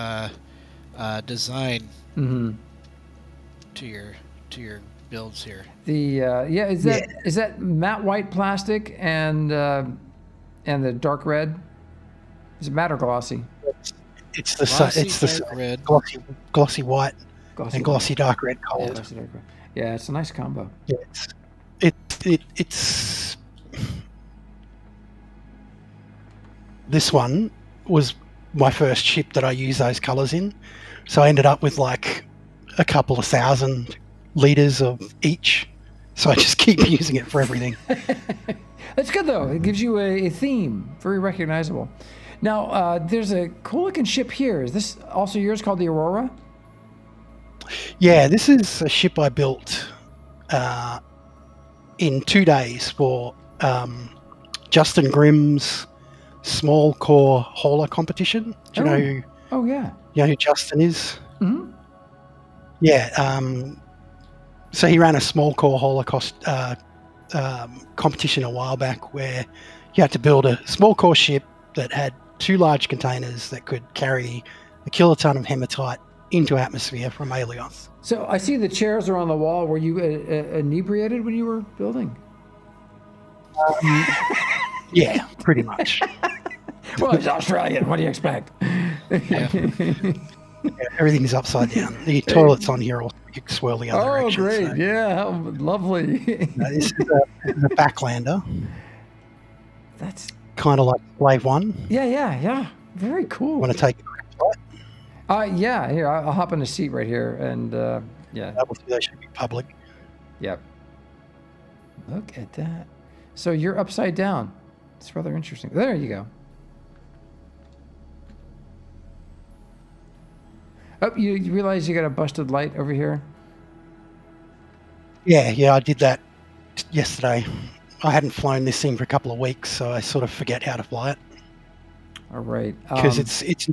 design to your builds here. The is that matte white plastic and the dark red? Is it matte or glossy? It's the red, glossy white, and glossy dark red cold. Yeah, glossy dark red. Yeah, it's a nice combo. Yeah, it's this one was my first ship that I used those colours in, so I ended up with like a couple of 1,000 litres of each. So I just keep using it for everything. That's good though. It gives you a theme, very recognizable. Now there's a cool looking ship here. Is this also yours, called the Aurora? Yeah, this is a ship I built in 2 days for Justin Grimm's small core hauler competition. Do you know who? Oh yeah. You know who Justin is? Mm-hmm. Yeah. So he ran a small core hauler competition a while back where you had to build a small core ship that had 2 large containers that could carry a kiloton of hematite into atmosphere from Aelios. So I see the chairs are on the wall. Were you inebriated when you were building? Yeah, pretty much. Well, it's Australian. What do you expect? Yeah, everything's upside down. The toilets on here will swirl the other direction. Oh, great. So. Yeah, how lovely. This is a Backlander. That's kind of like Wave 1. Yeah. Very cool. Want to take a quick flight? Yeah, here, I'll hop in the seat right here. And, yeah. They should be public. Yep. Look at that. So you're upside down. It's rather interesting. There you go. Oh, you realize you got a busted light over here? Yeah, I did that yesterday. I hadn't flown this thing for a couple of weeks, so I sort of forget how to fly it. All right. Because it's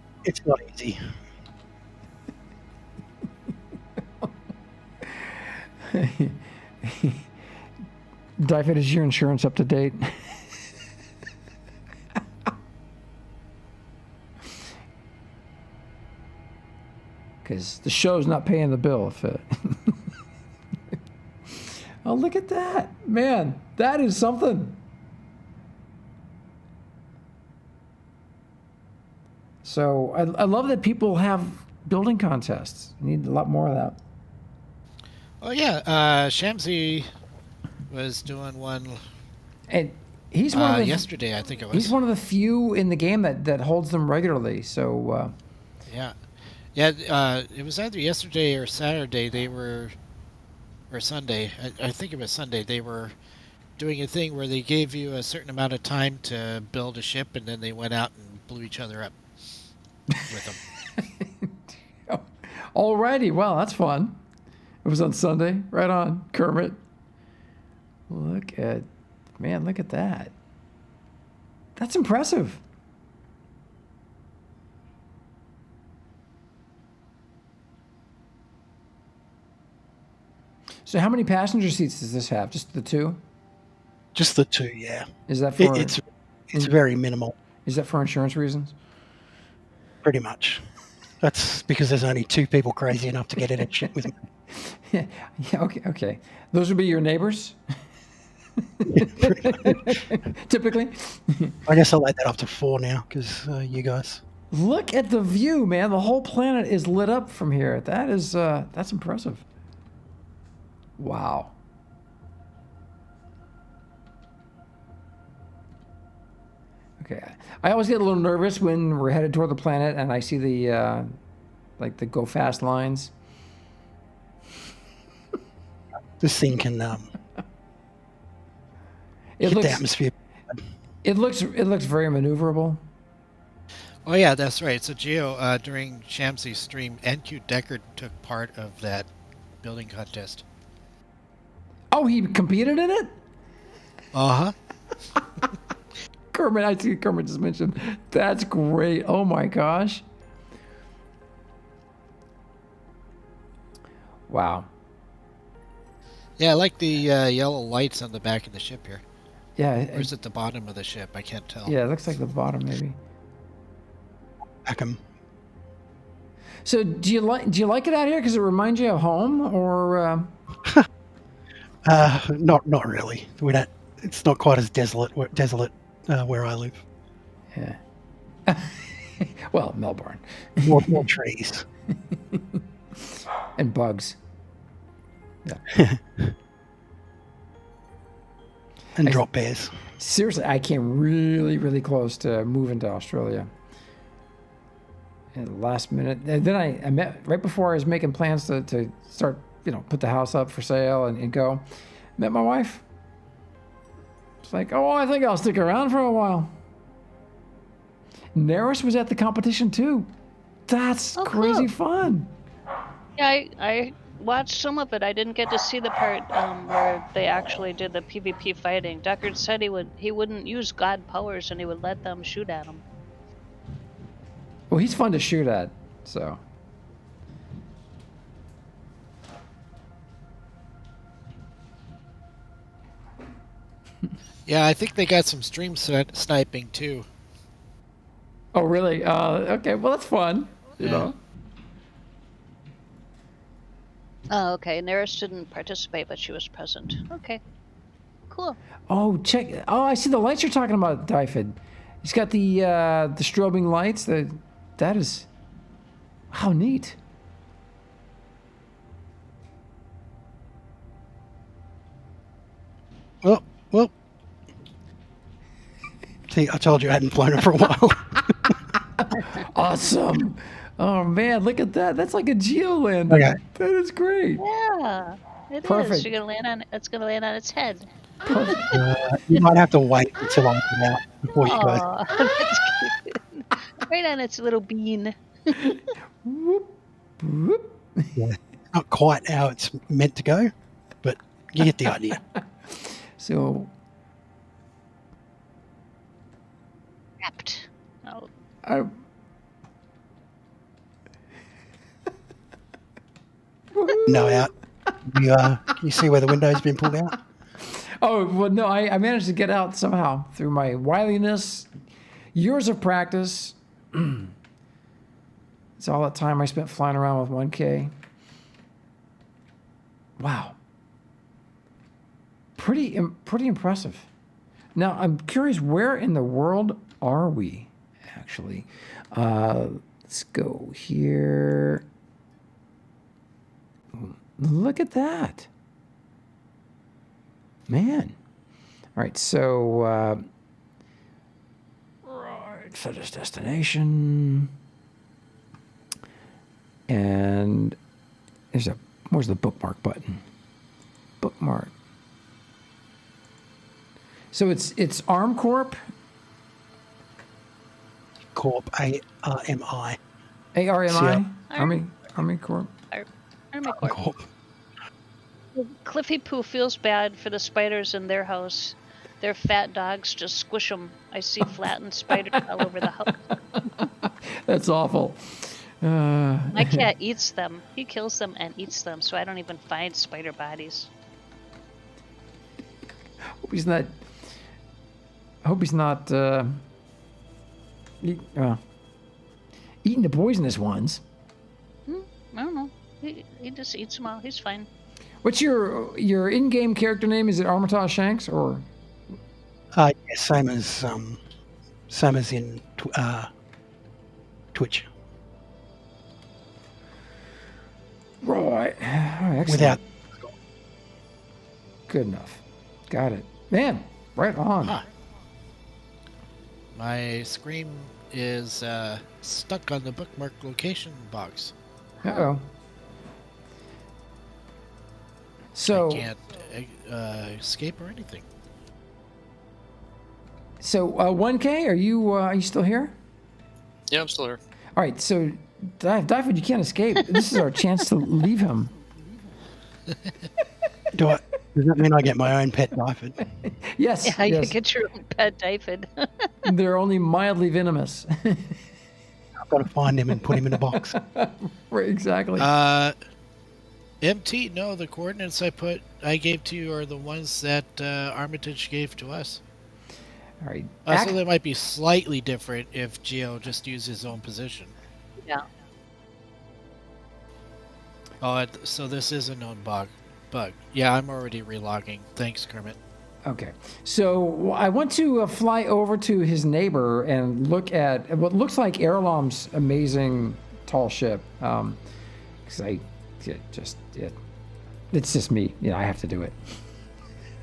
not easy. Dyfed, is your insurance up to date? Because the show's not paying the bill. If it... Oh, look at that. Man, that is something. So I love that people have building contests. We need a lot more of that. Oh, yeah. Shamsi was doing one and he's one of the, yesterday, I think it was. He's one of the few in the game that holds them regularly. So yeah, it was either yesterday or Saturday. They were, or Sunday. I think it was Sunday. They were doing a thing where they gave you a certain amount of time to build a ship, and then they went out and blew each other up with them. Alrighty, well, that's fun. It was on Sunday. Right on, Kermit. Look at that. That's impressive. So how many passenger seats does this have? Just the 2? Just the 2, yeah. Is that for... It's very minimal. Is that for insurance reasons? Pretty much. That's because there's only 2 people crazy enough to get in and shit with me. Yeah, okay. Those would be your neighbors? Typically? I guess I'll add that up to 4 now, because you guys. Look at the view, man. The whole planet is lit up from here. That is, that's impressive. Wow. Okay. I always get a little nervous when we're headed toward the planet and I see the, like the go fast lines. This thing can hit the atmosphere. It looks very maneuverable. Oh yeah, that's right. So Geo, during Shamsi's stream, NQ Deckard took part of that building contest. Oh, he competed in it? Uh-huh. Kermit, I see Kermit just mentioned. That's great. Oh my gosh. Wow. Yeah, I like the yellow lights on the back of the ship here. Yeah. Or is it the bottom of the ship? I can't tell. Yeah, it looks like the bottom maybe. Ackham. So do you like it out here because it reminds you of home, or? Not really. We don't. It's not quite as desolate where I live. Yeah. Well, Melbourne. More trees. And bugs. Yeah. And drop bears. Seriously, I came really, really close to moving to Australia. At the last minute. And then I met, right before I was making plans to start, put the house up for sale and go, met my wife. It's like, oh, I think I'll stick around for a while. Neris was at the competition too. That's crazy fun. Yeah, I watched some of it. I didn't get to see the part where they actually did the PvP fighting. Deckard said he wouldn't use god powers and he would let them shoot at him. Well, he's fun to shoot at, so. Yeah, I think they got some stream sniping too. Oh, really? Okay, well, that's fun, you know. Oh, okay. Neris didn't participate, but she was present. Okay. Cool. Oh, check. Oh, I see the lights you're talking about, Dyfed. He's got the strobing lights. That is... How neat. Well. See, I told you I hadn't flown it for a while. Awesome. Oh, man, look at that. That's like a geolander. Okay. That is great. Yeah, it Perfect. is. You're gonna land on. It's gonna land on its head. You might have to wait until I come out before you go. Aw, that's cute. Right on its little bean. Whoop, whoop. Yeah, not quite how it's meant to go, but you get the idea. So, Wrapped. Oh, I... No out. You see where the window's been pulled out? Oh, well, no, I managed to get out somehow through my wiliness, years of practice. It's all that time I spent flying around with 1K. Wow. Pretty impressive. Now, I'm curious, where in the world are we, actually? Let's go here. Look at that. Man. All right, so... right, set as destination. And where's the bookmark button? Bookmark. So it's Arm Corp? Corp, A-R-M-I. A-R-M-I? Army Corp? Army Corp. Corp. Cliffy Poo feels bad for the spiders in their house. Their fat dogs just squish them. I see flattened spiders all over the house. That's awful. My cat eats them. He kills them and eats them, so I don't even find spider bodies. Hope he's not eating the poisonous ones. I don't know. He just eats them all. He's fine. What's your in-game character name? Is it Armitage Shanks or? Yeah, same as in Twitch. Right. Excellent. Without. Good enough. Got it. Man, right on. Huh. My screen is stuck on the bookmark location box. Uh-oh. So I can't escape or anything. So 1K, are you still here? Yeah, I'm still here. All right, so Dyfed, you can't escape. This is our chance to leave him. Does that mean I get my own pet Dyfed? Yes. Yeah, yes. you get your own pet Dyfed. They're only mildly venomous. I've got to find him and put him in a box. Right, exactly. MT, no, the coordinates I gave to you are the ones that Armitage gave to us. All right. So they might be slightly different if Geo just used his own position. Yeah. Oh, so this is a known bug. Yeah, I'm already relogging. Thanks, Kermit. Okay. So I want to fly over to his neighbor and look at what looks like Erlom's amazing tall ship. Because it's just me. Yeah, I have to do it.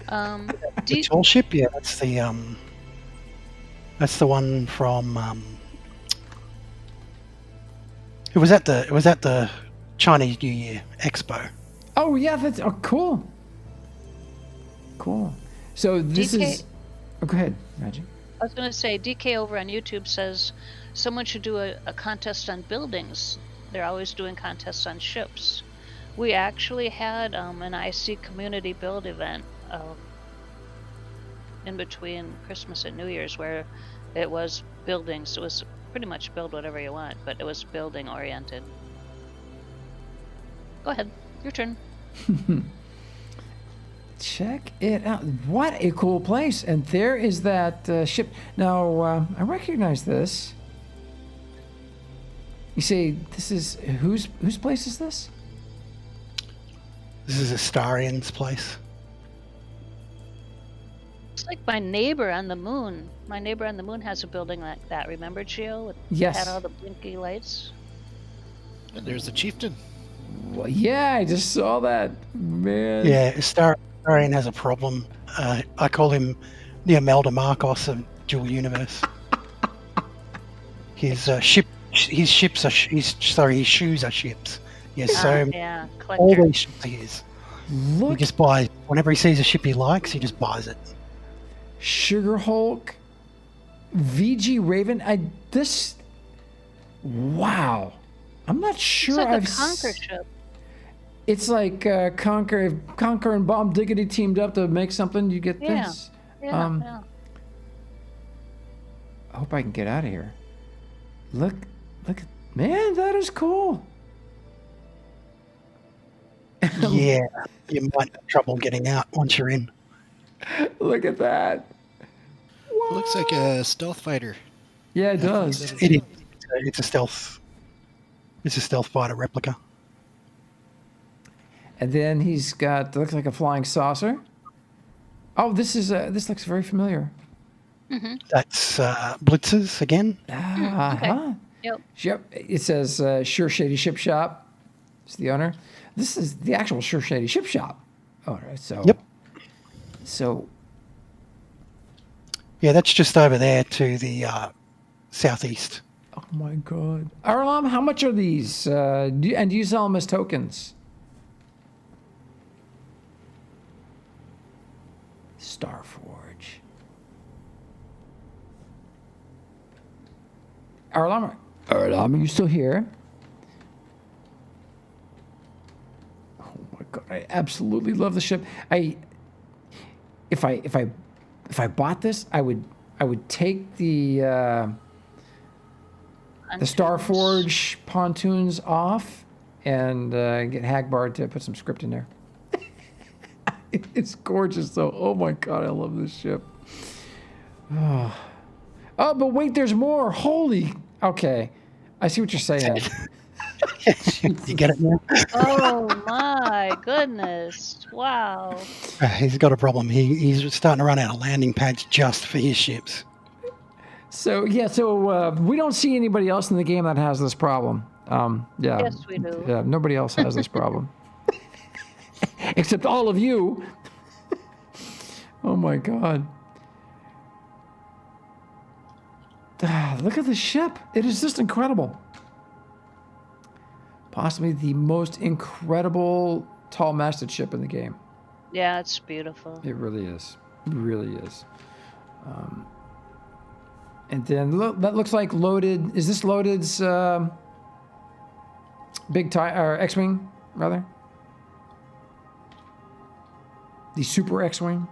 The tall ship, yeah, that's the one from. It was at the Chinese New Year Expo. Oh yeah, that's cool. Cool. So this is. Oh, go ahead, Magic. I was going to say, DK over on YouTube says someone should do a contest on buildings. They're always doing contests on ships. We actually had an IC community build event in between Christmas and New Year's where it was building. So it was pretty much build whatever you want, but it was building oriented. Go ahead, your turn. Check it out. What a cool place. And there is that ship. Now, I recognize this. You say this is whose place is this? This is Astarian's place. It's like my neighbor on the moon. My neighbor on the moon has a building like that. Remember, Gio? Yes. Had all the blinky lights. And there's the chieftain. Well, yeah, I just saw that. Man. Yeah, Astarian has a problem. I call him the Imelda Marcos of Dual Universe. His shoes are ships. He has all these ships he is. He just buys, whenever he sees a ship he likes, he just buys it. Sugar Hulk, VG Raven. Wow. I'm not sure It's like a Conquer ship. It's like Conquer and Bomb Diggity teamed up to make something. You get this. Yeah. I hope I can get out of here. Look, man, that is cool. Yeah, you might have trouble getting out once you're in. Look at that. It looks like a stealth fighter. Yeah, it does. It is. It's a stealth. It's a stealth fighter replica. And then he's got looks like a flying saucer. Oh, this looks very familiar. Mm-hmm. That's Blitzers again. Uh-huh. Yep. Yep. It says Sure Shady Ship Shop. It's the owner. This is the actual Sure Shady Ship Shop owner. So. Yep. So. Yeah, that's just over there to the southeast. Oh my God. Arlam, how much are these? Do you sell them as tokens? Starforge. Arlam, are you still here? Oh my God, I absolutely love the ship. If I bought this, I would take the Starforge pontoons off and get Hagbard to put some script in there. It's gorgeous, though. Oh my God, I love this ship. Oh, but wait, there's more. Holy. Okay, I see what you're saying. You get it now? Oh my goodness! Wow. He's got a problem. He's starting to run out of landing pads just for his ships. So we don't see anybody else in the game that has this problem. Yeah. Yes, we do. Yeah, nobody else has this problem. Except all of you. Oh my God. Look at the ship. It is just incredible. Possibly the most incredible tall-masted ship in the game. Yeah, it's beautiful. It really is. It really is. And then that looks like Loaded. Is this Loaded's big or X-wing rather? The Super X-wing.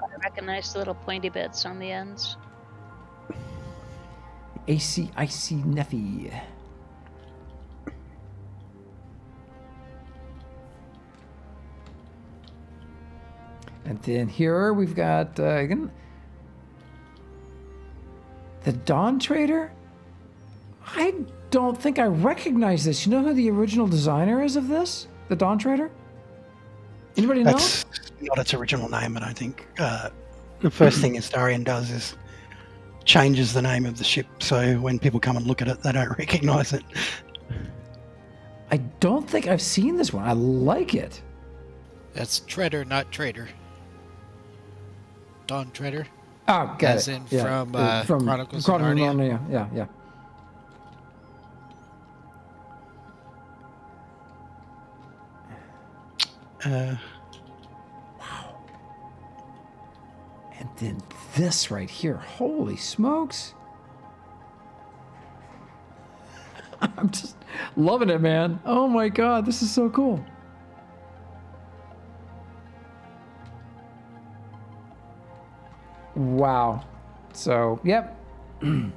I recognize the little pointy bits on the ends. IC Neffy. And then here we've got again the Dawn Trader. I don't think I recognize this. You know who the original designer is of this? The Dawn Trader? Anybody know? That's not its original name, I don't think. The first thing Astarian does is changes the name of the ship, so when people come and look at it, they don't recognize it. I don't think I've seen this one. I like it. That's Treader, not Trader. Dawn Treader. Oh, got As it. in Yeah. from Chronicles of Narnia. Yeah. Wow. And then this right here. Holy smokes. I'm just loving it, man. Oh my god, this is so cool. Wow. So, yep. And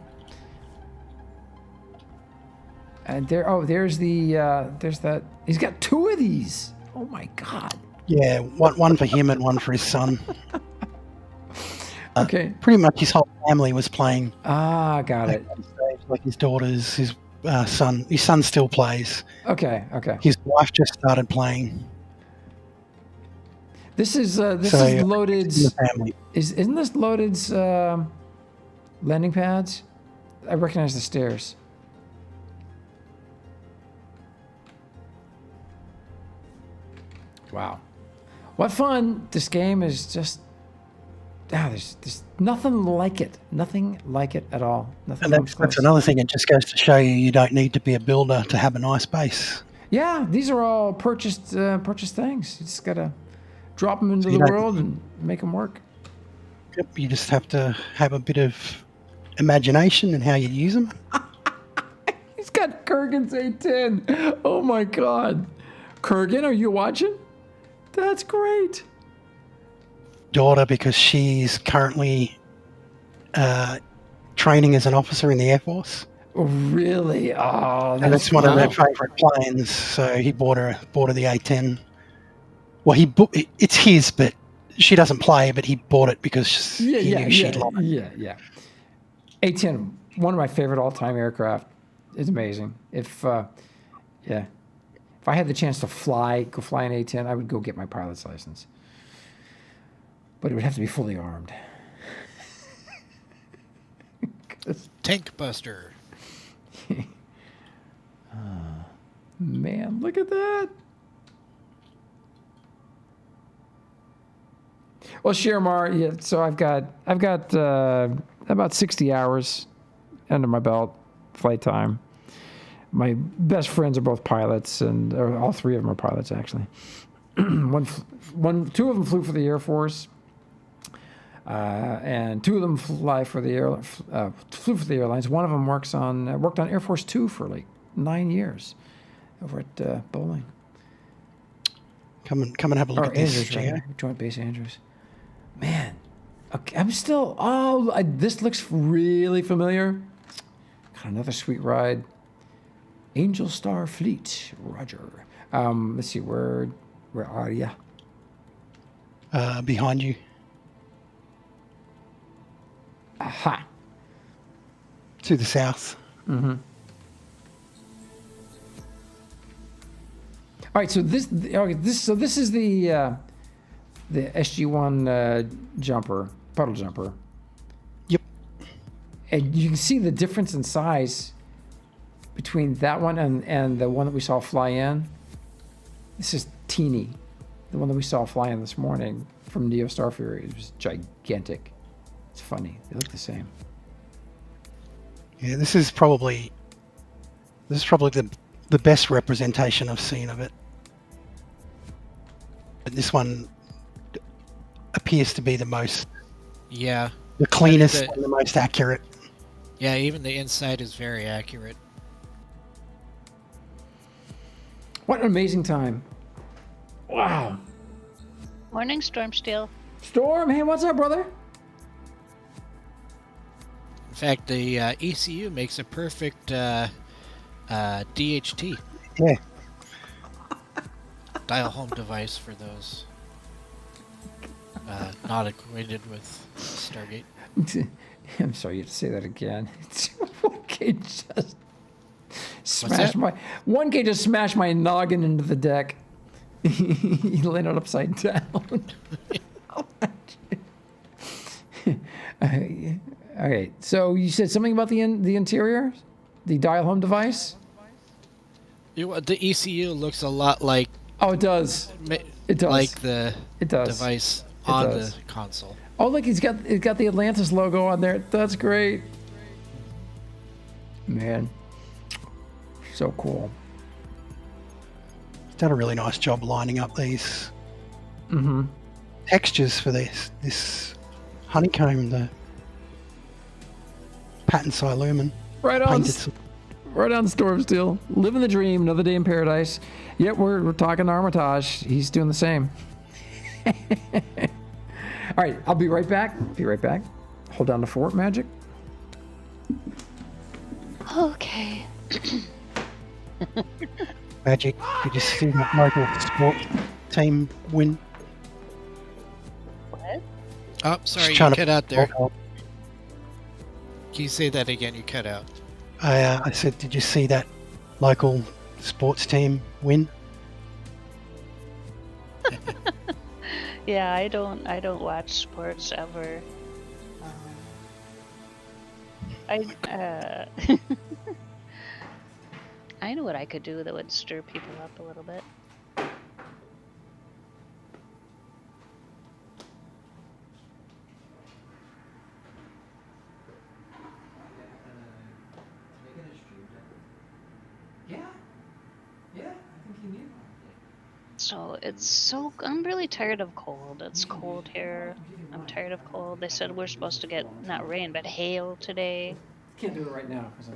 there's that. He's got 2 of these. Oh my god. Yeah, one for him and one for his son. Okay. Pretty much his whole family was playing. Ah, got it. Like his daughters, his son. His son still plays. Okay. His wife just started playing. This is So, Loaded's. in the family. Isn't this Loaded's landing pads? I recognize the stairs. Wow, what fun! This game is just. There's nothing like it. Nothing like it at all. Nothing. And that's another thing. It just goes to show you don't need to be a builder to have a nice base. Yeah, these are all purchased things. You just gotta drop them into the world and make them work. Yep, you just have to have a bit of imagination in how you use them. He's got Kurgan's A10. Oh my god. Kurgan, are you watching? That's great. Daughter, because she's currently training as an officer in the Air Force. Really? Oh, and it's one of her favourite planes. So he bought her the A10. Well, it's his, but she doesn't play. But he bought it because he knew she'd love it. Yeah. A10, one of my favorite all-time aircraft. It's amazing. If I had the chance to go fly an A10, I would go get my pilot's license. But it would have to be fully armed. Tank Buster. Man, look at that. Well, Shiramar, yeah. So I've got about 60 hours under my belt, flight time. My best friends are both pilots, and all 3 of them are pilots actually. Two of them flew for the Air Force. And 2 of them flew for the airlines. One of them worked on Air Force 2 for like 9 years over at Bowling. Come and have a look at this, Andrews, Gio. right? Joint Base Andrews. Man, okay, I'm still. This looks really familiar. Got another sweet ride. Angel Star Fleet, Roger. Let's see, where are you? Behind you. Aha. To the south. Mm-hmm. All right, so this is the SG-1 jumper, puddle jumper. Yep. And you can see the difference in size between that one and the one that we saw fly in. This is teeny. The one that we saw fly in this morning from Neo Star Fury, it was gigantic. It's funny. They look the same. Yeah, this is probably the best representation I've seen of it. But this one appears to be the most. Yeah. The cleanest and the most accurate. Yeah, even the inside is very accurate. What an amazing time. Wow. Morning, Stormsteel. Storm, hey, what's up, brother? In fact, the ECU makes a perfect DHT. Yeah. Dial home device for those not acquainted with Stargate. I'm sorry you have to say that again. 1K just smashed my noggin into the deck. He landed upside down. Okay, so you said something about the interior, the dial home device. The ECU looks a lot like. Oh, it does. It does. Like the device on the console. Oh, look, it got the Atlantis logo on there. That's great. Man, so cool. It's done a really nice job lining up these Mm-hmm. textures for this honeycomb, the pattern silumen. Right on. Right on Storm Steel. Living the dream. Another day in paradise. Yep, we're talking Armitage. He's doing the same. All right, I'll be right back. Be right back. Hold down the fort, Magic. Okay. Magic, did you see that local sports team win? What? Oh, sorry, Just you trying to- cut out there. Can you say that again? You cut out. I said, did you see that local sports team win? Yeah, I don't watch sports ever. I know what I could do that would stir people up a little bit. So I'm really tired of cold. It's cold here. I'm tired of cold. They said we're supposed to get not rain but hail today. Can't do it right now because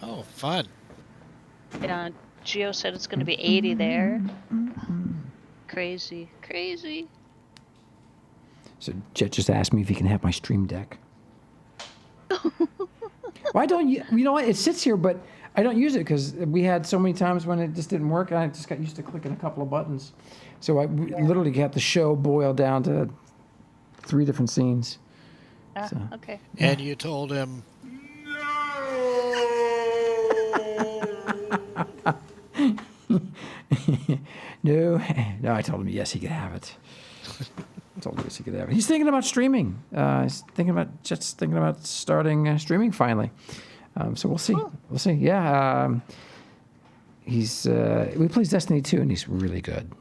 Oh, fun. Yeah, Geo said it's going to be 80 there. Crazy. So Jet just asked me if he can have my stream deck. Why don't you? You know what? It sits here, but I don't use it because we had so many times when it just didn't work. And I just got used to clicking a couple of buttons. So I literally got the show boiled down to 3 different scenes. So. Okay. And you told him, No, I told him yes, he could have it. I told him yes, he could have it. He's thinking about streaming. He's thinking about starting streaming finally. So we'll see. Cool. We'll see. Yeah. We plays Destiny 2, and he's really good.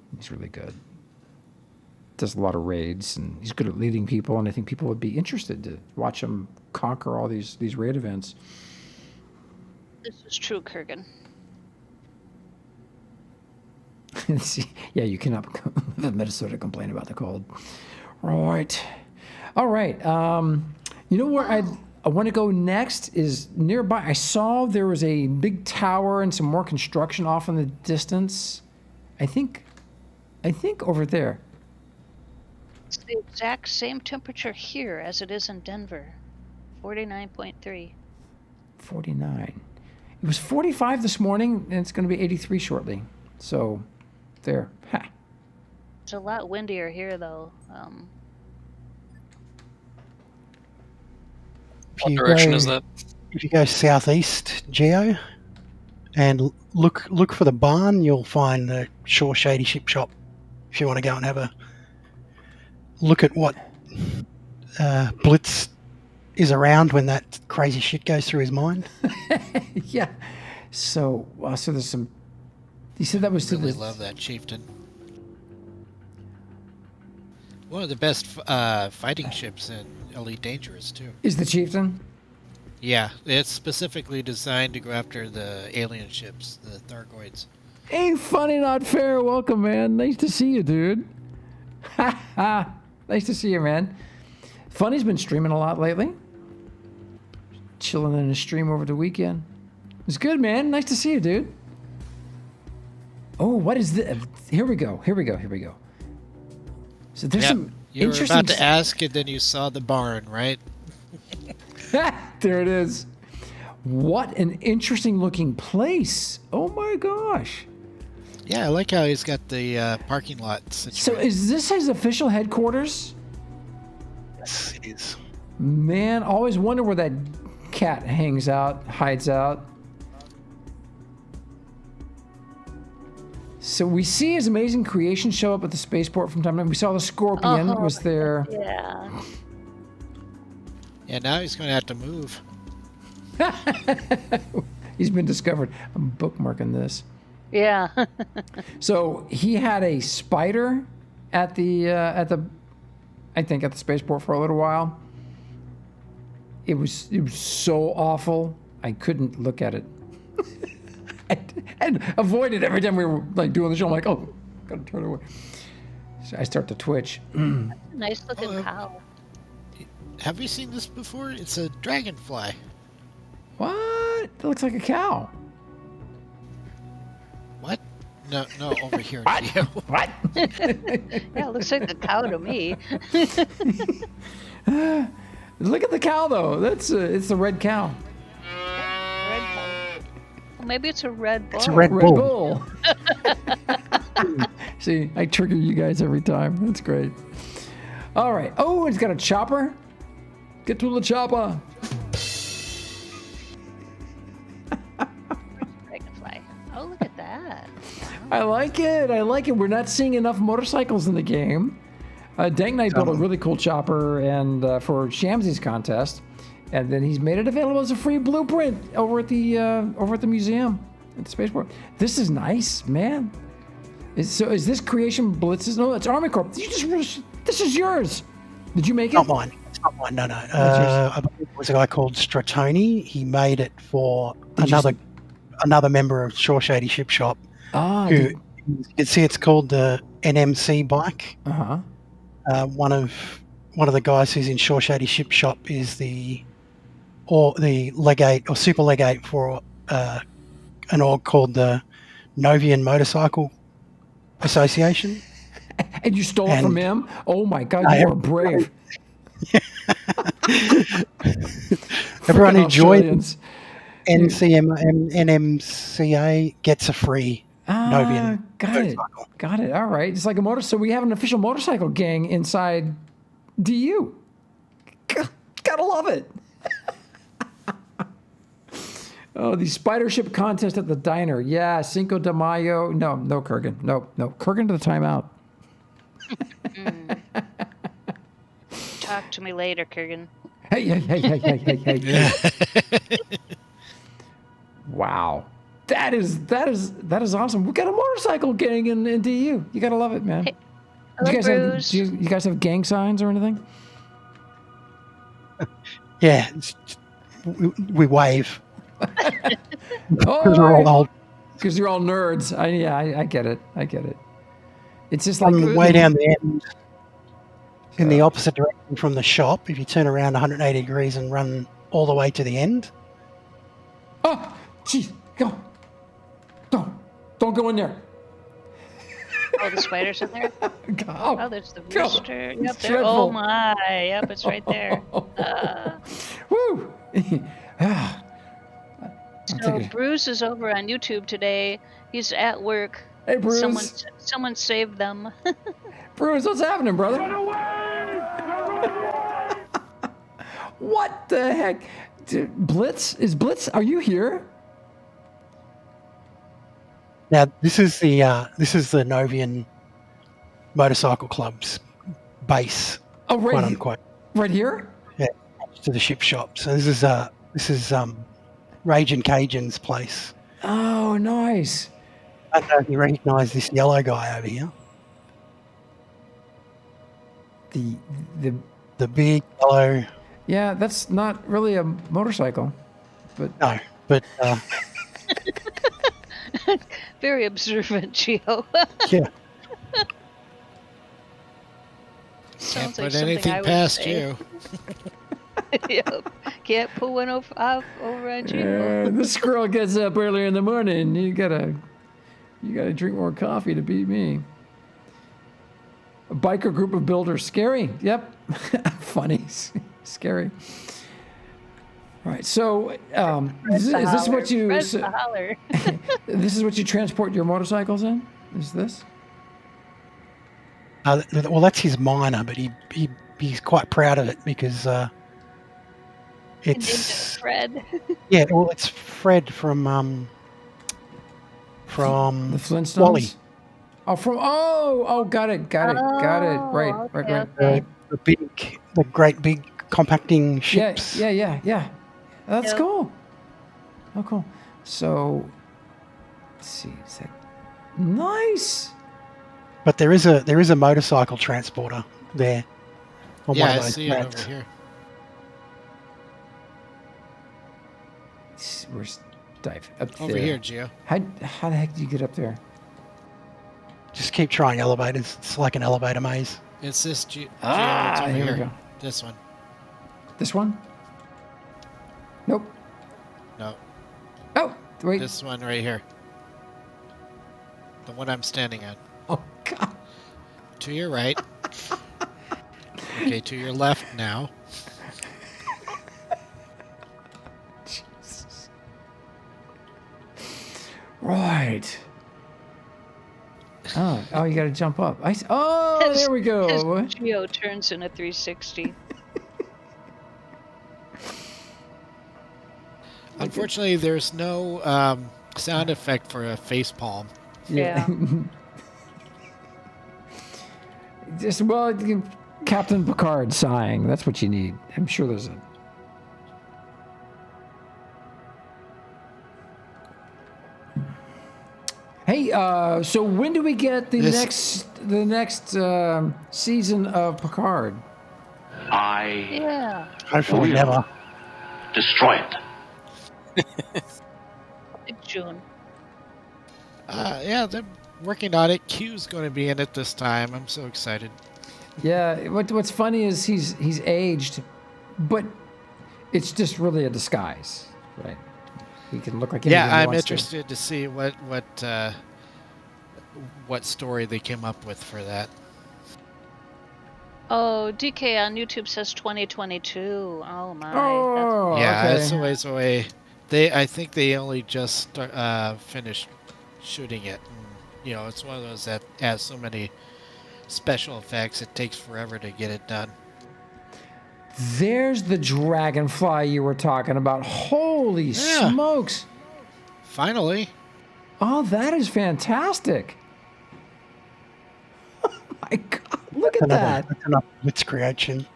Does a lot of raids, and he's good at leading people, and I think people would be interested to watch him conquer all these raid events. This is true, Kurgan. Yeah, you cannot live in Minnesota complain about the cold. Right. All right. You know where I want to go next is nearby. I saw there was a big tower and some more construction off in the distance. I think over there. It's the exact same temperature here as it is in Denver. 49.3. 49. It was 45 this morning, and it's going to be 83 shortly. So, there. Ha. It's a lot windier here, though. What direction is that? If you go southeast, Geo, and look for the barn, you'll find the Shore Shady Ship Shop. If you want to go and have a look at what Blitz is around when that crazy shit goes through his mind. Yeah. So there's some. You said that was really love that chieftain. One of the best fighting ships in Elite Dangerous, too. Is the chieftain? Yeah, it's specifically designed to go after the alien ships, the Thargoids. Hey, funny not fair. Welcome, man. Nice to see you, dude. Ha ha. Nice to see you, man. Funny's been streaming a lot lately. Chilling in a stream over the weekend. It's good, man. Nice to see you, dude. Oh, what is this? Here we go. So there's some you were interesting... about to ask, and then you saw the barn, right? There it is. What an interesting looking place. Oh my gosh. Yeah, I like how he's got the parking lot situated. So is this his official headquarters? Yes, it is. Man, always wonder where that cat hides out. So we see his amazing creation show up at the spaceport from time to time. We saw the Scorpion was there. Yeah. Yeah, now he's going to have to move. He's been discovered. I'm bookmarking this. Yeah. So he had a spider at the spaceport for a little while. It was so awful. I couldn't look at it. And avoid it every time we were like doing the show. I'm like, oh, gotta turn away. So I start to twitch. Nice looking cow. Have you seen this before? It's a dragonfly. What? That looks like a cow. What? No, over here, What? Gio. What? Yeah, it looks like a cow to me. Look at the cow, though. It's a red cow. Red cow. Well, maybe it's a red bull. It's a red bull. See, I trigger you guys every time. That's great. All right. Oh, it's got a chopper. Get to the chopper. Dragonfly. Oh, look at that. I like it. I like it. We're not seeing enough motorcycles in the game. Dank Knight built a really cool chopper and for Shamsy's contest, and then he's made it available as a free blueprint over at the museum at the spaceport. This is nice, man. Is this Creation Blitz's? No, it's Army Corp. This is yours. Did you make it? Not mine. It's not mine. No. I believe it was a guy called Stratoni. He made it for another member of Shore Shady Ship Shop. You can see it's called the NMC bike. One of the guys who's in Shore Shady Ship Shop is the legate or super legate for an org called the Novian Motorcycle Association. And you stole it from him? Oh my God, you are brave. Everyone who joins NMCA gets a free Novian motorcycle. Got it. All right. It's like a motor. So we have an official motorcycle gang inside DU. Gotta love it. Oh, the spider ship contest at the diner. Yeah, Cinco de Mayo. No, Kurgan. No. Kurgan to the timeout. Talk to me later, Kurgan. Hey. Wow. That is awesome. We got a motorcycle gang in DU. You gotta love it, man. Hey, do you guys have gang signs or anything? Yeah, we wave. Because we're all old. Because you're all nerds. I get it. It's just like on the way down the end, in the opposite direction from the shop. If you turn around 180 degrees and run all the way to the end. Oh, jeez, go! Don't go in there. Oh, the spider's in there? Oh, there's the rooster. Yep, It's there. dreadful. Oh my. Yep, it's right there. Woo! So Bruce is over on YouTube today. He's at work. Hey, Bruce. Someone saved them. Bruce, what's happening, brother? Run away! What the heck? Blitz? Are you here? Now this is the Novian Motorcycle Club's base. Oh, right. Quote unquote. Right here? Yeah, to the ship shop. So this is Raging Cajun's place. Oh, nice. I don't know if you recognise this yellow guy over here. The big yellow. Yeah, that's not really a motorcycle, but no, but Very observant, Gio. yeah. Sounds Can't like put something anything I would past say. you. Yep. Can't put one off over on Gio. this girl gets up earlier in the morning. You gotta drink more coffee to beat me. A biker group of builders. Scary. Yep. Funny. Scary. All right. So, is this what you? Press the holler. This is what you transport your motorcycles in? Is this? Well, that's his minor, but he's quite proud of it because it's Fred. Yeah, well, it's Fred from the Flintstones. Wally. Oh, got it. Right. The great big compacting ships. Yeah. That's Yep. cool. Oh, cool. So, let's see. Is that nice? But there is a motorcycle transporter there. On Yeah, one I of those see it mats. over here. Where's dive up Over there? here, Gio. How the heck did you get up there? Just keep trying elevators. It's like an elevator maze. It's this Gio. It's over here we here. go. This one. This one? Nope. No. Wait. This one right here. The one I'm standing on. Oh, God. To your right. Okay, to your left now. Jesus. Right. Oh, you got to jump up. Oh, there we go. His Geo turns in a 360. Unfortunately, there's no sound effect for a face palm. Yeah. Just Captain Picard sighing. That's what you need. I'm sure there's a. Hey, so when do we get the next season of Picard? Yeah. Hopefully never. Destroy it. June. Yeah, they're working on it. Q's going to be in it this time. I'm so excited. Yeah, what's funny is he's aged, but it's just really a disguise, right? He can look like anything he I'm wants interested to see what story they came up with for that. Oh, DK on YouTube says 2022. Oh my. Oh, yeah, okay. it's a ways away. I think they only just finished shooting it. And, it's one of those that has so many special effects. It takes forever to get it done. There's the dragonfly you were talking about. Holy smokes! Finally. Oh, that is fantastic. Oh my God, look at that. That's enough Blitz creation.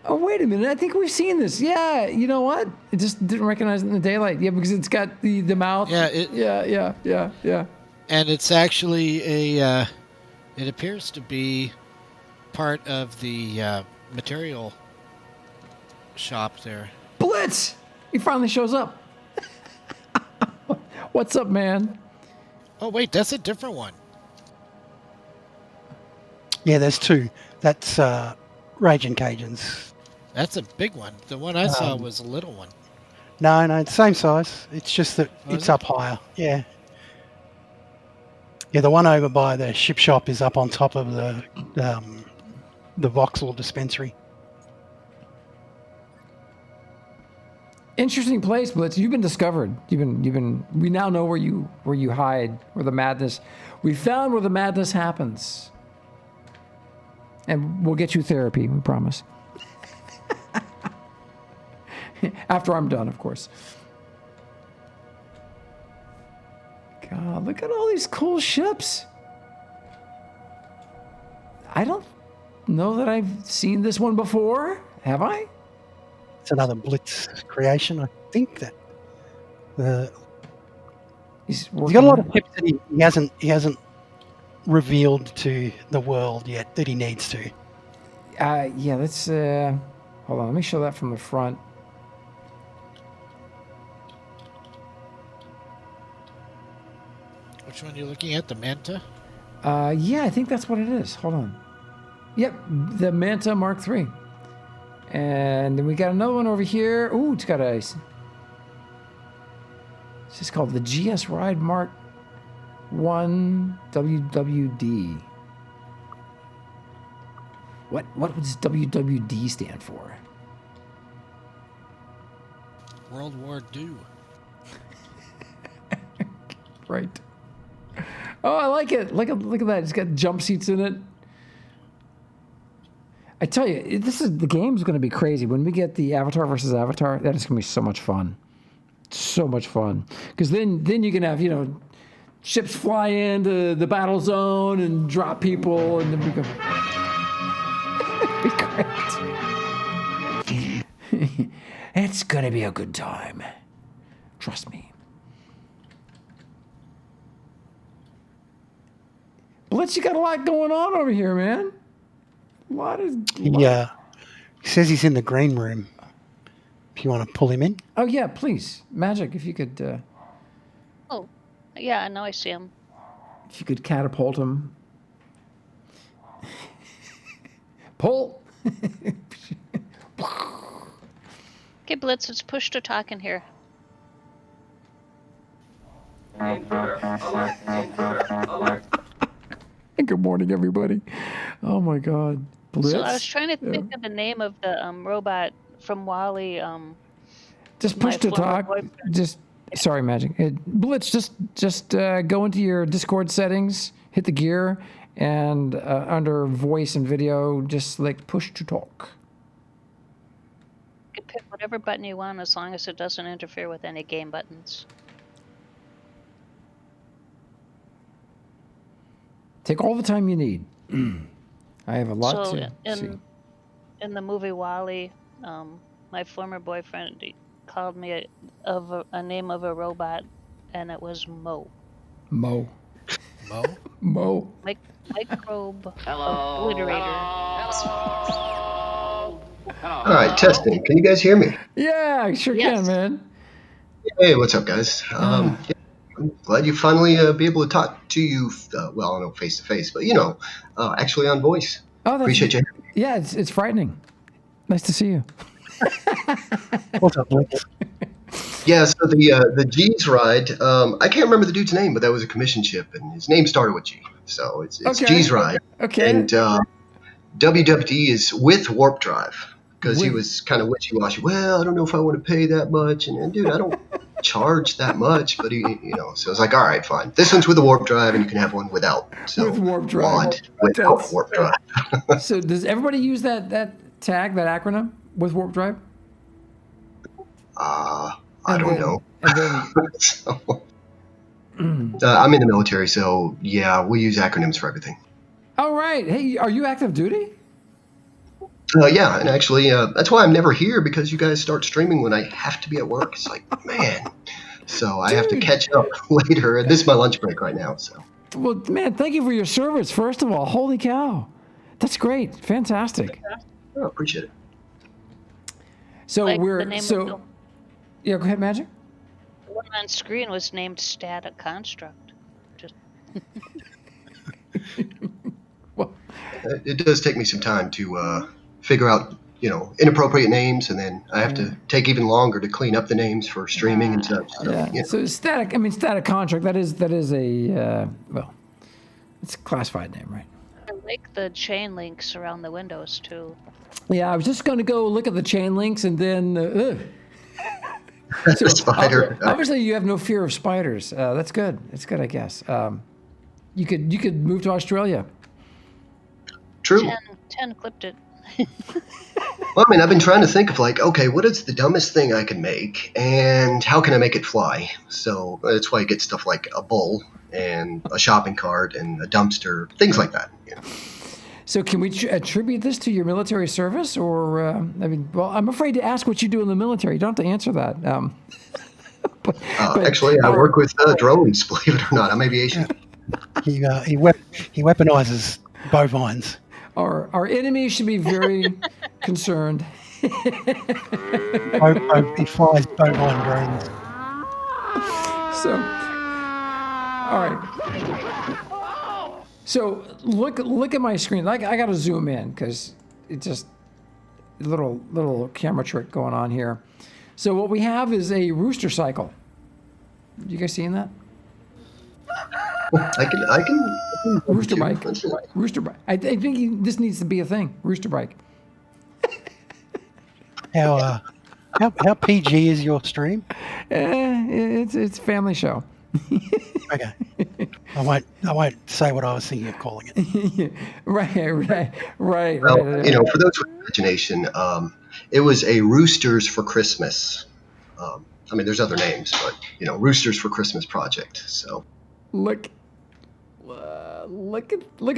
Oh, wait a minute. I think we've seen this. Yeah, you know what? It just didn't recognize it in the daylight. Yeah, because it's got the mouth. Yeah. Yeah. And it's actually it appears to be part of the material shop there. Blitz! He finally shows up. What's up, man? Oh, wait, that's a different one. Yeah, there's two. That's Raging Cajuns. That's a big one. The one I saw was a little one. No, it's same size. It's just that Oh, it's up higher. Yeah. Yeah, the one over by the ship shop is up on top of the Vauxhall dispensary. Interesting place, Blitz. You've been discovered. You've been. We now know where you hide, where the madness. We found where the madness happens, and we'll get you therapy. We promise. After I'm done, of course. God, look at all these cool ships. I don't know that I've seen this one before. Have I? It's another Blitz creation. I think that he's got a lot of ships that he hasn't revealed to the world yet that he needs to. Yeah, let's hold on. Let me show that from the front. Which one are you looking at? The Manta? Yeah, I think that's what it is. Hold on. Yep, the Manta Mark III. And then we got another one over here. Ooh, it's got a... It's just called the GS Ride Mark 1 WWD. What does WWD stand for? World War II. Right. Oh, I like it. Look at that. It's got jump seats in it. I tell you, the game's going to be crazy. When we get the Avatar versus Avatar, that is going to be so much fun. So much fun. Because then you can have, ships fly into the battle zone and drop people, and then we go. It'd be great. It's going to be a good time. Trust me. Blitz, you got a lot going on over here, man. He says he's in the green room. If you want to pull him in. Oh, yeah, please. Magic, if you could... Oh, yeah, now I see him. If you could catapult him. Pull! Okay, Blitz, it's push to talk in here. Good morning, everybody. Oh my God. Blitz? So I was trying to think of the name of the robot from Wally. Just my push to former talk. boyfriend. Just sorry, Magic. Blitz, just go into your Discord settings, hit the gear, and under voice and video, just select push to talk. You can pick whatever button you want as long as it doesn't interfere with any game buttons. Take all the time you need. I have a lot So to see. in the movie Wally, my former boyfriend called me a name of a robot, and it was Mo. Mo. Mo? Mo. Microbe obliterator. All right, testing. Can you guys hear me? Yeah, I sure can, man. Hey, what's up, guys? I'm glad you finally be able to talk to you. Well, I don't know face to face, but actually on voice. Oh, that's, appreciate you. Yeah, it's frightening. Nice to see you. What's up, Blitz? Yeah, so the G's ride. I can't remember the dude's name, but that was a commission ship, and his name started with G. So it's Okay. G's ride. Okay. And WWD is with Warp Drive because he was kind of wishy-washy. Well, I don't know if I want to pay that much, and dude, I don't charge that much, but so it's like, all right, fine. This one's with the Warp Drive, and you can have one without. So with Warp Drive. without Warp Drive. So does everybody use that tag, that acronym, with Warp Drive? I don't know. And then, I'm in the military, so yeah, we use acronyms for everything. all right. Hey, are you active duty? Yeah, and actually, that's why I'm never here, because you guys start streaming when I have to be at work. It's like, man. So I have to catch up later, and this is my lunch break right now. So. Well, man, thank you for your service, first of all. Holy cow. That's great. Fantastic. Oh, appreciate it. So Like we're, the name so, of the yeah, go ahead, Magic. one on screen was named Static Construct. Just It does take me some time to figure out, inappropriate names, and then I have to take even longer to clean up the names for streaming and such. So, Yeah. So static contract. That is a well, it's a classified name, right? I like the chain links around the windows too. Yeah, I was just going to go look at the chain links and then. So Spider. Obviously, you have no fear of spiders. That's good. It's good, I guess. You could move to Australia. True. 10 clipped it. Well, I mean, I've been trying to think of okay, what is the dumbest thing I can make, and how can I make it fly? So that's why you get stuff like a bull and a shopping cart and a dumpster, things like that. So can we attribute this to your military service, or I'm afraid to ask what you do in the military. You don't have to answer that. Actually, I work with drones. Believe it or not, I'm aviation. He weaponizes bovines. Our enemies should be very concerned. He flies bovine drones. So, all right. So look at my screen. I got to zoom in because it's just a little camera trick going on here. So what we have is a rooster cycle. You guys seeing that? I can Rooster bike. Rooster bike. I think this needs to be a thing. Rooster bike. How PG is your stream? It's a family show. Okay. I won't say what I was thinking of calling it. Right. Well, for those with imagination, it was a Roosters for Christmas. There's other names, but Roosters for Christmas project. So look at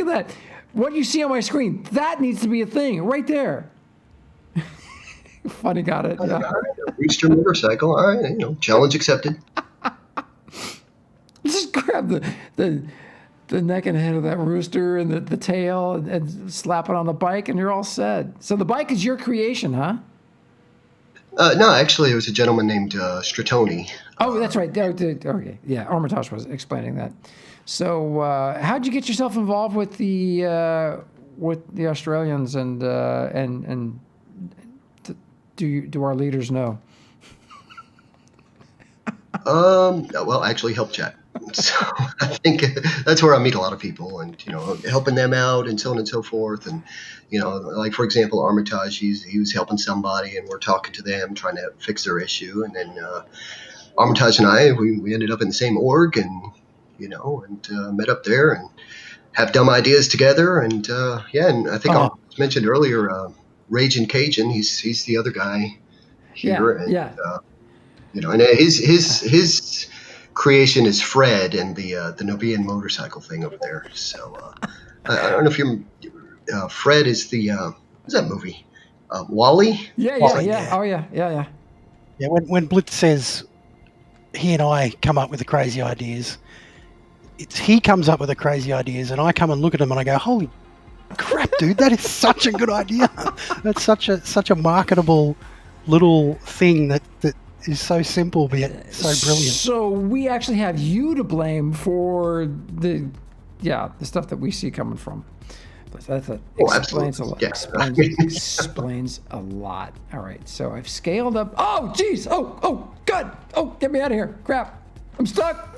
that. What you see on my screen, that needs to be a thing right there. Funny, got it. Yeah. Rooster motorcycle. All right, challenge accepted. Just grab the neck and head of that rooster and the tail and slap it on the bike, and you're all set. So the bike is your creation, huh? No, actually, it was a gentleman named Stratoni. Oh, that's right. Okay, yeah. Armitage was explaining that. So, how'd you get yourself involved with the Australians, and do our leaders know? Well, actually, help chat. So I think that's where I meet a lot of people, and helping them out, and so on and so forth. And like for example, Armitage, he was helping somebody, and we're talking to them, trying to fix their issue, and then Armitage and I, we ended up in the same org, and met up there and have dumb ideas together, and and I think I mentioned earlier, Raging Cajun, he's the other guy here, and and his creation is Fred and the Novian motorcycle thing over there. So I don't know if you're Fred is the what's that movie? Wally? Yeah. Oh yeah. Yeah, when Blitz says he and I come up with the crazy ideas, it's he comes up with the crazy ideas, and I come and look at them and I go, "Holy crap, dude! That is such a good idea. That's such a marketable little thing that is so simple but yet so brilliant." So we actually have you to blame for the stuff that we see coming from. That explains a lot. Yes. Explains a lot. All right, so I've scaled up. Oh, geez. Oh, good. Oh, get me out of here. Crap. I'm stuck.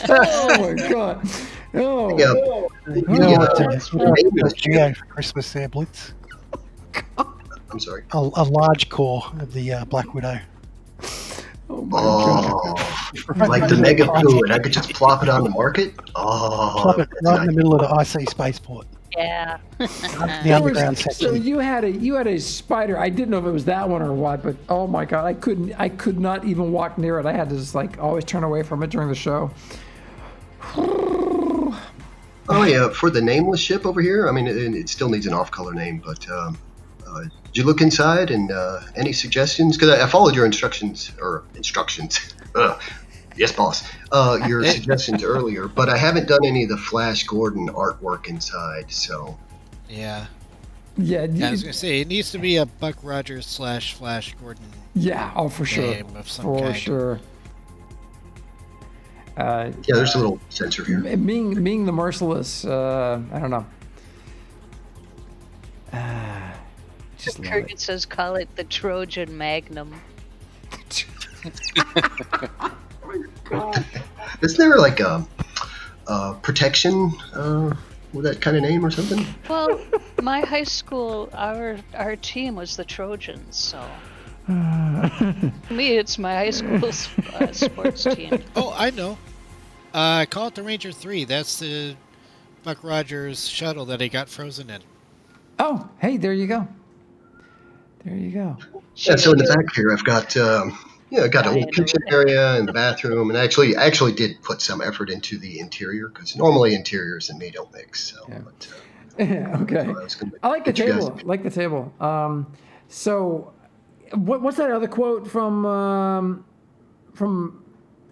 Oh my god. Oh. Yeah. What Geo for Christmas there, Blitz? I'm sorry. A large core of the Black Widow. Oh my god. Like the mega poo, and I could just plop it on the market. Oh, plop it right in the middle of the IC spaceport. Yeah. The underground section. So you had a spider. I didn't know if it was that one or what, but oh my god, I could not even walk near it. I had to just always turn away from it during the show. Oh yeah, for the nameless ship over here. I mean, it still needs an off-color name, but did you look inside and any suggestions? Because I followed your instructions. Yes, boss. Your suggestions earlier, but I haven't done any of the Flash Gordon artwork inside. So. Yeah. Yeah. I was gonna say it needs to be a Buck Rogers / Flash Gordon. Yeah. Oh, for sure. Name of some for kind. sure. There's a little sensor here. Ming the Merciless. I don't know. Just love Kurgan it. says call it the Trojan Magnum. Isn't there like a protection with that kind of name or something? Well, my high school, our team was the Trojans, so. Me, it's my high school sports team. Oh, I know. I call it the Ranger 3. That's the Buck Rogers shuttle that he got frozen in. Oh, hey, there you go. There you go. Yeah, so in the back here, I've got I got a little kitchen area and the bathroom, and actually did put some effort into the interior because normally interiors and me don't mix. So, Yeah. but, Okay. I like the table. Like the table. So, what's that other quote from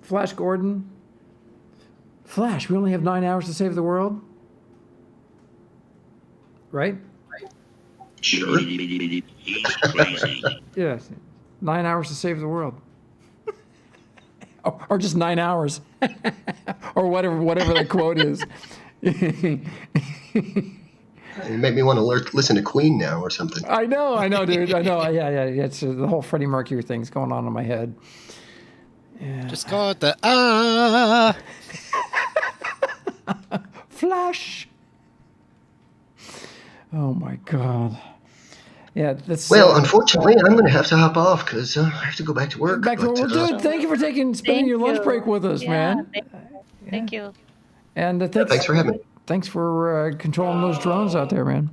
Flash Gordon? Flash, we only have 9 hours to save the world. Right? Sure. He's crazy. Yes. 9 hours to save the world. Or just 9 hours. Or whatever that quote is. You make me want to listen to Queen now or something. I know, dude. I know. Yeah. It's the whole Freddie Mercury thing's going on in my head. Yeah. Just call it the Flash. Oh my god. Yeah, that's. Well, unfortunately, I'm going to have to hop off because I have to go back to work. Well, dude, thank you for spending your lunch break with us, man. Thank you. And thanks for having me. Thanks for controlling those drones out there, man.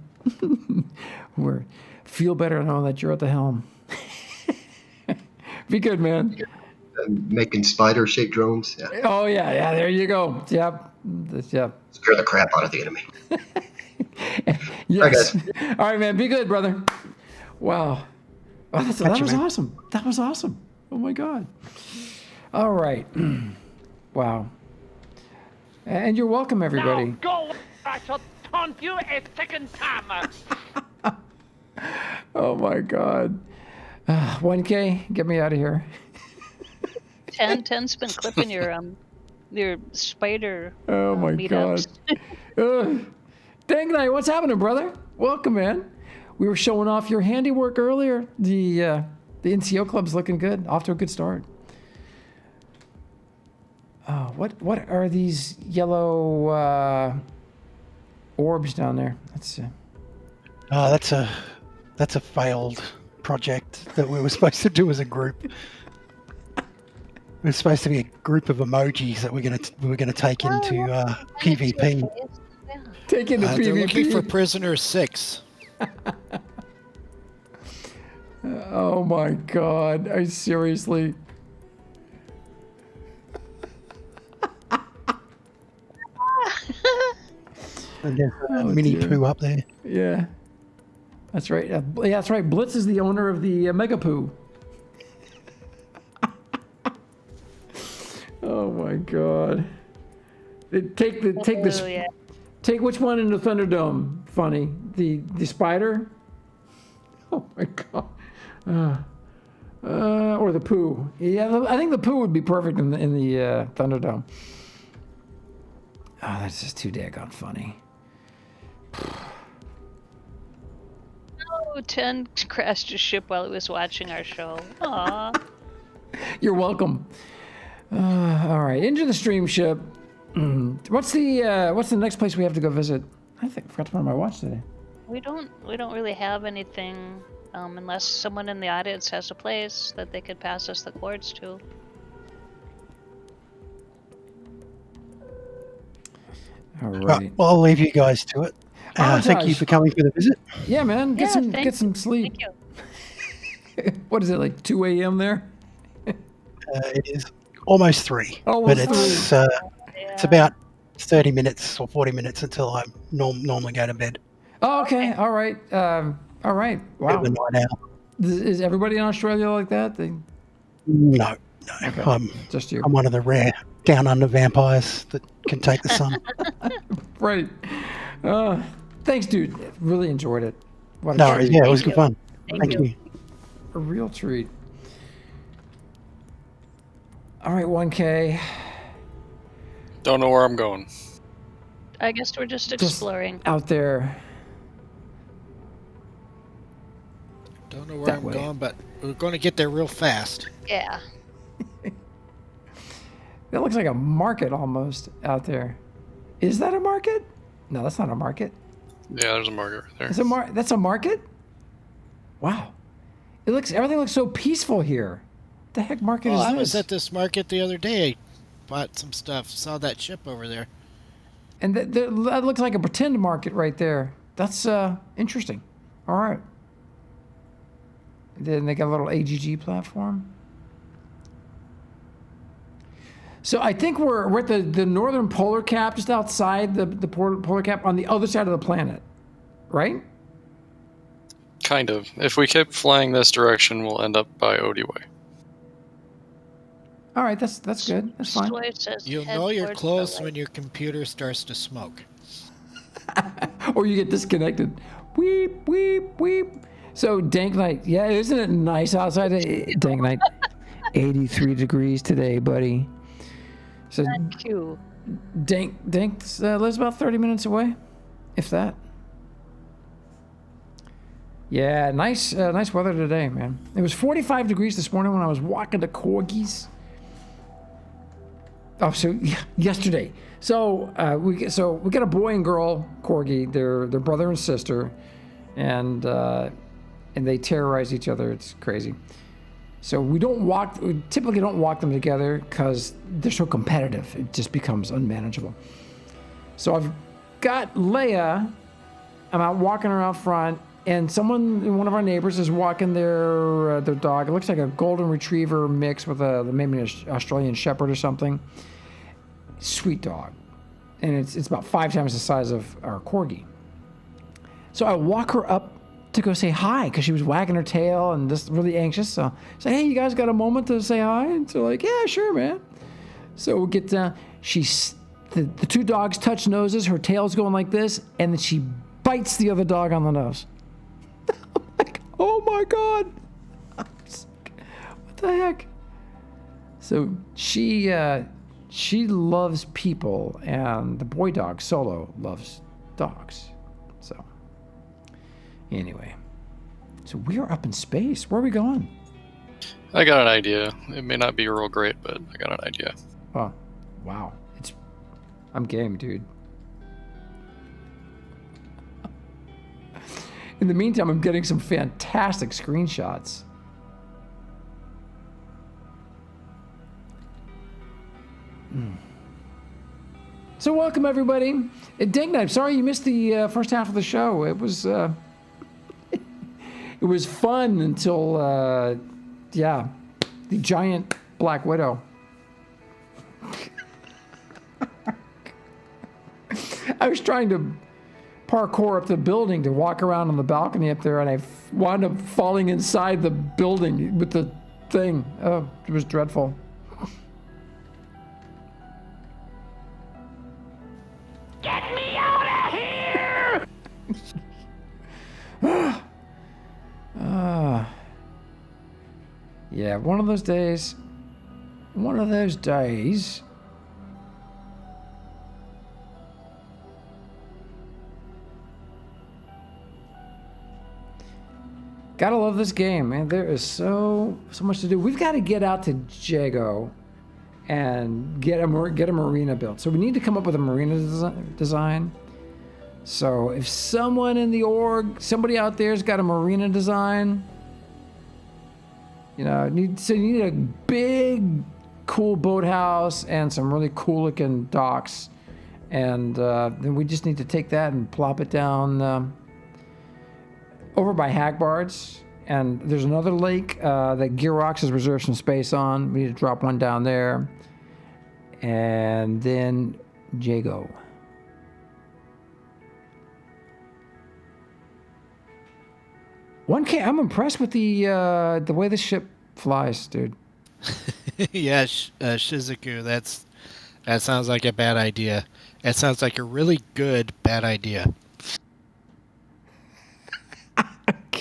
Feel better knowing that you're at the helm. Be good, man. Making spider-shaped drones. Yeah. Oh yeah. There you go. Yep. Scare the crap out of the enemy. Yes. All right, guys. All right, man. Be good, brother. Wow. Oh, that was awesome. That was awesome. Oh my god. All right. Wow. And you're welcome, everybody. Now go! I shall taunt you a second time. Oh my god. 1K, get me out of here. 10's been clipping your spider. Oh my meetups. god. Dang night, what's happening, brother? Welcome, man. We were showing off your handiwork earlier. The The NCO club's looking good. Off to a good start. Oh, what are these yellow orbs down there? Let's see. Oh, that's a failed project that we were supposed to do as a group. It was supposed to be a group of emojis that we were gonna take into PvP. Take into They're looking PvP. for prisoner 6. Oh my God! I seriously. And there's a mini poo up there. Yeah, that's right. Yeah, that's right. Blitz is the owner of the Mega Poo. Oh my God! Take this. Yeah. Take which one in the Thunderdome? Funny, the spider. Oh my God! Or the poo. Yeah, I think the poo would be perfect in the Thunderdome. Oh, that's just too daggone funny. Oh, 10 crashed his ship while he was watching our show. Aw. You're welcome. All right, into the stream ship. What's the next place we have to go visit? I forgot to put on my watch today. We don't really have anything unless someone in the audience has a place that they could pass us the cords to. All Right. right. Well, I'll leave you guys to it. Thank you for coming for the visit. Yeah, man. Get some sleep. Thank you. What is it, like 2 a.m. there? It is almost 3, Almost but it's about 30 minutes or 40 minutes until I normally go to bed. Oh, okay. All right. All right. Wow. Bit of a night owl. Is everybody in Australia like that? No. Okay. Just you. I'm one of the rare down under vampires that can take the sun. Right. Thanks, dude. Really enjoyed it. What a No, treat. yeah, it was good fun. Thank you. A real treat. All right, 1K. Don't know where I'm going. I guess we're just exploring. Out there. Don't know where That I'm way. going, but we're going to get there real fast. Yeah. That looks like a market almost out there. Is that a market? No, that's not a market. Yeah, there's a market right there. It's that's a market? Wow. Everything looks so peaceful here. What the heck market is I this? was at this market the other day. Bought some stuff. Saw that ship over there. And that looks like a pretend market right there. That's interesting. All right. Then they got a little AGG platform. So I think we're at the northern polar cap, just outside the polar cap on the other side of the planet, right? Kind of. If we keep flying this direction, we'll end up by Odiway. All right, that's good. That's fine. Soy says You'll head know you're towards close the when your computer starts to smoke. Or you get disconnected. Weep, weep, weep. So Dank Knight, yeah, isn't it nice outside? Dank Knight, 83 degrees today, buddy. So Thank you. Dank lives about 30 minutes away, if that. Yeah, nice weather today, man. It was 45 degrees this morning when I was walking the corgis. Oh, so yesterday. So we got a boy and girl corgi. They're brother and sister, and they terrorize each other. It's crazy. So we typically don't walk them together because they're so competitive. It just becomes unmanageable. So I've got Leia. I'm out walking her out front, and one of our neighbors is walking their dog. It looks like a golden retriever mix with maybe an Australian shepherd or something. Sweet dog, and it's about 5 times the size of our corgi. So I walk her up to go say hi because she was wagging her tail and just really anxious. So I say, hey, you guys got a moment to say hi? And they're like, yeah, sure, man. So we get down. The 2 dogs touch noses. Her tail's going like this, and then she bites the other dog on the nose. I'm like, oh my God. What the heck? So she loves people, and the boy dog, Solo, loves dogs. So anyway, so we are up in space. Where are we going? I got an idea. It may not be real great, but I got an idea. Oh, wow. I'm game, dude. In the meantime, I'm getting some fantastic screenshots. So welcome, everybody. Dang, I'm sorry you missed the first half of the show. It was it was fun until, yeah, the giant Black Widow. I was trying to parkour up the building to walk around on the balcony up there, and I wound up falling inside the building with the thing. Oh, it was dreadful. Get me out of here! Yeah, one of those days. One of those days. Gotta love this game, man. There is so much to do. We've got to get out to Jago and get a marina built. So we need to come up with a marina design. So if someone in the org, somebody out there's got a marina design, you know, you need a big, cool boathouse and some really cool looking docks, and then we just need to take that and plop it down over by Hagbard's. And there's another lake that Gearbox has reserved some space on. We need to drop one down there, and then Jago. I'm impressed with the way the ship flies, dude. Yeah, Shizuku, that sounds like a bad idea. That sounds like a really good bad idea.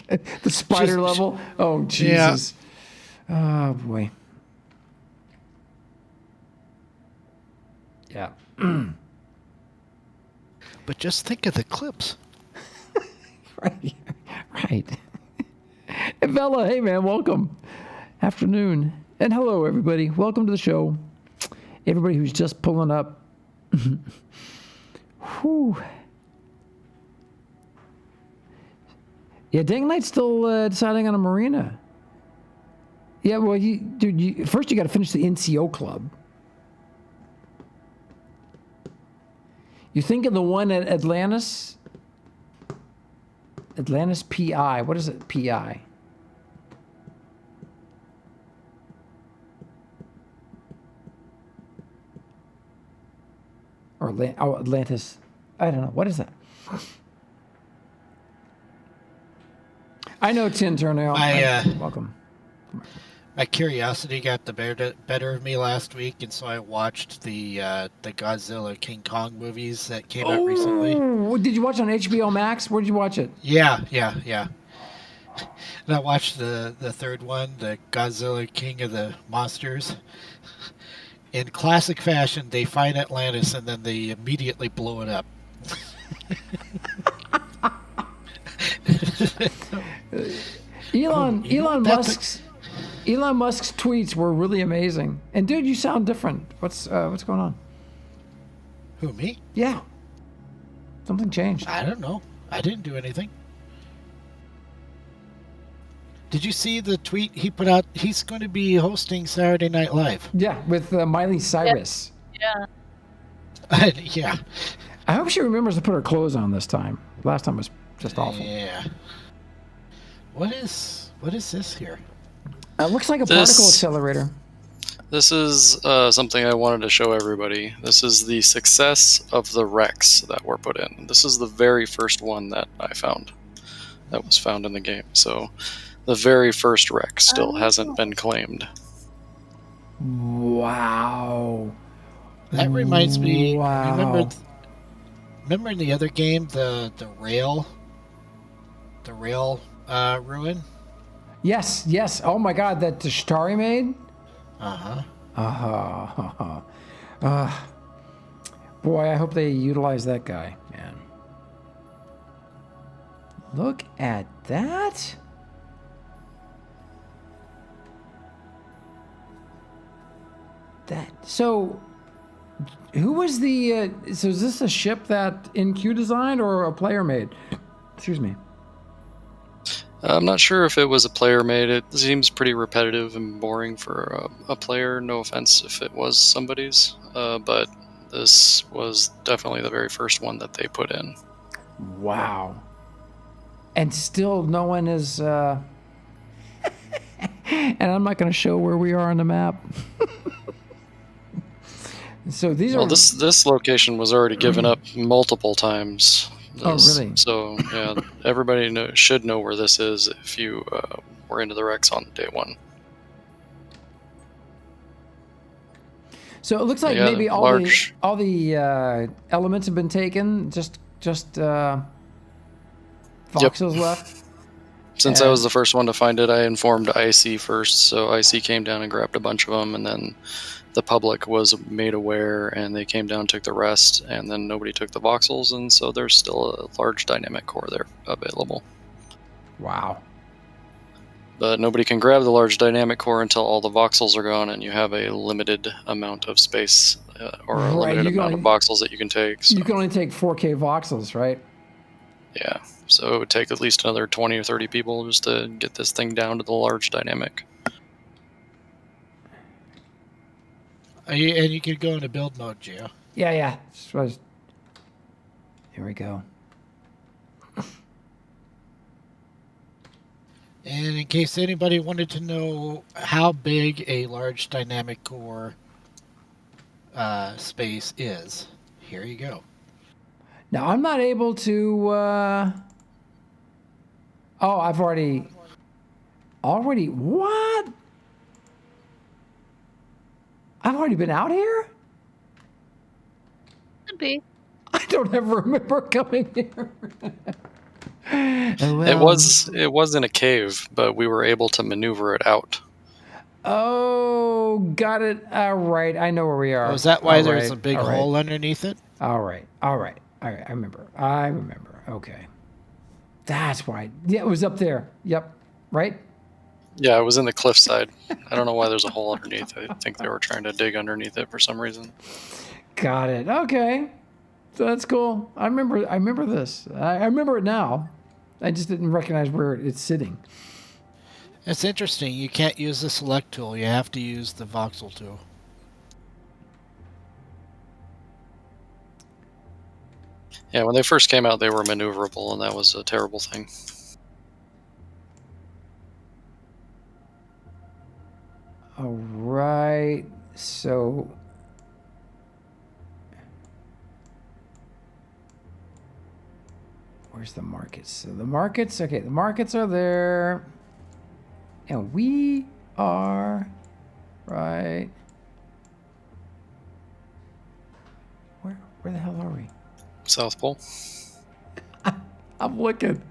The spider level? Oh, Jesus. Yeah. Oh, boy. Yeah. But just think of the clips. Right. Hey, Bella, hey, man, welcome. Afternoon. And hello, everybody. Welcome to the show. Everybody who's just pulling up. Whew. Yeah, Dang Knight's still deciding on a marina. Yeah, well, first you got to finish the NCO club. You think of the one at Atlantis? Atlantis PI. What is it, PI? Or Atlantis. I don't know. What is that? I know Tin Turnail. Welcome. My curiosity got the better of me last week, and so I watched the Godzilla King Kong movies that came out recently. Did you watch it on HBO Max? Where did you watch it? Yeah. And I watched the third one, the Godzilla King of the Monsters. In classic fashion, they find Atlantis and then they immediately blow it up. Elon Musk's tweets were really amazing. And dude, you sound different. What's going on? Who, me? Yeah. Something changed. I don't know. I didn't do anything. Did you see the tweet he put out? He's going to be hosting Saturday Night Live. Yeah, with Miley Cyrus. Yeah. Yeah. I hope she remembers to put her clothes on this time. Last time was just awful. Yeah. What is this here? It looks like a particle accelerator. This is something I wanted to show everybody. This is the success of the Rex that were put in. This is the very first one that I found. That was found in the game. So the very first Rex still hasn't been claimed. Wow. That reminds me. Wow. Remember in the other game the rail ruin? Yes. Oh my God, that Tashtari made? Boy, I hope they utilize that guy, man. Look at that. So, who was the? So is this a ship that NQ designed or a player made? Excuse me. I'm not sure if it was a player made. It seems pretty repetitive and boring for a player. No offense if it was somebody's, but this was definitely the very first one that they put in. Wow. And still no one is... and I'm not going to show where we are on the map. So these are... This location was already given up multiple times. Really? So, yeah, everybody should know where this is if you were into the Rex on day one. So it looks like maybe all the elements have been taken. Just voxels left. Since I was the first one to find it, I informed IC first. So IC came down and grabbed a bunch of them, and then the public was made aware, and they came down and took the rest, and then nobody took the voxels, and so there's still a large dynamic core there available. Wow. But nobody can grab the large dynamic core until all the voxels are gone, and you have a limited amount of space or a limited amount of voxels that you can take. So. You can only take 4K voxels, right? Yeah, so it would take at least another 20 or 30 people just to get this thing down to the large dynamic. And you could go into build mode, Gio. Yeah. Here we go. And in case anybody wanted to know how big a large dynamic core space is, here you go. Now, I'm not able to... Oh, I've already... What? I've already been out here? Could be. I don't ever remember coming here. It was in a cave, but we were able to maneuver it out. Oh, got it. All right, I know where we are. Oh, is that why there's a big hole underneath it? All right. I remember. Okay. That's why. Yeah, it was up there. Yep. Right? Yeah, it was in the cliffside. I don't know why there's a hole underneath. I think they were trying to dig underneath it for some reason. Got it. Okay. So that's cool. I remember this. I remember it now. I just didn't recognize where it's sitting. It's interesting. You can't use the select tool. You have to use the voxel tool. Yeah, when they first came out, they were maneuverable, and that was a terrible thing. All right. So... Where's the markets? So the markets, okay, the markets are there. And we are right. Where the hell are we? South Pole. I'm looking.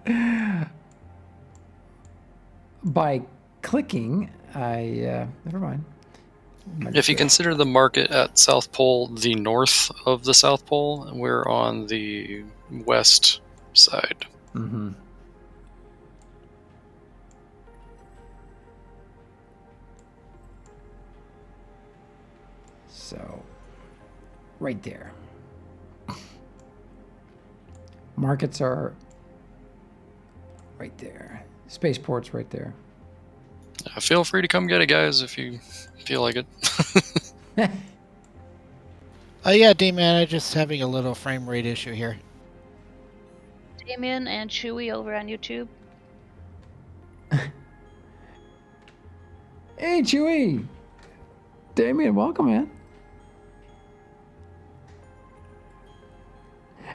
By clicking, never mind. If you consider the market at South Pole the north of the South Pole, we're on the west side. Mm-hmm. So, right there. Markets are right there. Spaceport's right there. Feel free to come get it, guys, if you feel like it. Oh yeah, D-Man, I'm just having a little frame rate issue here. Damien and Chewy over on YouTube. Hey, Chewy! Damien, welcome, man.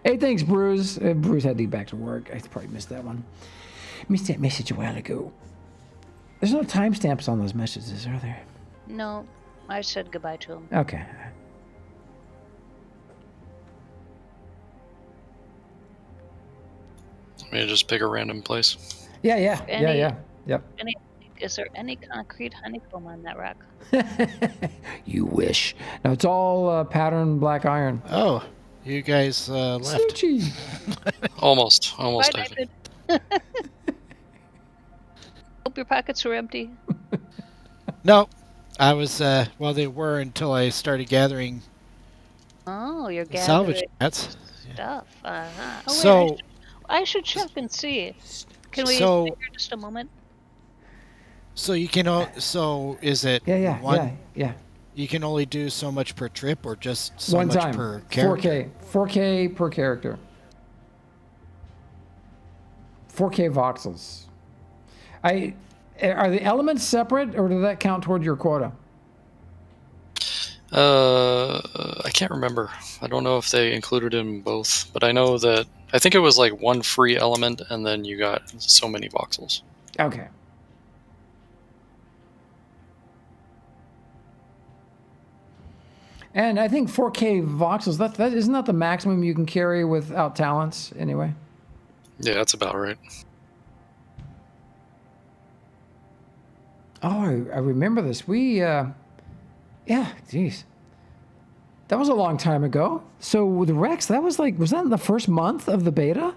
Hey, thanks, Bruce. Bruce had to get back to work. I probably missed that one. Missed that message a while ago. There's no timestamps on those messages, are there? No, I said goodbye to him. Okay. Let me just pick a random place. Yeah. Yep. Is there any concrete honeycomb on that rock? You wish. No, it's all patterned black iron. Oh, you guys left. Sushi. Almost, Bye, I think. Hope your pockets were empty. No, I was, well, they were until I started gathering Oh, you're salvage gathering nets. stuff. Uh-huh. Oh, wait, So, I should check and see. Can we so, stay here just a moment? so you can, so is it Yeah. you can only do so much per trip or just so One much time. per character? 4K per character. 4K voxels. Are the elements separate, or does that count toward your quota? I can't remember. I don't know if they included in both, but I know that I think it was like one free element, and then you got so many voxels. Okay. And I think 4K voxels, that isn't that the maximum you can carry without talents anyway? Yeah, that's about right. Oh, I remember this. Yeah, geez. That was a long time ago. So with Rex, was that in the first month of the beta?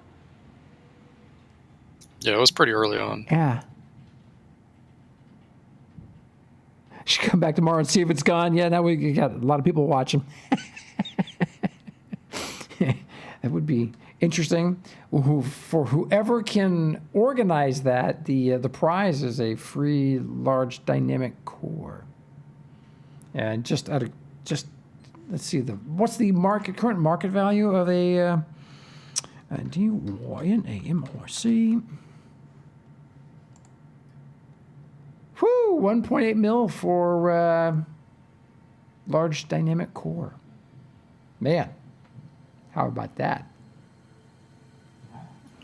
Yeah, it was pretty early on. Yeah. Should come back tomorrow and see if it's gone. Yeah, now we got a lot of people watching. That would be interesting. For whoever can organize that, the prize is a free large dynamic core. And just let's see, what's the current market value of a DYNAMRC? Whew, 1.8 mil for large dynamic core. Man, how about that?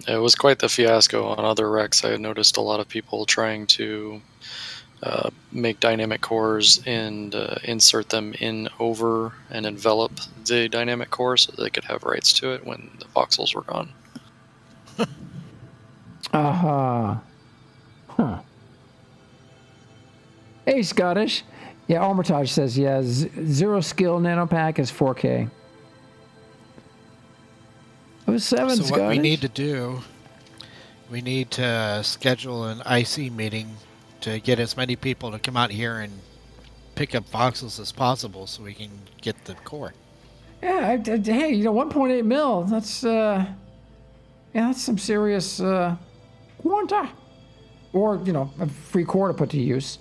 It was quite the fiasco on other wrecks. I had noticed a lot of people trying to make dynamic cores and insert them in over and envelop the dynamic core so they could have rights to it when the voxels were gone. Huh. Hey, Scottish. Yeah, Armitage says, yeah, zero skill nanopack is 4K. It was 7, So Scottish. what we need to do, we need to schedule an IC meeting to get as many people to come out here and pick up voxels as possible so we can get the core. Yeah, hey, 1.8 mil, that's some serious quanta. Or, a free core to put to use.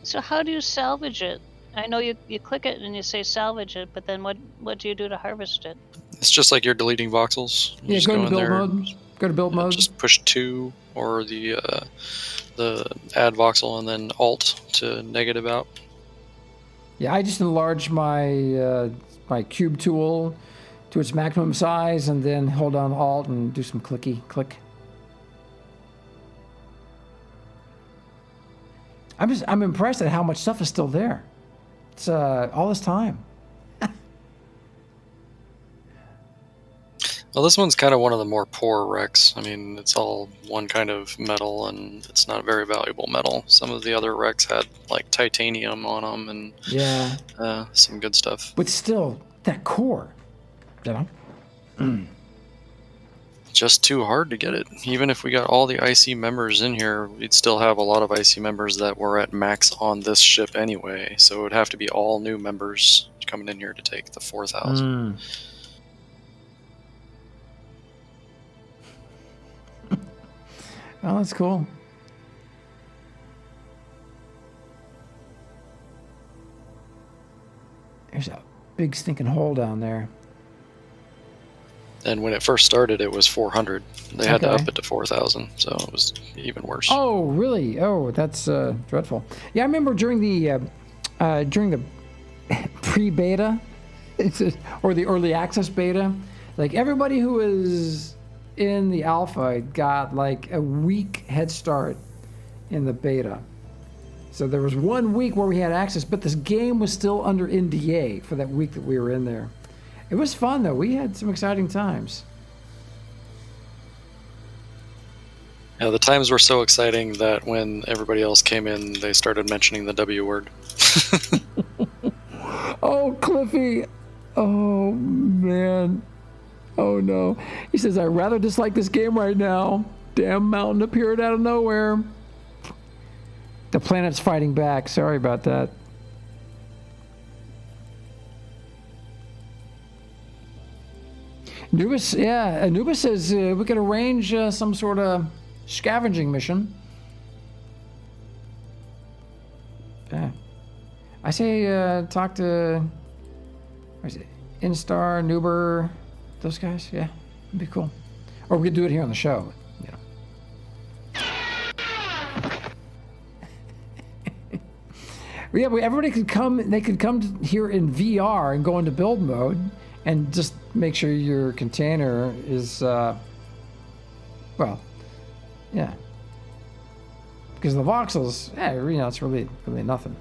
So how do you salvage it? I know you click it and you say salvage it, but then what do you do to harvest it? It's just like you're deleting voxels. You just go in to build there, mode. Go to build mode. Just push 2 or the add voxel and then alt to negative out. Yeah, I just enlarge my my cube tool to its maximum size and then hold down alt and do some click. I'm impressed at how much stuff is still there. It's all this time. Well, this one's kind of one of the more poor wrecks. I mean, it's all one kind of metal, and it's not very valuable metal. Some of the other wrecks had like titanium on them, and some good stuff. But still, that core, Just too hard to get it. Even if we got all the IC members in here, we'd still have a lot of IC members that were at max on this ship anyway. So it would have to be all new members coming in here to take the 4,000. Oh, that's cool. There's a big stinking hole down there. And when it first started, it was 400. They had to up it to 4,000, so it was even worse. Oh, really? Oh, that's dreadful. Yeah, I remember during the pre-beta, or the early access beta, like everybody who was in the alpha got like a week head start in the beta. So there was 1 week where we had access, but this game was still under NDA for that week that we were in there. It was fun though. We had some exciting times. Yeah, the times were so exciting that when everybody else came in, they started mentioning the W word. Oh, Cliffy. Oh, man. Oh, no. He says, I rather dislike this game right now. Damn mountain appeared out of nowhere. The planet's fighting back. Sorry about that. Anubis, yeah. Anubis says we could arrange some sort of scavenging mission. Yeah. I say talk to, what is it, Instar, Nuber, those guys. Yeah, it'd be cool. Or we could do it here on the show. You know. Yeah, everybody could come. They could come here in VR and go into build mode, and just make sure your container is, well, yeah. Because the voxels, yeah, you know, it's really nothing.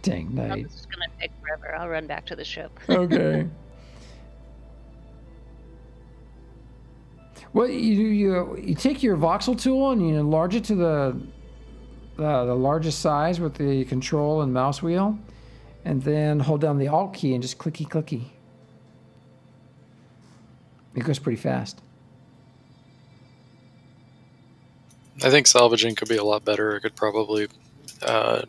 Dang No, night. this is gonna take forever. I'll run back to the ship. Okay. Well, you take your voxel tool and you enlarge it to the largest size with the control and mouse wheel, and then hold down the Alt key and just clicky. It goes pretty fast. I think salvaging could be a lot better. It could probably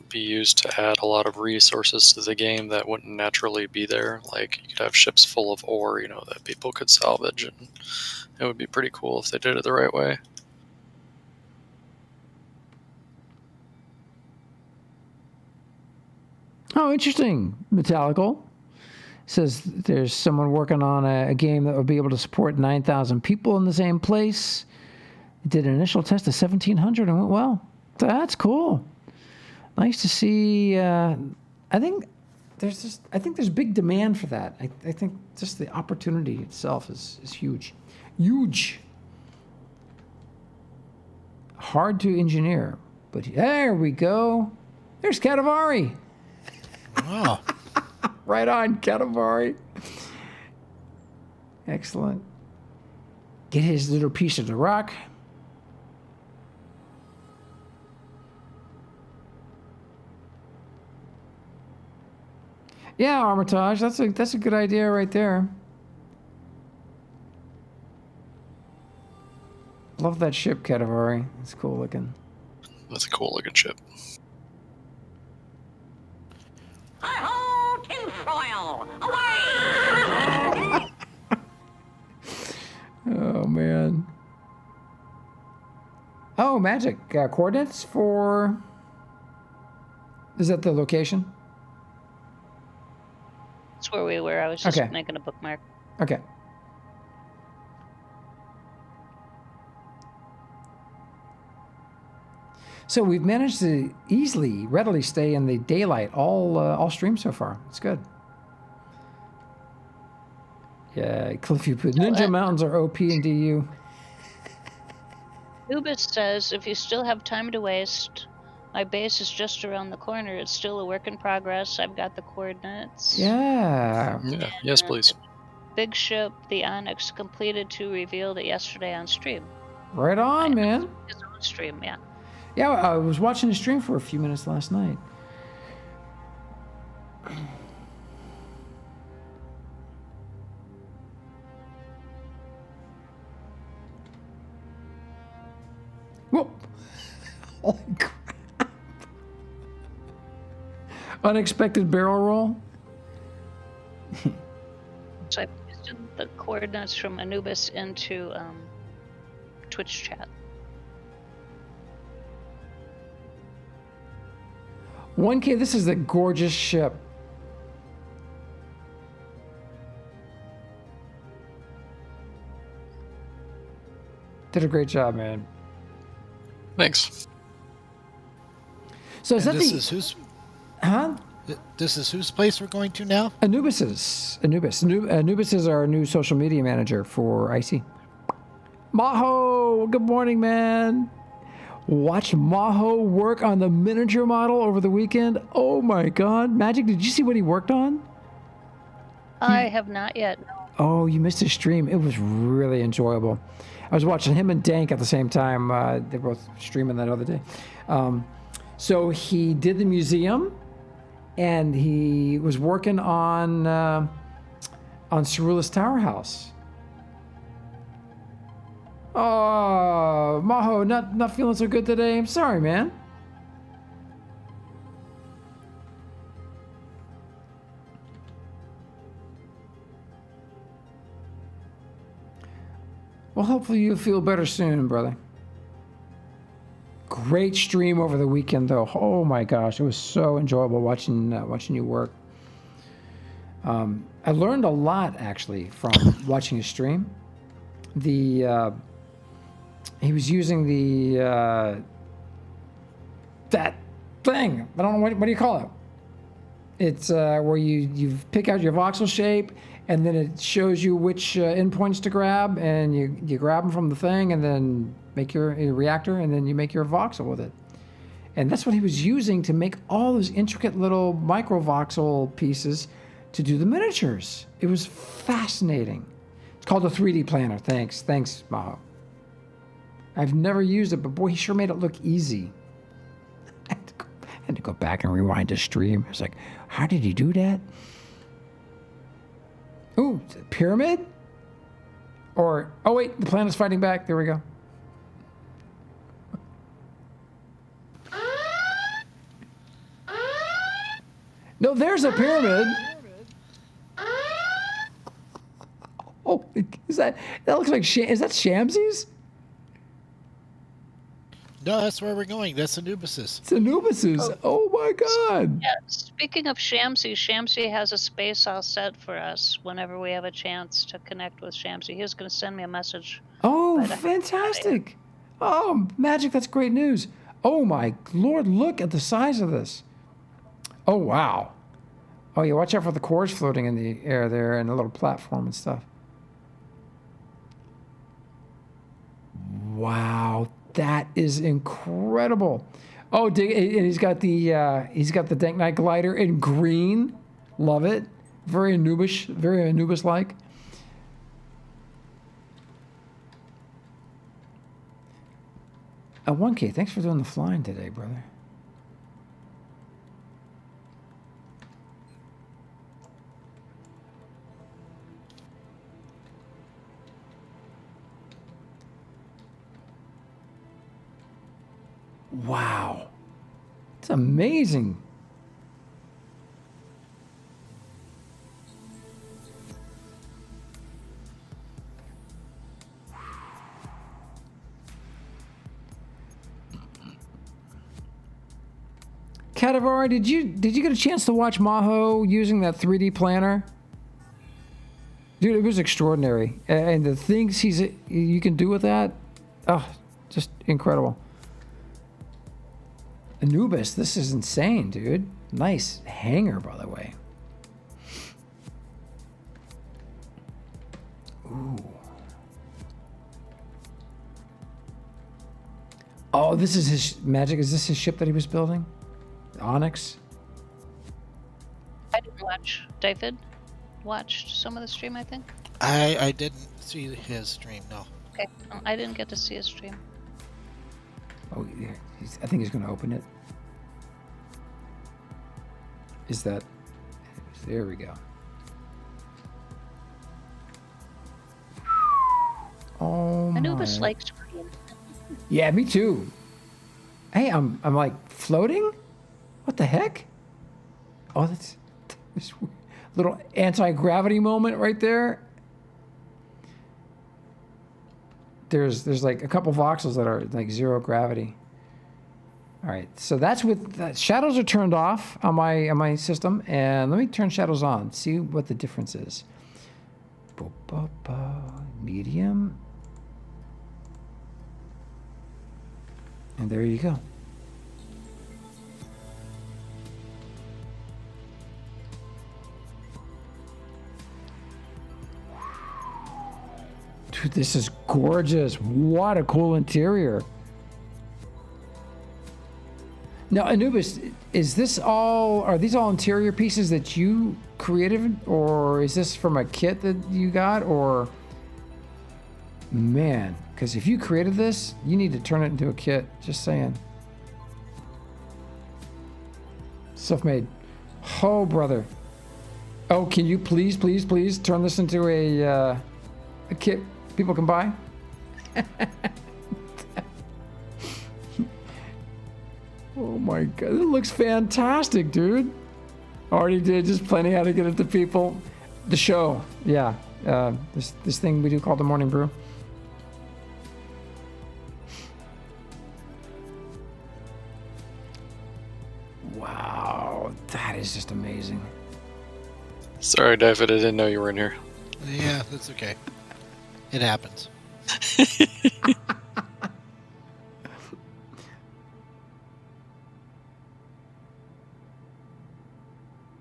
be used to add a lot of resources to the game that wouldn't naturally be there. Like you could have ships full of ore, you know, that people could salvage, and it would be pretty cool if they did it the right way. Oh, interesting. Metallical says there's someone working on a game that will be able to support 9,000 people in the same place. Did an initial test of 1,700 and went well. That's cool. Nice to see. I think there's big demand for that. I think just the opportunity itself is huge. Huge. Hard to engineer, but there we go. There's Katavari. Oh. Right on, Katavari. Excellent. Get his little piece of the rock. Yeah, Armitage, that's a good idea right there. Love that ship, Katavari. It's cool looking. That's a cool looking ship. Hi-ho, tinfoil! Away! Oh, man. Oh, magic. Coordinates for... Is that the location? That's where we were. I was just Okay. making a bookmark. Okay. So we've managed to readily stay in the daylight all stream so far. It's good. Yeah, Cliffy put Ninja Mountains are OP in DU. Ubis says, if you still have time to waste, my base is just around the corner. It's still a work in progress. I've got the coordinates. Yeah. Yeah. Yes, please. Big ship, the Onyx, completed to revealed it yesterday on stream. Right on, man. His own stream, yeah. Yeah, I was watching the stream for a few minutes last night. Whoop! Holy crap! Unexpected barrel roll. So I pasted the coordinates from Anubis into Twitch chat. 1K, this is a gorgeous ship. Did a great job, man. Thanks. So is And that this the... is whose? Huh? This is whose place we're going to now? Anubis. Anubis is our new social media manager for IC. Maho, good morning, man. Watch Maho work on the miniature model over the weekend. Oh my God, Magic! Did you see what he worked on? I have not yet. No. Oh, you missed his stream. It was really enjoyable. I was watching him and Dank at the same time. They're both streaming that other day. So he did the museum, and he was working on Cerulus Tower House. Oh, Maho, not feeling so good today. I'm sorry, man. Well, hopefully you'll feel better soon, brother. Great stream over the weekend, though. Oh my gosh, it was so enjoyable watching you work. I learned a lot actually from watching his stream. He was using that thing. I don't know what do you call it. It's where you pick out your voxel shape, and then it shows you which endpoints to grab, and you grab them from the thing, and then make your reactor, and then you make your voxel with it. And that's what he was using to make all those intricate little micro voxel pieces to do the miniatures. It was fascinating. It's called a 3D planner. Thanks, Maho. I've never used it, but boy, he sure made it look easy. I had to go back and rewind the stream. It's like, how did he do that? Ooh, pyramid? Or, oh wait, the planet's fighting back. There we go. No, there's a pyramid. Oh, that looks like, is that Shamsi's? No, that's where we're going. That's Anubis's. It's Anubis's. Oh my God. Yeah, speaking of Shamsi, Shamsi has a space all set for us whenever we have a chance to connect with Shamsi. He was going to send me a message. Oh, fantastic. Oh, Magic, that's great news. Oh my Lord, look at the size of this. Oh, wow. Oh, yeah, watch out for the cores floating in the air there and the little platform and stuff. Wow, that is incredible. Oh, and he's got the Dank Knight glider in green. Love it. Very Anubis-like. Oh, 1K, thanks for doing the flying today, brother. Wow. It's amazing. Katavar, did you get a chance to watch Maho using that 3D planner? Dude, it was extraordinary. And the things you can do with that, oh, just incredible. Anubis, this is insane, dude. Nice hanger, by the way. Ooh. Oh, this is his Magic. Is this his ship that he was building? Onyx? I didn't watch. David watched some of the stream, I think. I didn't see his stream, no. Okay, I didn't get to see his stream. Oh, yeah. I think he's going to open it. Is that... There we go. Oh, Anubis my. likes green. Yeah, me too. Hey, I'm like floating? What the heck? Oh, that's this little anti-gravity moment right there. There's like a couple voxels that are like zero gravity. All right, so that's with shadows are turned off on my system, and let me turn shadows on. See what the difference is. Medium, and there you go. Dude, this is gorgeous. What a cool interior. Now, Anubis, is this are these all interior pieces that you created, or is this from a kit that you got, or... Man, because if you created this, you need to turn it into a kit. Just saying. Self-made. Oh, brother. Oh, can you please turn this into a kit people can buy? Oh my God, it looks fantastic, dude. Already did, just planning how to get it to people. The show, yeah. This thing we do called the Morning Brew. Wow, that is just amazing. Sorry, David, I didn't know you were in here. Yeah, that's okay. It happens.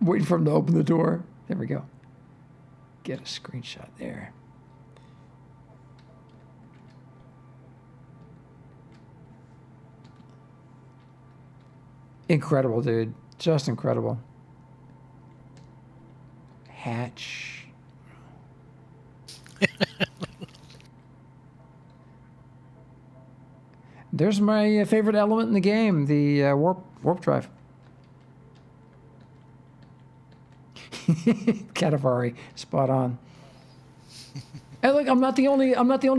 Waiting for him to open the door. There we go. Get a screenshot there. Incredible, dude. Just incredible. Hatch. There's my favorite element in the game, the warp drive. Catavari, spot on. And look, I'm not the only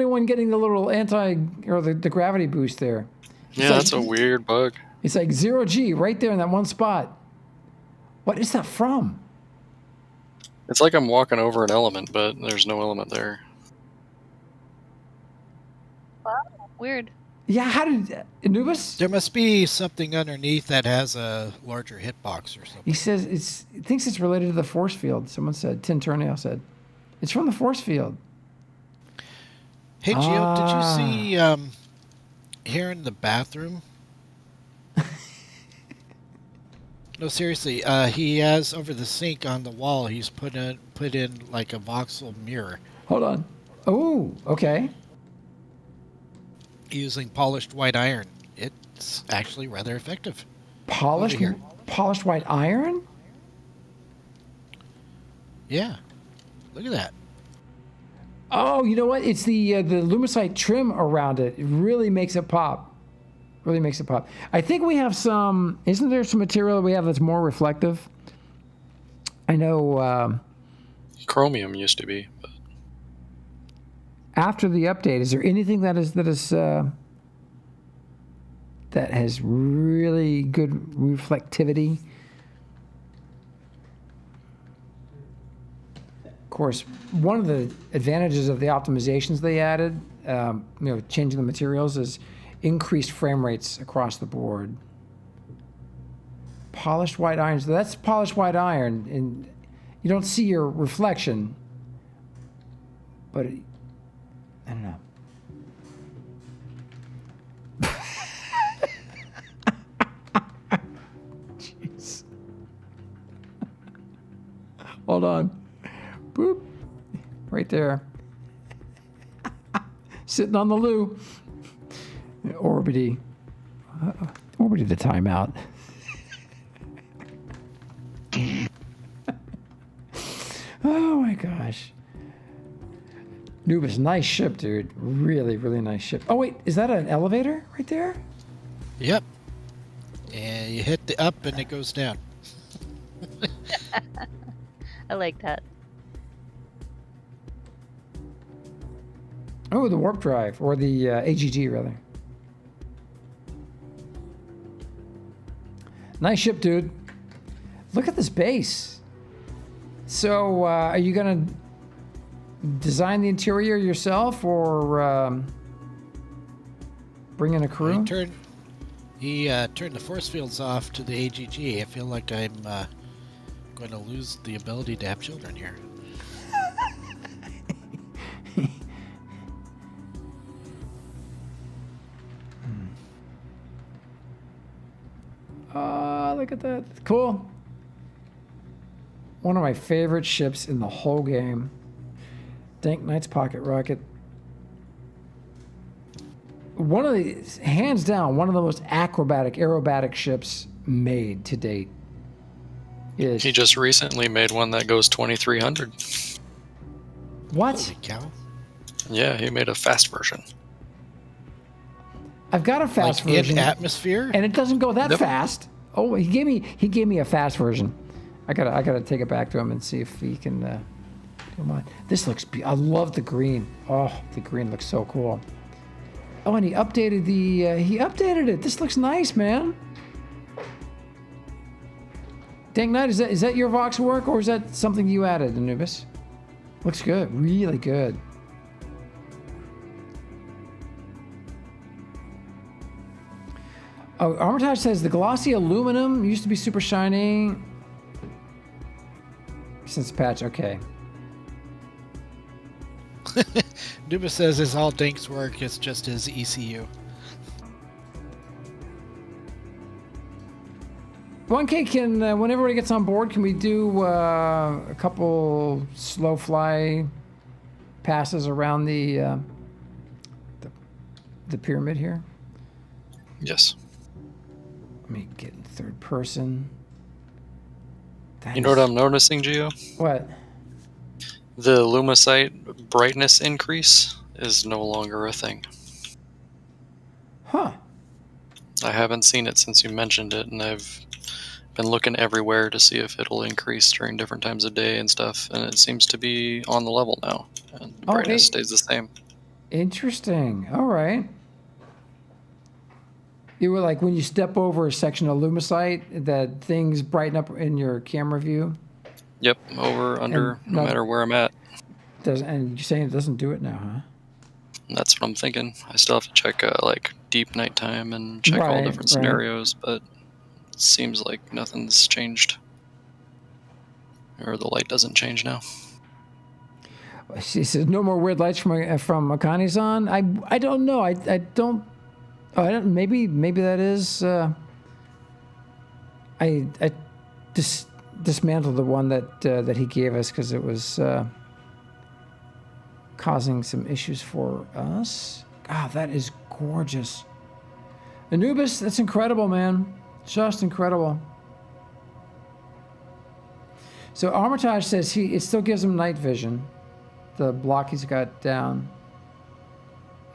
one getting the little the gravity boost there. Yeah, that's a weird bug. It's like 0G right there in that one spot. What is that from? It's like I'm walking over an element, but there's no element there. Wow, weird. Yeah, how did Anubis? There must be something underneath that has a larger hitbox or something. He says he thinks it's related to the force field. Someone said, Tin Turnail said. It's from the force field. Hey, Gio, did you see here in the bathroom? No, seriously. He has over the sink on the wall. He's put in like a voxel mirror. Hold on. Oh, okay. Using polished white iron. It's actually rather effective. Polished white iron? Yeah. Look at that. Oh, you know what? It's the lumicite trim around it. It really makes it pop. Really makes it pop. I think we have some... Isn't there some material that we have that's more reflective? I know... Chromium used to be. But... After the update, is there anything that has really good reflectivity? Of course, one of the advantages of the optimizations they added, changing the materials, is increased frame rates across the board. Polished white iron. So that's polished white iron, and you don't see your reflection, but I don't know. Jeez. Hold on. Boop. Right there. Sitting on the loo. Orbity. Orbity the timeout. Oh my gosh. Nubis, nice ship, dude. Really, really nice ship. Oh wait, is that an elevator right there? Yep. And you hit the up and it goes down. I like that. Oh, the warp drive, or the AGG rather. Nice ship, dude. Look at this base. So, are you gonna design the interior yourself, or bring in a crew? He turned the force fields off to the AGG. I feel like I'm going to lose the ability to have children here. Look at that. Cool. One of my favorite ships in the whole game. Dank Knight's pocket rocket. One of the, hands down, one of the most aerobatic ships made to date. He just recently made one that goes 2,300. What? Holy cow. Yeah, he made a fast version. I've got a fast version. In atmosphere? And it doesn't go that fast. Oh, he gave me a fast version. I gotta take it back to him and see if he can do mine. This looks I love the green. Oh, the green looks so cool. Oh, and he updated it. This looks nice, man. Dank Knight, is that your Vox work, or is that something you added, Anubis? Looks good, really good. Oh, Armitage says the glossy aluminum used to be super shiny. Since patch, okay. Nuba says his all dinks work, it's just his ECU. 1K, can when everybody gets on board, can we do a couple slow fly passes around the pyramid here? Yes. Let me get in third person. You know what I'm noticing, Gio? What? The Lumicite brightness increase is no longer a thing. Huh. I haven't seen it since you mentioned it, and I've been looking everywhere to see if it'll increase during different times of day and stuff, and it seems to be on the level now, and the brightness stays the same. Interesting. All right. You were like when you step over a section of Lumicite, that things brighten up in your camera view? Yep, over, under, no matter where I'm at. And you're saying it doesn't do it now, huh? That's what I'm thinking. I still have to check like deep nighttime and check all different scenarios, but it seems like nothing's changed. Or the light doesn't change now. She says no more weird lights from Akani's on. I don't know. I don't. Oh, I don't. Maybe that is. I dismantled the one that he gave us because it was causing some issues for us. God, that is gorgeous. Anubis, that's incredible, man. Just incredible. So Armitage says it still gives him night vision. The block he's got down.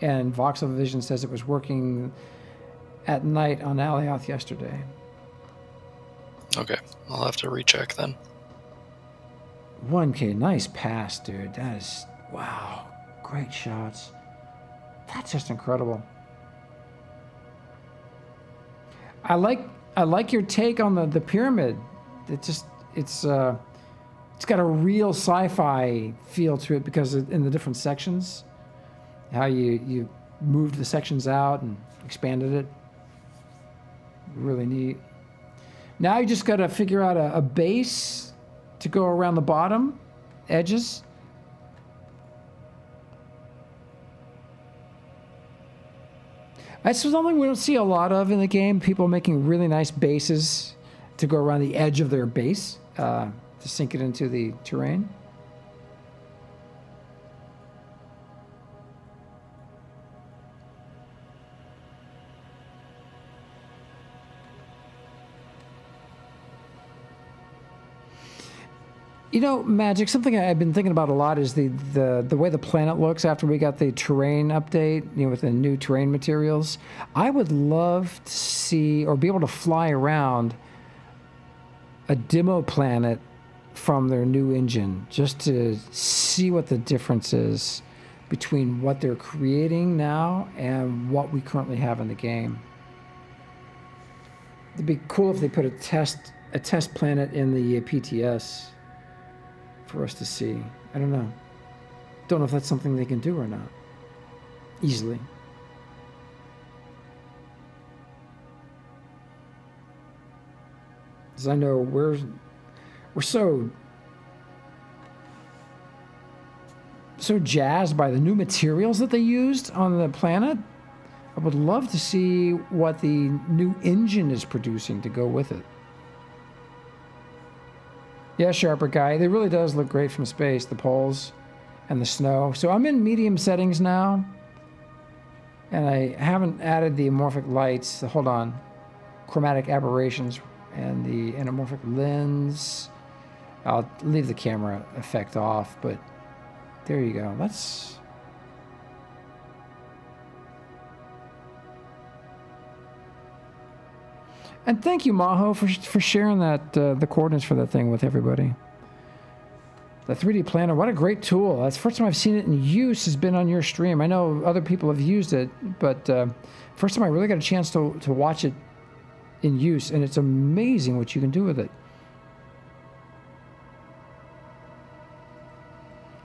And Voxel Vision says it was working at night on Alioth yesterday. Okay, I'll have to recheck then. 1K, nice pass, dude. That is, wow, great shots. That's just incredible. I like your take on the pyramid. It's got a real sci-fi feel to it because in the different sections, how you moved the sections out and expanded it. Really neat. Now you just got to figure out a base to go around the bottom edges. That's something we don't see a lot of in the game. People making really nice bases to go around the edge of their base to sink it into the terrain. You know, Magic, something I've been thinking about a lot is the way the planet looks after we got the terrain update, with the new terrain materials. I would love to see or be able to fly around a demo planet from their new engine just to see what the difference is between what they're creating now and what we currently have in the game. It'd be cool if they put a test planet in the PTS for us to see. I don't know. Don't know if that's something they can do or not. Easily. Because I know we're so jazzed by the new materials that they used on the planet. I would love to see what the new engine is producing to go with it. Yeah, Sharper Guy. It really does look great from space, the poles and the snow. So I'm in medium settings now. And I haven't added the amorphic lights. Hold on. Chromatic aberrations and the anamorphic lens. I'll leave the camera effect off, but there you go. That's... And thank you, Maho, for sharing that the coordinates for that thing with everybody. The 3D planner, what a great tool. That's the first time I've seen it in use has been on your stream. I know other people have used it, but first time I really got a chance to watch it in use, and it's amazing what you can do with it.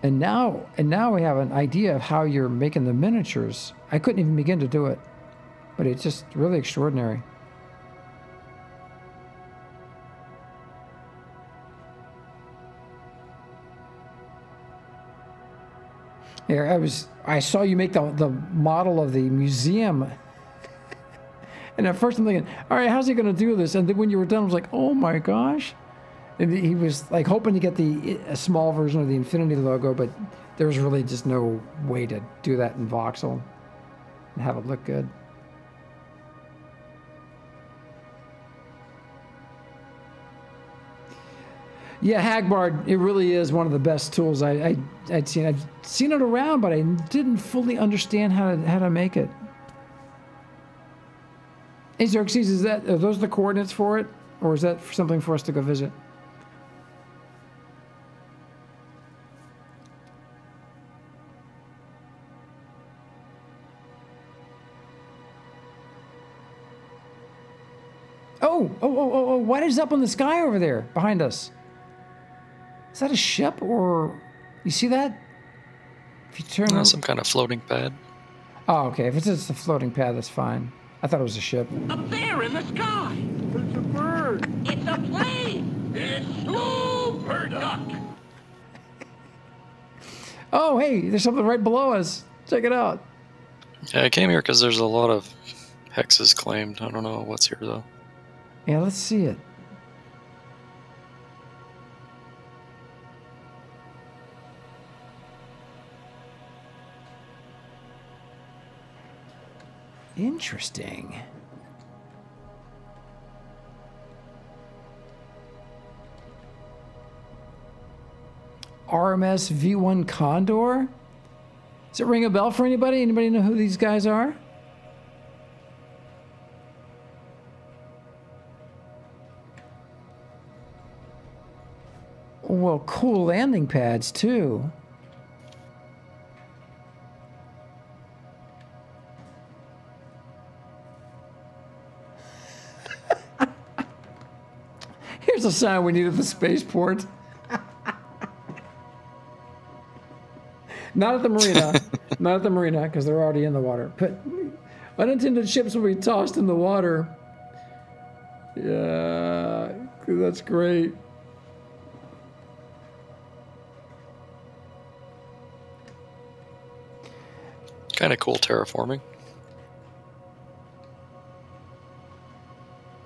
And now we have an idea of how you're making the miniatures. I couldn't even begin to do it, but it's just really extraordinary. Here, I saw you make the model of the museum. And at first I'm thinking, all right, how's he going to do this? And then when you were done, I was like, oh my gosh. And he was like hoping to get a small version of the Infinity logo, but there was really just no way to do that in voxel and have it look good. Yeah, Hagbard, it really is one of the best tools I'd seen. I've seen it around, but I didn't fully understand how to make it. Hey, Xerxes, are those the coordinates for it? Or is that something for us to go visit? Oh, what is up in the sky over there behind us? Is that a ship or... You see that? If you turn over... Some kind of floating pad. Oh, okay. If it's just a floating pad, that's fine. I thought it was a ship. Up there in the sky. It's a bird. It's a plane. It's Super Duck. Oh, hey, there's something right below us. Check it out. Yeah, I came here because there's a lot of hexes claimed. I don't know what's here, though. Yeah, let's see it. Interesting. RMS V1 Condor? Does it ring a bell for anybody? Anybody know who these guys are? Well, cool landing pads, too. Here's a sign we need at the spaceport. Not at the marina. Not at the marina, because they're already in the water. But unintended ships will be tossed in the water. Yeah, that's great. Kind of cool terraforming.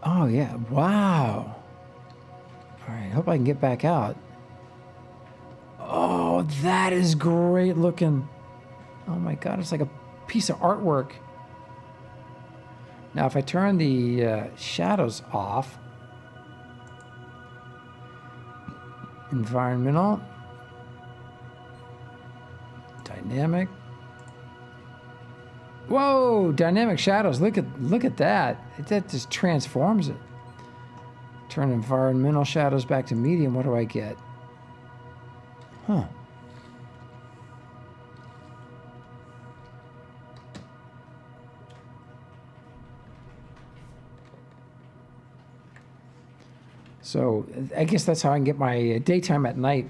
Oh, yeah. Wow. All right, hope I can get back out. Oh, that is great looking. Oh my God, it's like a piece of artwork. Now, if I turn the shadows off, environmental, dynamic. Whoa, dynamic shadows. Look at that. That just transforms it. Turn environmental shadows back to medium. What do I get? Huh. So I guess that's how I can get my daytime at night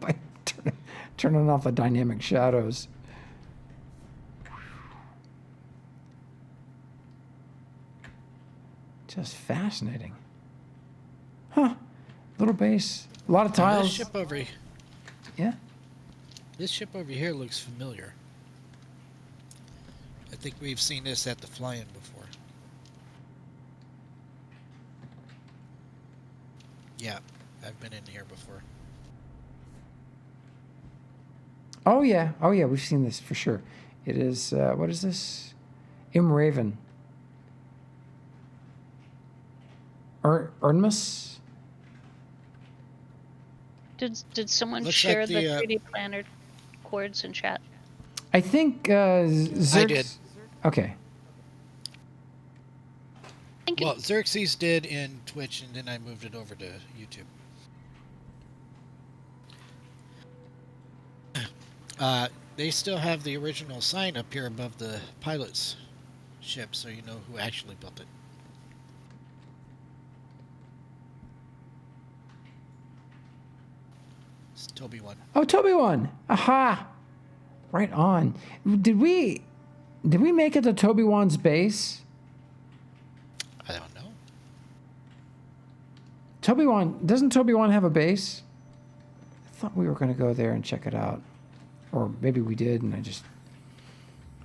by turning off the dynamic shadows. Just fascinating. Huh. Little base. A lot of tiles. This ship over here. Yeah. This ship over here looks familiar. I think we've seen this at the fly-in before. Yeah, I've been in here before. Oh yeah, we've seen this for sure. It is, what is this? Raven. Ernmus? Did someone Looks share like the the, 3D planner coords in chat? I think Xerxes... I did. Okay. Thank you. Well, Xerxes did in Twitch, and then I moved it over to YouTube. They still have the original sign up here above the pilot's ship, so you know who actually built it. It's Toby one. Oh, Toby one. Aha. Right on. Did we make it to Toby one's base? I don't know. Doesn't Toby one have a base? I thought we were going to go there and check it out. Or maybe we did, and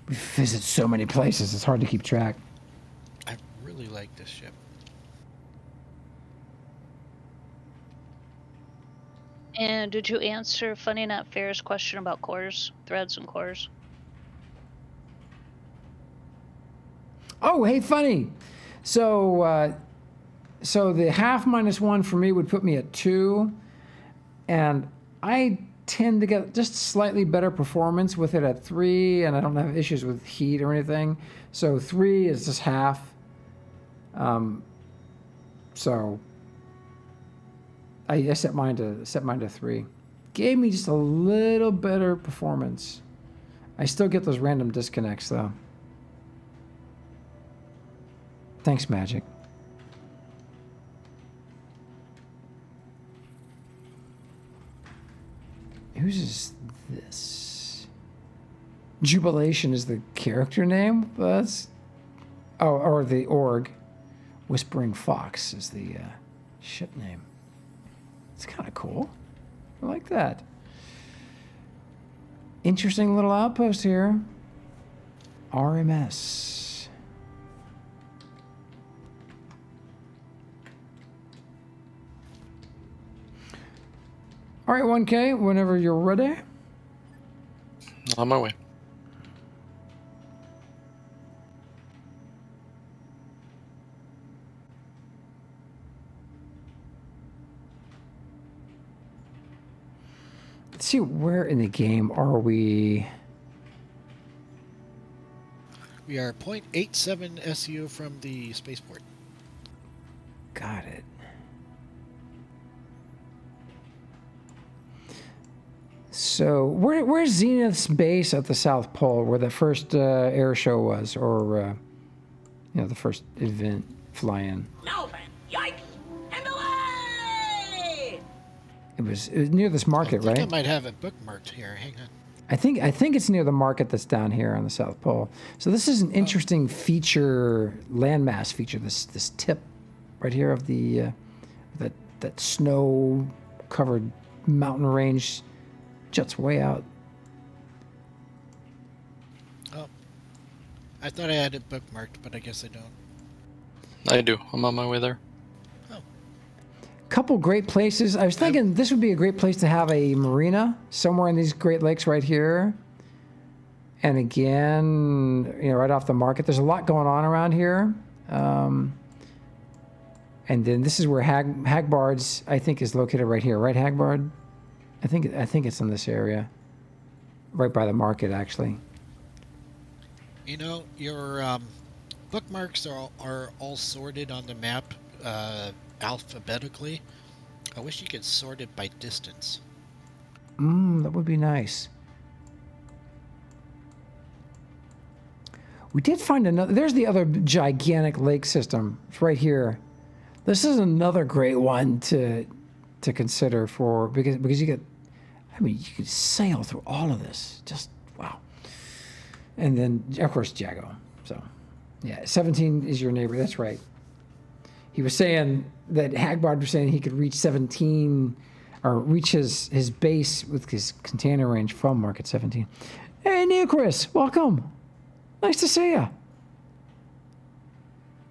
we visit so many places, it's hard to keep track. I really like this ship. And did you answer Funny Not Fair's question about cores, threads and cores? Oh, hey, Funny. So the half -1 for me would put me at 2, and I tend to get just slightly better performance with it at 3, and I don't have issues with heat or anything. So 3 is just half. So I set mine to 3. Gave me just a little better performance. I still get those random disconnects though. Thanks, Magic. Whose is this? Jubilation is the character name? Or the org. Whispering Fox is the ship name. It's kind of cool. I like that. Interesting little outpost here. RMS. All right, 1K, whenever you're ready. On my way. Let's see, where in the game are we? We are 0.87 SEO from the spaceport. Got it. So, where's Zenith's base at the South Pole, where the first air show was, or the first event fly-in? Now then, yikes, and away! It was near this market, right? I might have it bookmarked here. Hang on. I think it's near the market that's down here on the South Pole. So this is an interesting feature, landmass feature. This tip right here of the that snow-covered mountain range juts way out. Oh, I thought I had it bookmarked, but I guess I don't. I do. I'm on my way there. Couple great places. I was thinking this would be a great place to have a marina somewhere in these Great Lakes right here. And again, right off the market. There's a lot going on around here. And then this is where Hagbard's, I think, is located right here. Right, Hagbard? I think it's in this area. Right by the market, actually. Your bookmarks are all sorted on the map alphabetically. I wish you could sort it by distance. That would be nice. We did find another. There's the other gigantic lake system. It's right here. This is another great one to consider because you get. You could sail through all of this. Just wow. And then of course Jago. So yeah, 17 is your neighbor. That's right. He was saying that Hagbard was saying he could reach 17 or reach his base with his container range from Market 17. Hey, Neocris, welcome. Nice to see you.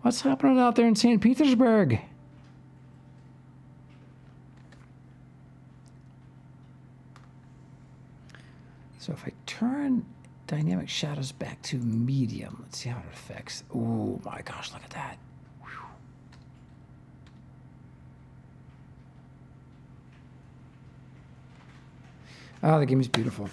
What's happening out there in St. Petersburg? So if I turn dynamic shadows back to medium, let's see how it affects. Oh my gosh, look at that. Oh, the game is beautiful.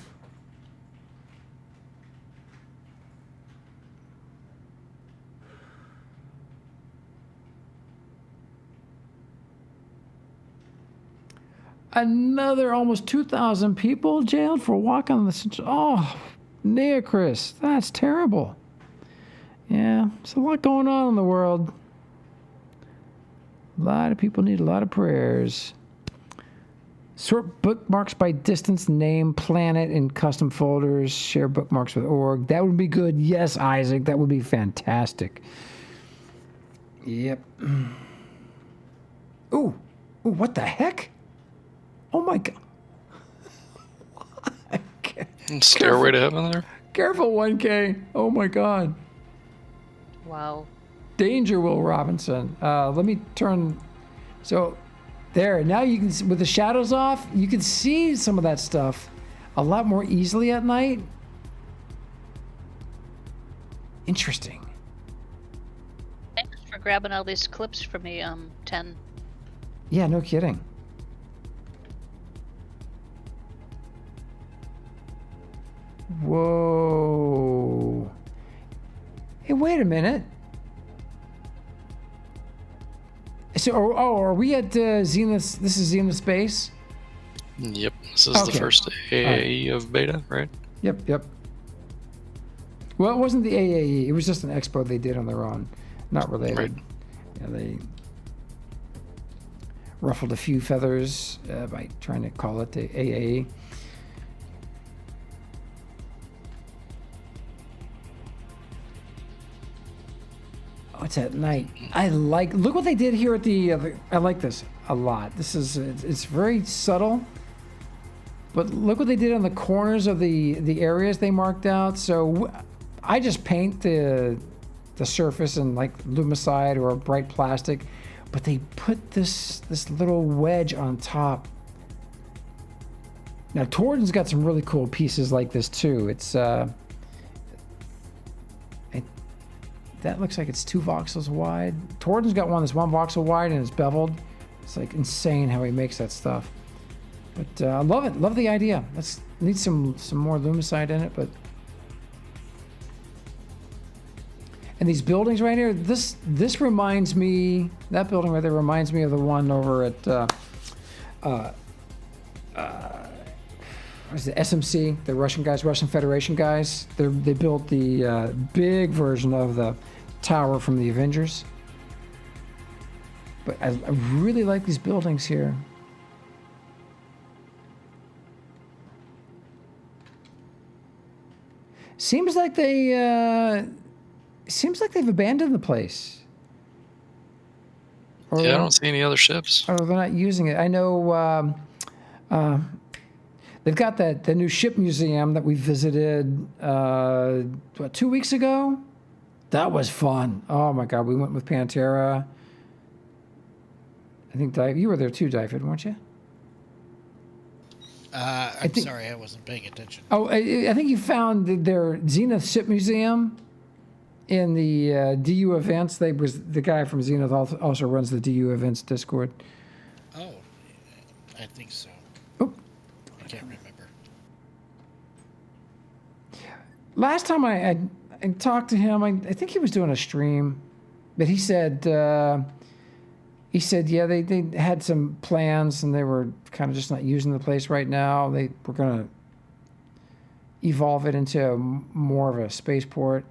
Another almost 2,000 people jailed for walking on the... Oh, Neocris, that's terrible. Yeah, there's a lot going on in the world. A lot of people need a lot of prayers. Sort bookmarks by distance, name, planet, and custom folders. Share bookmarks with org. That would be good. Yes, Isaac, that would be fantastic. Yep. Ooh, what the heck? Oh my God. Stairway to Heaven there? Careful, 1K. Oh my God. Wow. Danger, Will Robinson. Let me turn. So, there. Now you can, with the shadows off, you can see some of that stuff a lot more easily at night. Interesting. Thanks for grabbing all these clips for me, 10. Yeah, no kidding. Whoa. Hey, wait a minute. So, are we at Zenith? This is Zenith Space? Yep. This is the first AAE of beta, right? Yep. Well, it wasn't the AAE. It was just an expo they did on their own. Not related. Right. Yeah, they ruffled a few feathers by trying to call it the AAE. Oh, it's at night. Look what they did here at the, I like this a lot. It's very subtle, but look what they did on the corners of the areas they marked out. So I just paint the surface in like Lumicide or bright plastic, but they put this little wedge on top. Now Torden's got some really cool pieces like this too. That looks like it's 2 voxels wide. Torden's got one that's 1 voxel wide and it's beveled. It's like insane how he makes that stuff. But I love it. Love the idea. Need some more Lumicide in it, but. And these buildings right here, this reminds me, that building right there reminds me of the one over at what is it, SMC, the Russian Federation guys. They built the big version of the tower from the Avengers. But I really like these buildings here. Seems like they've abandoned the place. Or, yeah, I don't see any other ships. Or they're not using it. I know they've got the new ship museum that we visited 2 weeks ago. That was fun. Oh my God, we went with Pantera. I think you were there too, Dyford, weren't you? I'm sorry, I wasn't paying attention. Oh, I think you found their Zenith Ship Museum in the DU events. The guy from Zenith also runs the DU events Discord. Oh, I think so. Oh. I can't remember. Last time I talked to him, I think he was doing a stream, but he said yeah, they had some plans and they were kind of just not using the place right now. They were going to evolve it into more of a spaceport,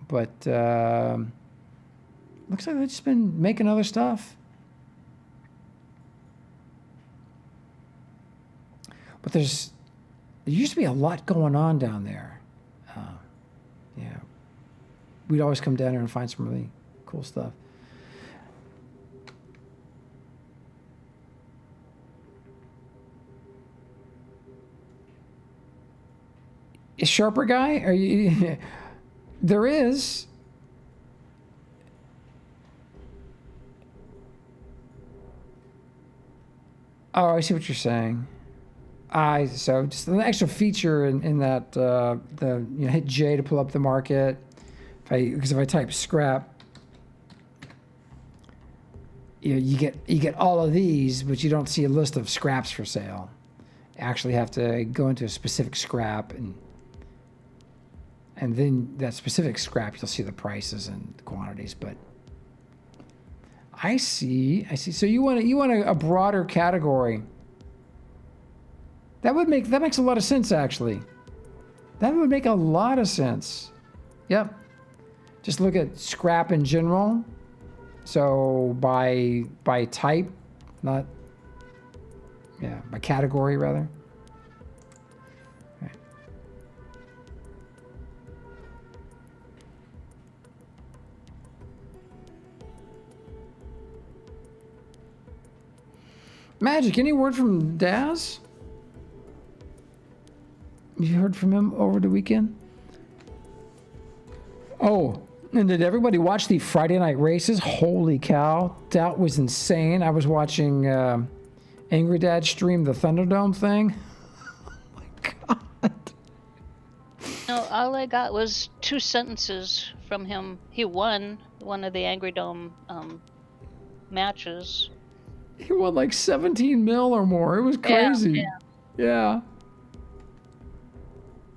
but looks like they've just been making other stuff. But there used to be a lot going on down there. Yeah, we'd always come down here and find some really cool stuff. Is Sharper guy? Are you? There is. Oh, I see what you're saying. So just an extra feature in that hit J to pull up the market. Because if I type scrap, you get all of these, but you don't see a list of scraps for sale. You actually have to go into a specific scrap and then that specific scrap you'll see the prices and the quantities. But I see. So you want a broader category. That makes a lot of sense, actually. That would make a lot of sense. Yep. Just look at scrap in general. So by type, by category rather. Right. Magic, any word from Daz? You heard from him over the weekend? Oh, and did everybody watch the Friday night races? Holy cow, that was insane. I was watching Angry Dad stream the Thunderdome thing. No, all I got was 2 sentences from him. He won one of the Angry Dome matches. He won like 17 mil or more. It was crazy. Yeah.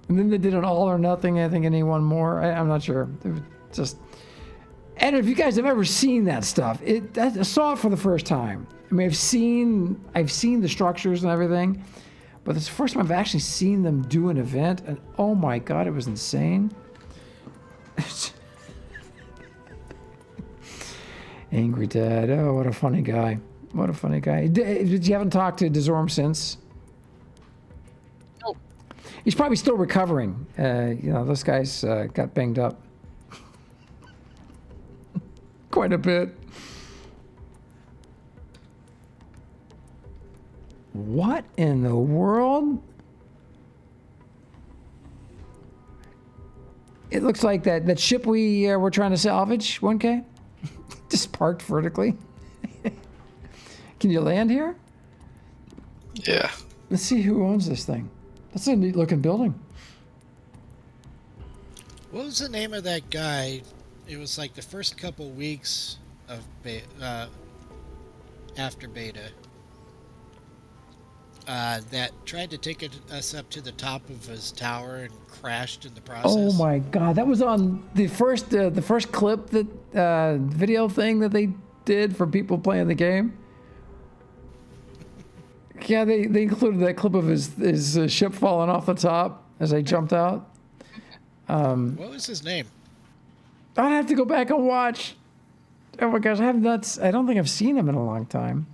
And then they did an all or nothing, I think, and he won more. I'm not sure. It was just... And if you guys have ever seen that stuff, I saw it for the first time. I mean, I've seen the structures and everything, but it's the first time I've actually seen them do an event, and oh my god, it was insane. Angry Dad. Oh, what a funny guy. What a funny guy. Did you haven't talked to Dezorm since? Nope. He's probably still recovering. Those guys got banged up quite a bit. What in the world? It looks like that ship we were trying to salvage, 1K, just parked vertically. Can you land here? Yeah. Let's see who owns this thing. That's a neat looking building. What was the name of that guy? It was like the first couple weeks of after beta. That tried to take us up to the top of his tower and crashed in the process. Oh my god, that was on the first clip that video thing that they did for people playing the game. Yeah, they included that clip of his ship falling off the top as I jumped out. What was his name? I'd have to go back and watch. Oh my gosh, I don't think I've seen him in a long time.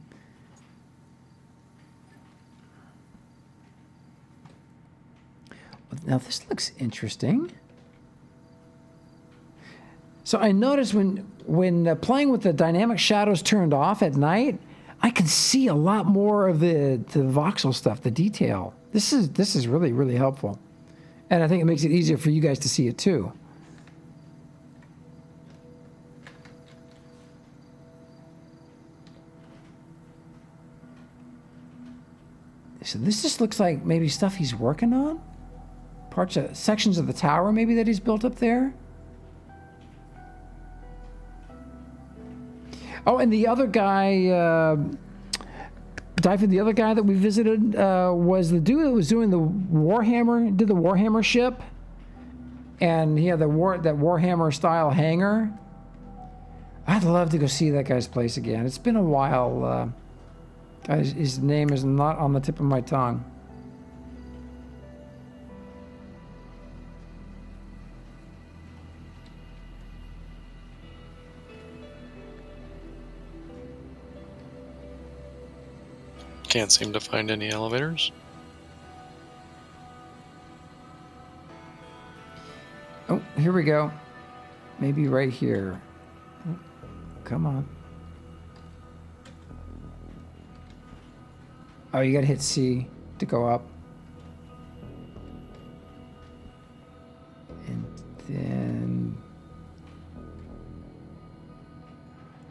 Now this looks interesting. So I noticed when playing with the dynamic shadows turned off at night, I can see a lot more of the voxel stuff, the detail. This is really, really helpful. And I think it makes it easier for you guys to see it too. So this just looks like maybe stuff he's working on? Sections of the tower maybe that he's built up there? Oh, and the other guy, the other guy that we visited was the dude that was doing the Warhammer ship. And he had that Warhammer style hangar. I'd love to go see that guy's place again. It's been a while. His name is not on the tip of my tongue. Can't seem to find any elevators. Oh, here we go. Maybe right here. Oh, come on. Oh, you gotta hit C to go up. And then...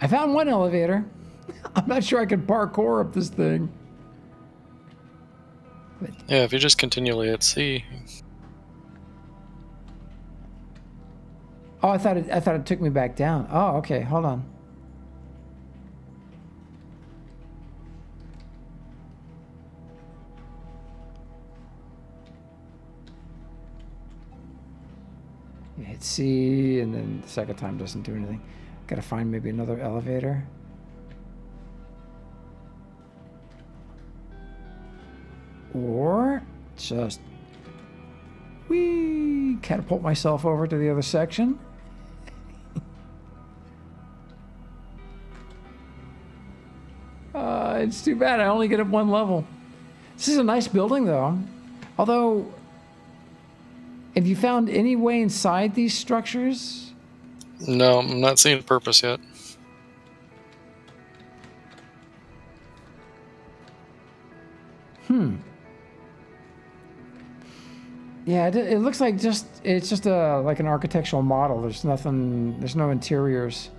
I found one elevator. I'm not sure I can parkour up this thing. But... Yeah, if you just continually hit C. Oh, I thought it took me back down. Oh, okay, hold on. You hit C, and then the second time doesn't do anything. Gotta find maybe another elevator. Or just catapult myself over to the other section. It's too bad I only get up one level. This is a nice building though. Although, have you found any way inside these structures? No, I'm not seeing purpose yet. Yeah, it looks like it's just like an architectural model. There's nothing. There's no interiors.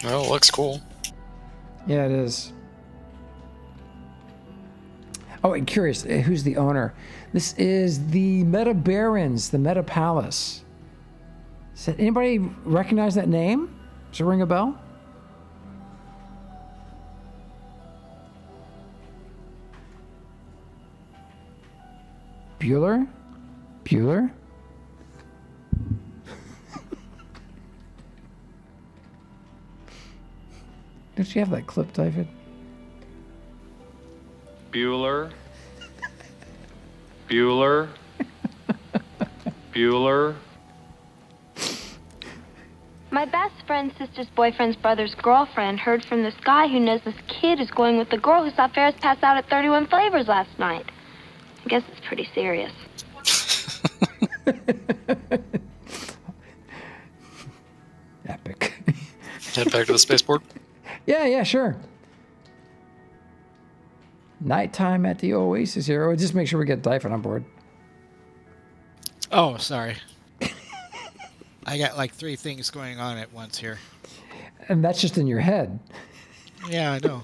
Well, it looks cool. Yeah, it is. Oh, and curious, who's the owner? This is the Meta Barons, the Meta Palace. Does anybody recognize that name? Does it ring a bell? Bueller? Bueller? Don't you have that clip, David? Bueller. Bueller. Bueller. My best friend's sister's boyfriend's brother's girlfriend heard from this guy who knows this kid is going with the girl who saw Ferris pass out at 31 Flavors last night. I guess it's pretty serious. Epic. Head back to the spaceport. Yeah, sure. Nighttime at the Oasis here. Just make sure we get Dyfin on board. Oh, sorry. I got like 3 things going on at once here. And that's just in your head. Yeah, I know.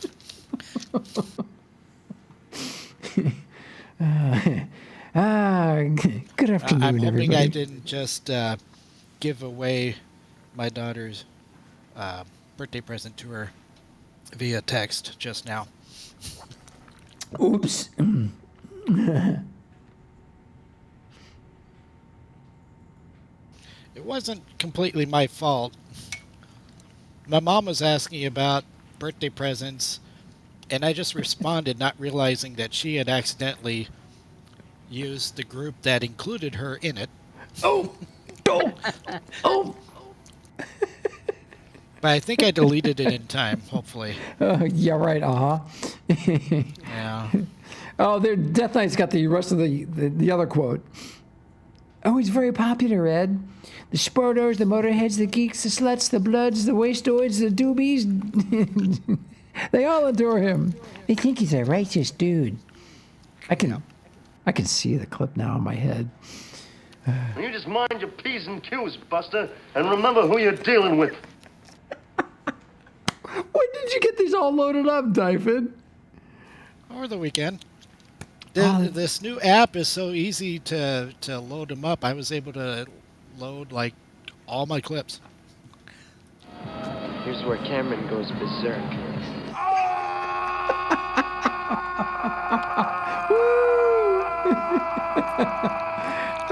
Good afternoon, I'm hoping everybody. I didn't just give away my daughter's birthday present to her via text just now. Oops. It wasn't completely my fault. My mom was asking about birthday presents, and I just responded, not realizing that she had accidentally used the group that included her in it. Oh! But I think I deleted it in time, hopefully. Yeah, right, Yeah. Oh, Death Knight's got the rest of the other quote. Oh, he's very popular, Ed. The sportos, the motorheads, the geeks, the sluts, the bloods, the wastoids, the doobies. They all adore him. They think he's a righteous dude. I can see the clip now in my head. You just mind your P's and Q's, Buster, and remember who you're dealing with. When did you get these all loaded up, Dyfin? Over the weekend. This new app is so easy to load them up. I was able to load like all my clips. Here's where Cameron goes berserk.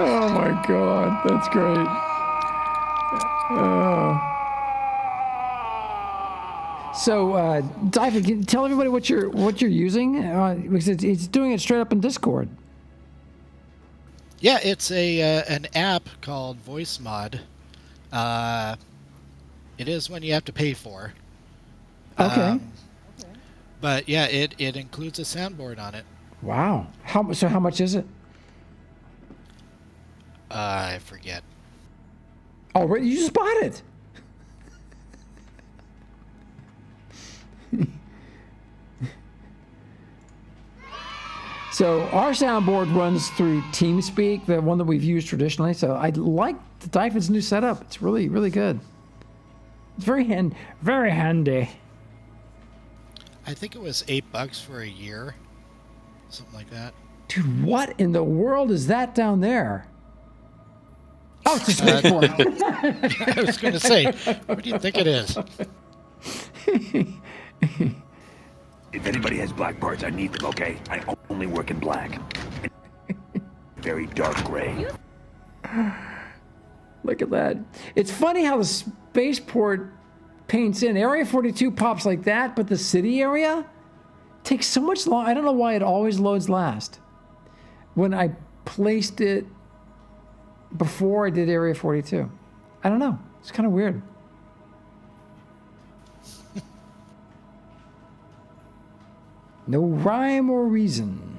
Oh my God, that's great. So, Dyfin, can you tell everybody what you're using? Because it's doing it straight up in Discord. Yeah, it's an app called Voice Mod. It is one you have to pay for. Okay. But yeah, it includes a soundboard on it. Wow. How much is it? I forget. Oh, right, you just bought it. So our soundboard runs through TeamSpeak, the one that we've used traditionally. So I like the Dyfin's new setup. It's really, really good. It's very handy. I think it was $8 for a year, something like that. Dude, what in the world is that down there? Oh, it's a spaceport. I was going to say, what do you think it is? If anybody has black parts, I need them, okay? I only work in black. Very dark gray. Look at that. It's funny how the spaceport paints in. Area 42 pops like that, but the city area takes so much long. I don't know why it always loads last. When I placed it before I did Area 42. I don't know. It's kind of weird. No rhyme or reason.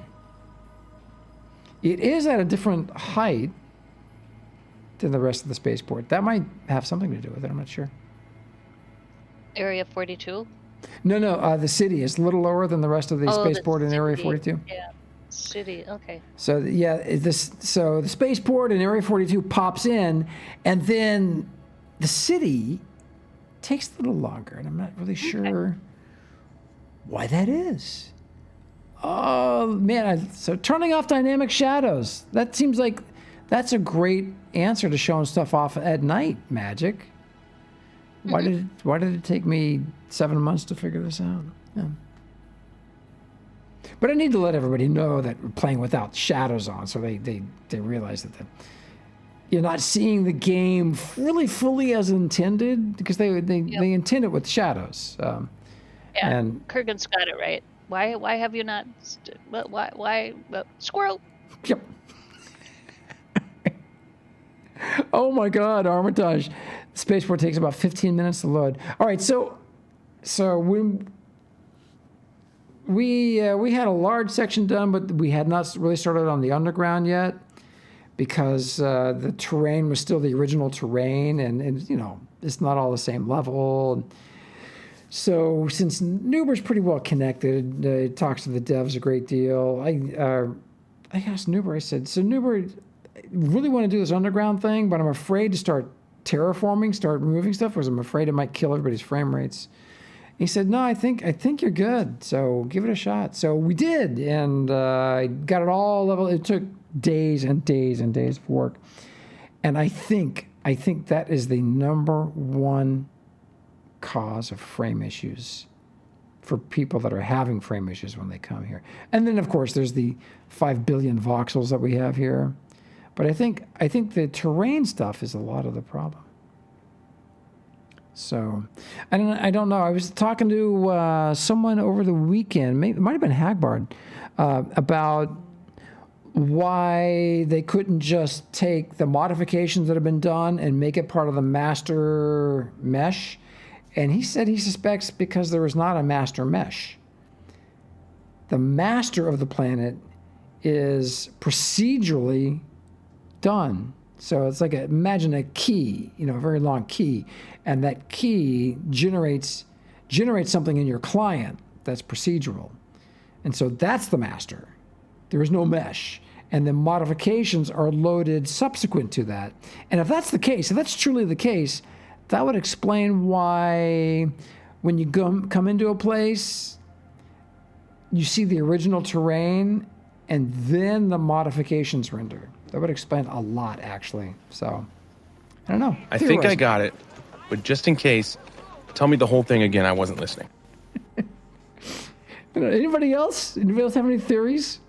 It is at a different height than the rest of the spaceport. That might have something to do with it. I'm not sure. Area 42? No. The city is a little lower than the rest of the spaceport in Area 42. Yeah. City. Okay. So yeah, so the spaceport and Area 42 pops in, and then the city takes a little longer, and I'm not really sure why that is. Oh man! So turning off dynamic shadows. That seems like that's a great answer to showing stuff off at night. Magic. Why did it take me 7 months to figure this out? Yeah. But I need to let everybody know that we're playing without shadows on, so they realize that you're not seeing the game really fully as intended, because they intend it with shadows. And Kurgan's got it right. Why have you not? Why squirrel? Yep. Oh my God, Armitage. Spaceport takes about 15 minutes to load. All right, so when we had a large section done, but we had not really started on the underground yet, because the terrain was still the original terrain, and you know, it's not all the same level. So since Nuber's pretty well connected, it talks to the devs a great deal. I asked Nuber, I said, so Nuber, I really want to do this underground thing, but I'm afraid to start terraforming, start moving stuff, because I'm afraid it might kill everybody's frame rates. He said, no, I think you're good, so give it a shot. So we did, and I got it all level. It took days and days and days of work. And I think that is the number one cause of frame issues for people that are having frame issues when they come here. And then, of course, there's the 5 billion voxels that we have here. But I think the terrain stuff is a lot of the problem. So, I don't know. I was talking to someone over the weekend, it might have been Hagbard, about why they couldn't just take the modifications that have been done and make it part of the master mesh. And he said he suspects because there is not a master mesh. The master of the planet is procedurally done. So it's like imagine a key, a very long key, and that key generates something in your client that's procedural. And so that's the master. There is no mesh. And the modifications are loaded subsequent to that. And if that's the case, if that's truly the case, that would explain why when you come into a place, you see the original terrain and then the modifications render. That would explain a lot, actually. So, I don't know. I think I got it. But just in case, tell me the whole thing again. I wasn't listening. Anybody else? Anybody else have any theories?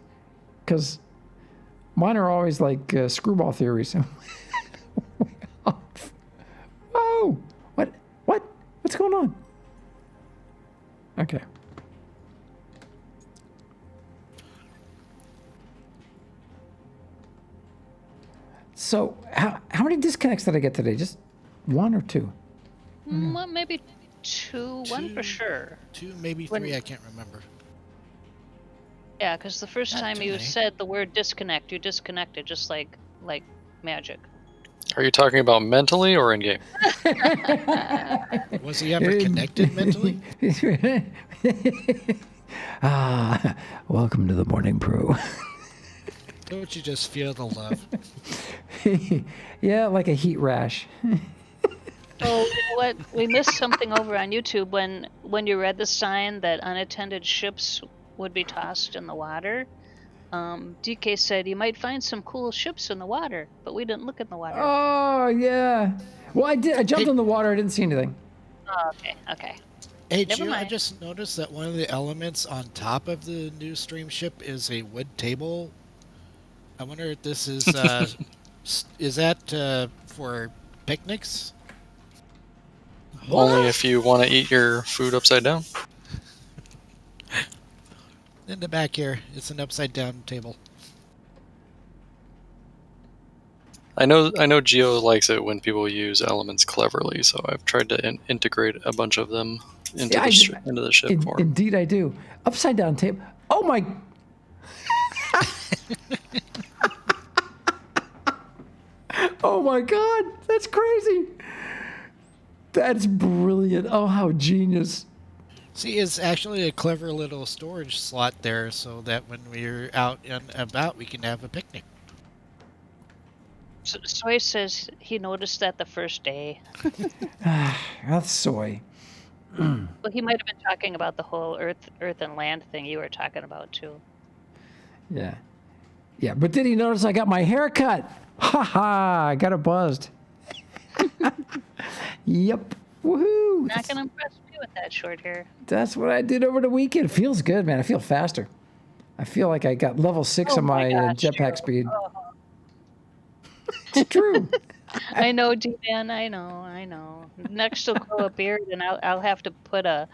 Because mine are always like screwball theories. Oh, what's going on? Okay. So, how many disconnects did I get today? Just one or two? Well, maybe two. One for sure. Two, maybe three. I can't remember. Yeah, because the first time you said the word disconnect, you disconnected just like magic. Are you talking about mentally or in game? Was he ever connected mentally? Welcome to the Morning Pro. Don't you just feel the love? Yeah, like a heat rash. Oh, what? We missed something over on YouTube when you read the sign that unattended ships would be tossed in the water. DK said you might find some cool ships in the water, but we didn't look in the water. Oh, yeah. Well, I did. I jumped in the water. I didn't see anything. Oh, okay. Hey, Gio, I just noticed that one of the elements on top of the new stream ship is a wood table. I wonder if this is is that for picnics? Only if you want to eat your food upside down. In the back here, it's an upside down table. I know Geo likes it when people use elements cleverly, so I've tried to integrate a bunch of them into the ship for him. Indeed, I do. Upside down table. Oh my! Oh my God, that's crazy. That's brilliant. Oh, how genius. See, it's actually a clever little storage slot there so that when we're out and about, we can have a picnic. Soy says he noticed that the first day. That's Soy. Well, he might have been talking about the whole earth and land thing you were talking about too. Yeah. Yeah, but did he notice I got my hair cut? Ha ha, I got it buzzed. Yep. Woohoo. Not going to impress me with that short hair. That's what I did over the weekend. It feels good, man. I feel faster. I feel like I got level 6 on my jetpack speed. Oh. It's true. I know, D-Man. I know. Next he'll grow a beard, and I'll have to put a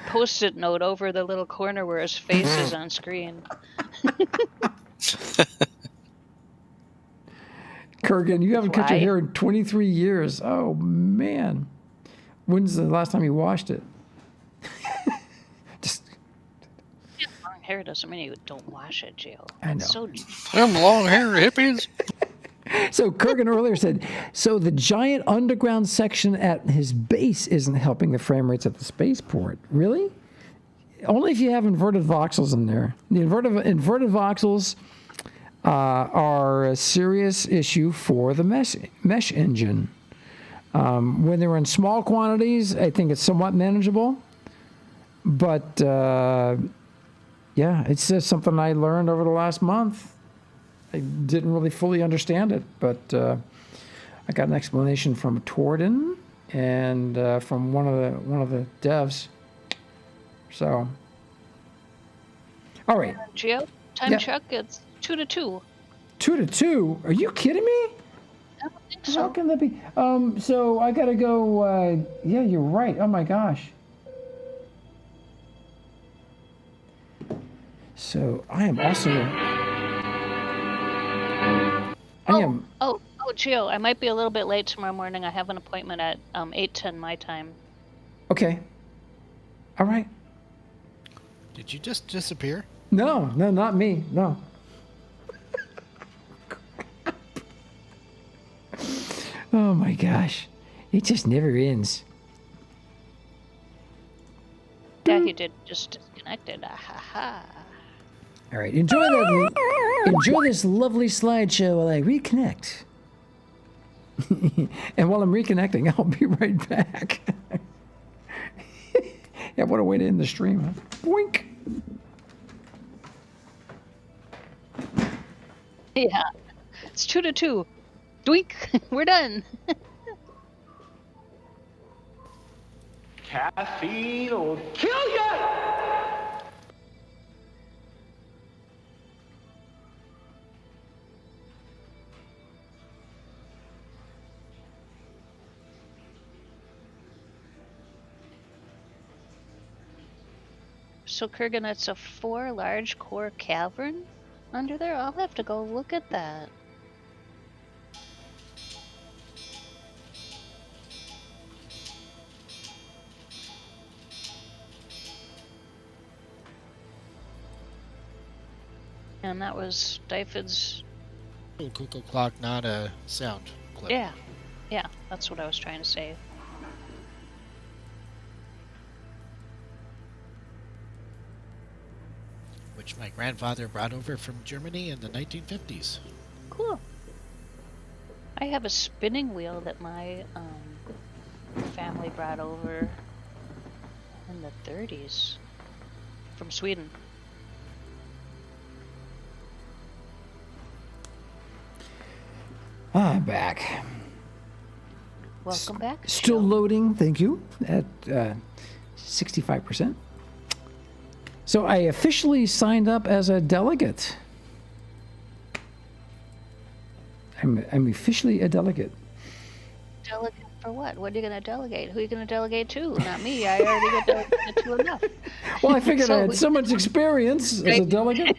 Post-it note over the little corner where his face is on screen. Kurgan, you haven't cut your hair in 23 years. Oh, man. When's the last time you washed it? Long hair doesn't mean you don't wash it, Jill. I know. So Them long hair hippies. So Kurgan earlier said, so the giant underground section at his base isn't helping the frame rates at the spaceport. Really? Only if you have inverted voxels in there. The inverted voxels are a serious issue for the mesh engine. When they're in small quantities, I think it's somewhat manageable. But, yeah, it's just something I learned over the last month. I didn't really fully understand it, but I got an explanation from Torden and from one of the devs. So, all right. Gio, time check. It's 2-2. 2-2? Are you kidding me? I don't think so. How can that be? So I gotta go. Yeah, you're right. Oh my gosh. So I am also. Oh, Gio, I might be a little bit late tomorrow morning. I have an appointment at 8:10 my time. Okay. All right. Did you just disappear? No, not me. No. Oh my gosh. It just never ends. Yeah, he did. Just disconnected. Ah, ha, ha. All right. Enjoy this lovely slideshow while I reconnect. And while I'm reconnecting, I'll be right back. Yeah, what a way to end the stream. Huh? Boink. Yeah. It's 2-2. Doink. We're done. Caffeine will kill ya! So, Kurgan, it's a 4 large core cavern under there? I'll have to go look at that. And that was Dyfed's. Cuckoo clock, not a sound clip. Yeah, that's what I was trying to say. Which my grandfather brought over from Germany in the 1950s. Cool. I have a spinning wheel that my family brought over in the 30s from Sweden. I'm back. Welcome back. Still loading, thank you, at 65%. So I officially signed up as a delegate. I'm officially a delegate. Delegate for what? What are you going to delegate? Who are you going to delegate to? Not me. I already got delegated to enough. Well, I figured I had so much experience as a delegate.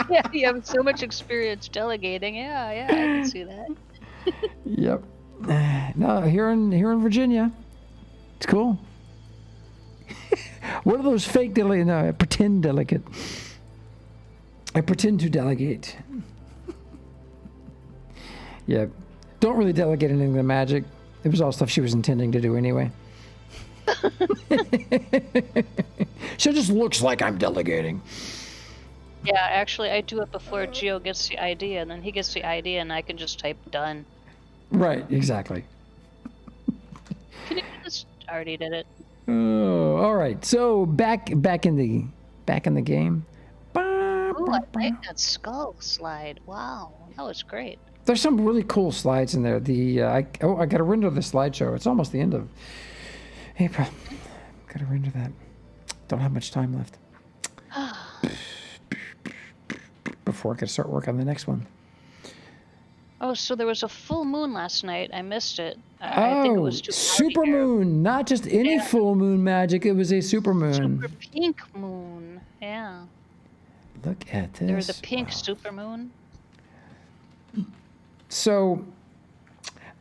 Yeah, you have so much experience delegating. Yeah, I can see that. Yep. No, here in Virginia, it's cool. What are those fake delegates? No, I pretend delegate. I pretend to delegate. Yeah, don't really delegate anything to Magic. It was all stuff she was intending to do anyway. So it just looks like I'm delegating. Yeah, actually, I do it before Geo gets the idea, and then he gets the idea, and I can just type done. Right, exactly. Can you just already did it? Oh, all right. So back in the game. Oh, I like that skull slide. Wow, that was great. There's some really cool slides in there. I got to render the slideshow. It's almost the end of April. Got to render that. Don't have much time left before I can start work on the next one. Oh, so there was a full moon last night. I missed it. I think it was too super moon, not just any full moon magic. It was a super moon. Super pink moon. Yeah. Look at this. There was the pink super moon. So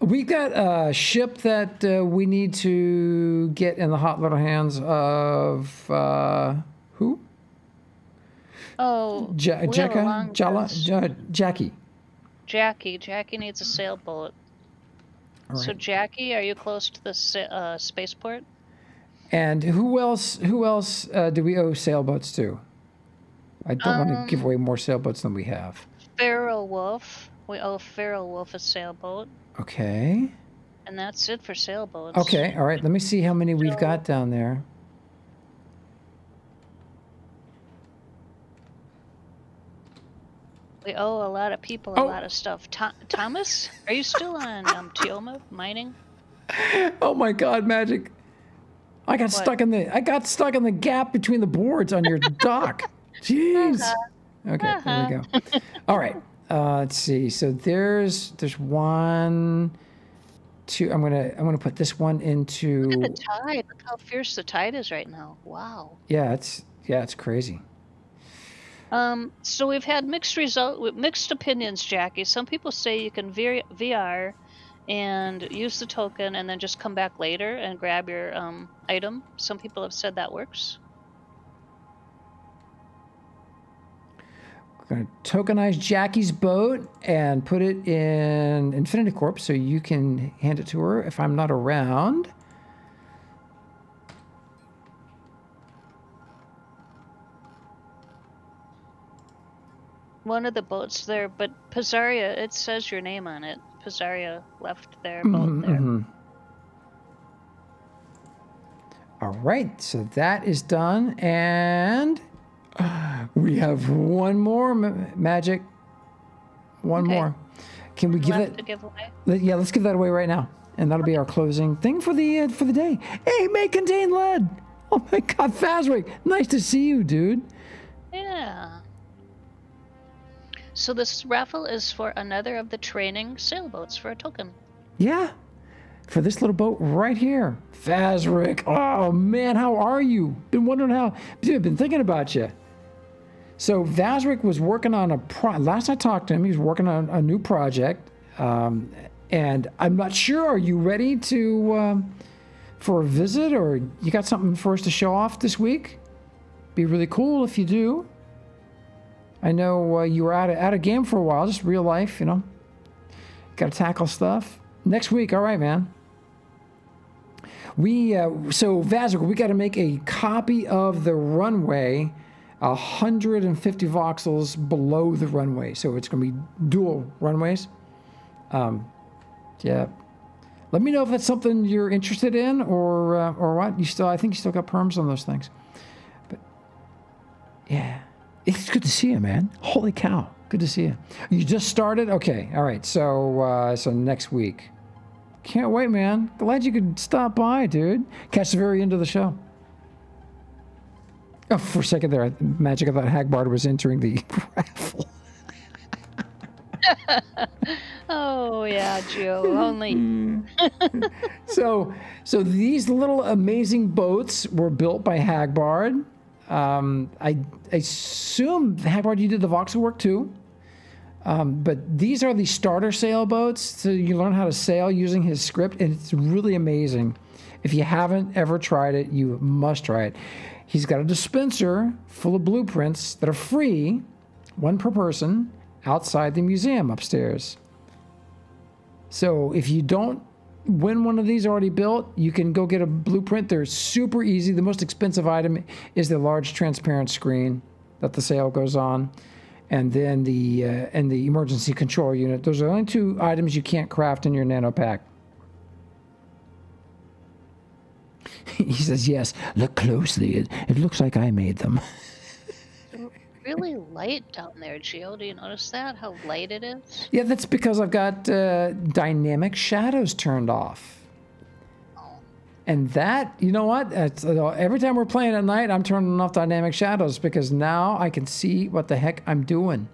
we got a ship that we need to get in the hot little hands of who? Oh, Jackie. Jackie needs a sailboat. All right. So Jackie, are you close to the spaceport? And who else do we owe sailboats to? I don't want to give away more sailboats than we have. Feral Wolf. We owe Feral Wolf a sailboat. Okay. And that's it for sailboats. Okay, all right. Let me see how many we've got down there. We owe a lot of people a lot of stuff. Thomas, are you still on Tioma mining? Oh my God, Magic! I got stuck in the gap between the boards on your dock. Jeez. Okay, there we go. All right. Let's see. So there's one, two. I'm gonna put this one into. Look at the tide. Look how fierce the tide is right now. Wow. Yeah, it's crazy. So we've had mixed opinions, Jackie. Some people say you can VR and use the token and then just come back later and grab your item. Some people have said that works. We're going to tokenize Jackie's boat and put it in Infinity Corp so you can hand it to her if I'm not around. One of the boats there, but Pizzaria, it says your name on it. Pizzaria left their boat there. Mm-hmm. All right, so that is done, and we have one more Magic. One more. Can we give it? To give away? Yeah, let's give that away right now, and that'll be our closing thing for the day. Hey, may contain lead. Oh my God, Fazric, nice to see you, dude. Yeah. So this raffle is for another of the training sailboats for a token. Yeah, for this little boat right here. Fazric, oh man, how are you? Been wondering how, dude, been thinking about you. So Vazric was working on last I talked to him, he was working on a new project. And I'm not sure, are you ready for a visit, or you got something for us to show off this week? Be really cool if you do. I know you were out of game for a while, just real life, you know. Got to tackle stuff. Next week, all right, man. So Vazric, we got to make a copy of the runway 150 voxels below the runway. So it's going to be dual runways. Yeah. Let me know if that's something you're interested in or what. I think you still got perms on those things. But yeah. It's good to see you, man. Holy cow. Good to see you. You just started? Okay. All right. So next week. Can't wait, man. Glad you could stop by, dude. Catch the very end of the show. Oh, for a second there, Magic, I thought Hagbard was entering the raffle. Oh, yeah, Joe. Only. So these little amazing boats were built by Hagbard. I assume, Hagbard, you did the voxel work too. But these are the starter sailboats, so you learn how to sail using his script, and it's really amazing. If you haven't ever tried it, you must try it. He's got a dispenser full of blueprints that are free, one per person, outside the museum upstairs. So if you don't when one of these are already built, you can go get a blueprint. They're super easy. The most expensive item is the large transparent screen that the sail goes on, and then the emergency control unit. Those are the only 2 items you can't craft in your nano pack. He says, yes, look closely. It looks like I made them. Really light down there, Gio. Do you notice that? How light it is? Yeah, that's because I've got dynamic shadows turned off. And that, you know what? Every time we're playing at night, I'm turning off dynamic shadows because now I can see what the heck I'm doing.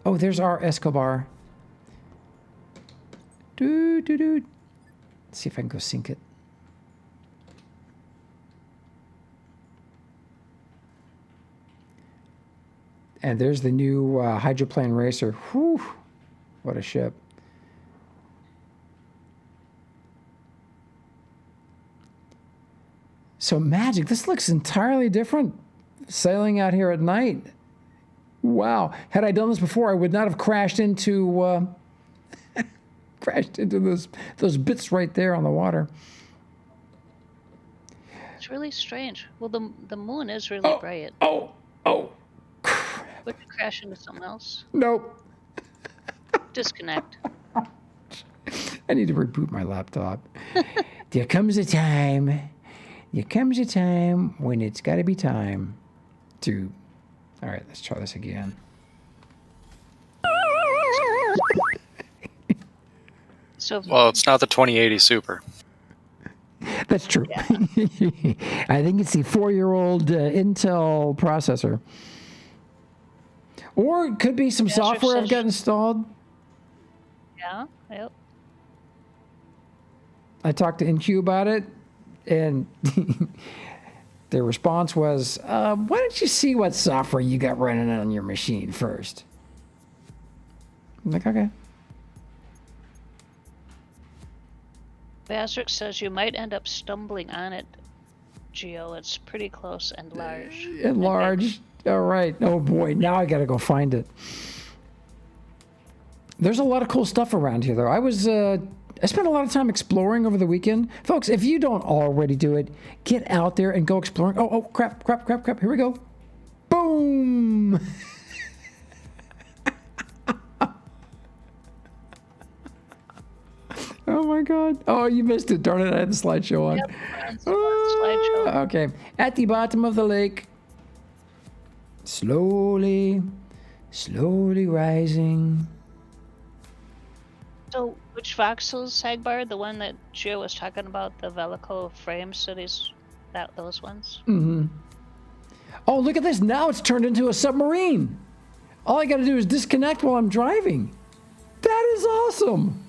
Oh, there's our Escobar. Let's see if I can go sink it. And there's the new hydroplane racer. Whew, what a ship. So magic, this looks entirely different sailing out here at night. Wow, had I done this before, I would not have crashed into those bits right there on the water. It's really strange. Well, the moon is really bright. Oh. Would you crash into something else? Nope. Disconnect. I need to reboot my laptop. There comes a time when it's got to be time to... All right, let's try this again. Well, it's not the 2080 Super. That's true. Yeah. I think it's the 4-year-old Intel processor. Or it could be some software I've got installed. Yeah, yep. I talked to NQ about it, and their response was, why don't you see what software you got running on your machine first? I'm like, okay. Basric says you might end up stumbling on it, Gio. It's pretty close and large. And large. All right. Oh, boy. Now I got to go find it. There's a lot of cool stuff around here, though. I spent a lot of time exploring over the weekend. Folks, if you don't already do it, get out there and go exploring. Oh, crap. Here we go. Boom. Oh, my God. Oh, you missed it. Darn it. I had the slideshow on. Yep, slideshow. Okay. At the bottom of the lake, slowly rising. So, which voxels, Hagbar? The one that Gio was talking about, the Velico frames, so those ones? Mm-hmm. Oh, look at this. Now it's turned into a submarine. All I got to do is disconnect while I'm driving. That is awesome.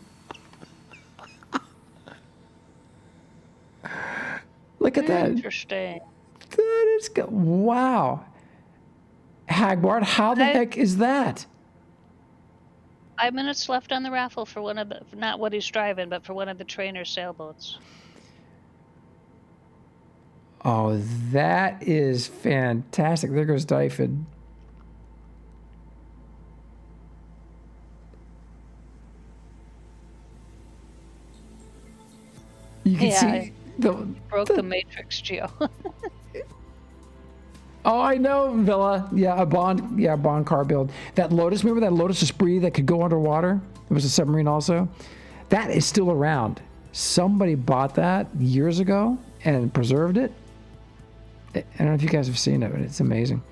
Look at that. Interesting. That is good. Wow. Hagbard, how the heck is that? 5 minutes left on the raffle for one of the, not what he's driving, but for one of the trainer sailboats. Oh, that is fantastic. There goes Dyfed. You can see broke the matrix, Gio. Oh, I know, Villa. Yeah, a Bond car build. That Lotus, remember that Lotus Esprit that could go underwater? It was a submarine also. That is still around. Somebody bought that years ago and preserved it. I don't know if you guys have seen it, but it's amazing.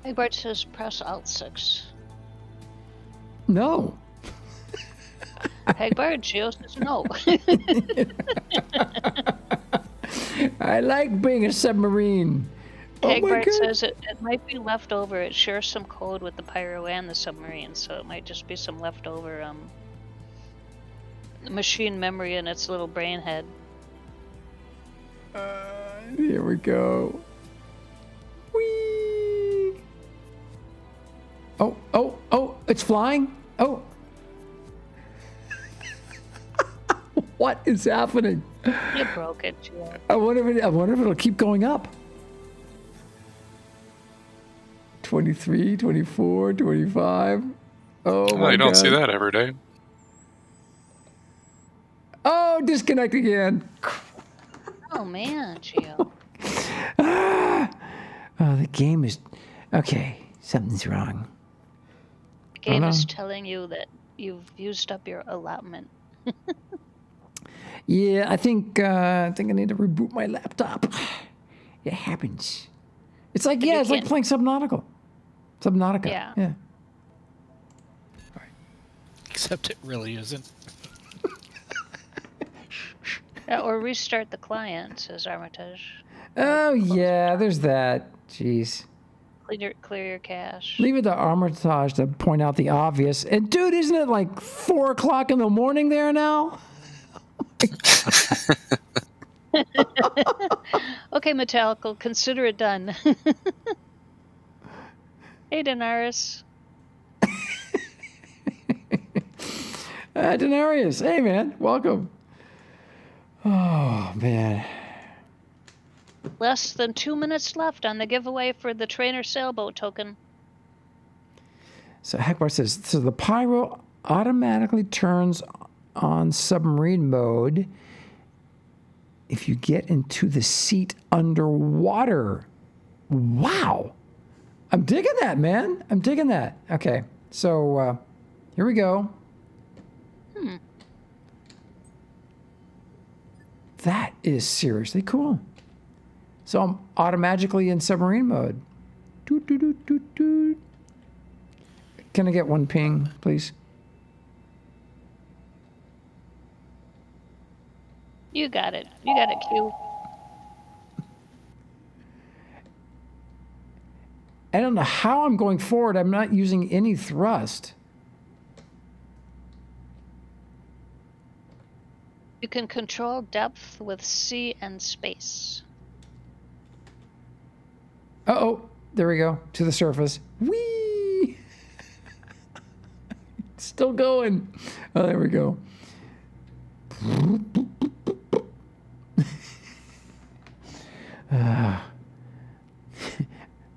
Egbert says press Alt 6. No. Egbert, Gio says no. I like being a submarine. Egbert says it might be left over. It shares some code with the Pyro and the submarine, so it might just be some leftover machine memory in its little brain head. Here we go. Whee! Oh, it's flying? Oh. What is happening? You broke it, Gio. I wonder if it'll keep going up. 23, 24, 25. Oh my God. You don't see that every day. Oh, disconnect again. Oh man, Gio. Oh, the game is okay. Something's wrong. The game is telling you that you've used up your allotment. Yeah, I think I need to reboot my laptop. It happens. It's like it's like playing Subnautica. Yeah. Except it really isn't. Or restart the client, says Armitage. Oh yeah, there's that. Jeez. Clear your cache. Leave it to Armitage to point out the obvious. And dude, isn't it like 4 o'clock in the morning there now? Okay, Metallical, consider it done. Hey, Daenerys. Denarius, hey man, welcome. Oh man. Less than 2 minutes left on the giveaway for the trainer sailboat token. So Hackbar says, so the pyro automatically turns on submarine mode if you get into the seat underwater. Wow. I'm digging that, man. I'm digging that. Okay, so here we go. That is seriously cool. So I'm automatically in submarine mode. Doot, doot, doot, doot, doot. Can I get one ping, please? You got it. You got it, Q. I don't know how I'm going forward. I'm not using any thrust. You can control depth with sea and space. Uh-oh. There we go. To the surface. Whee! Still going. Oh, there we go.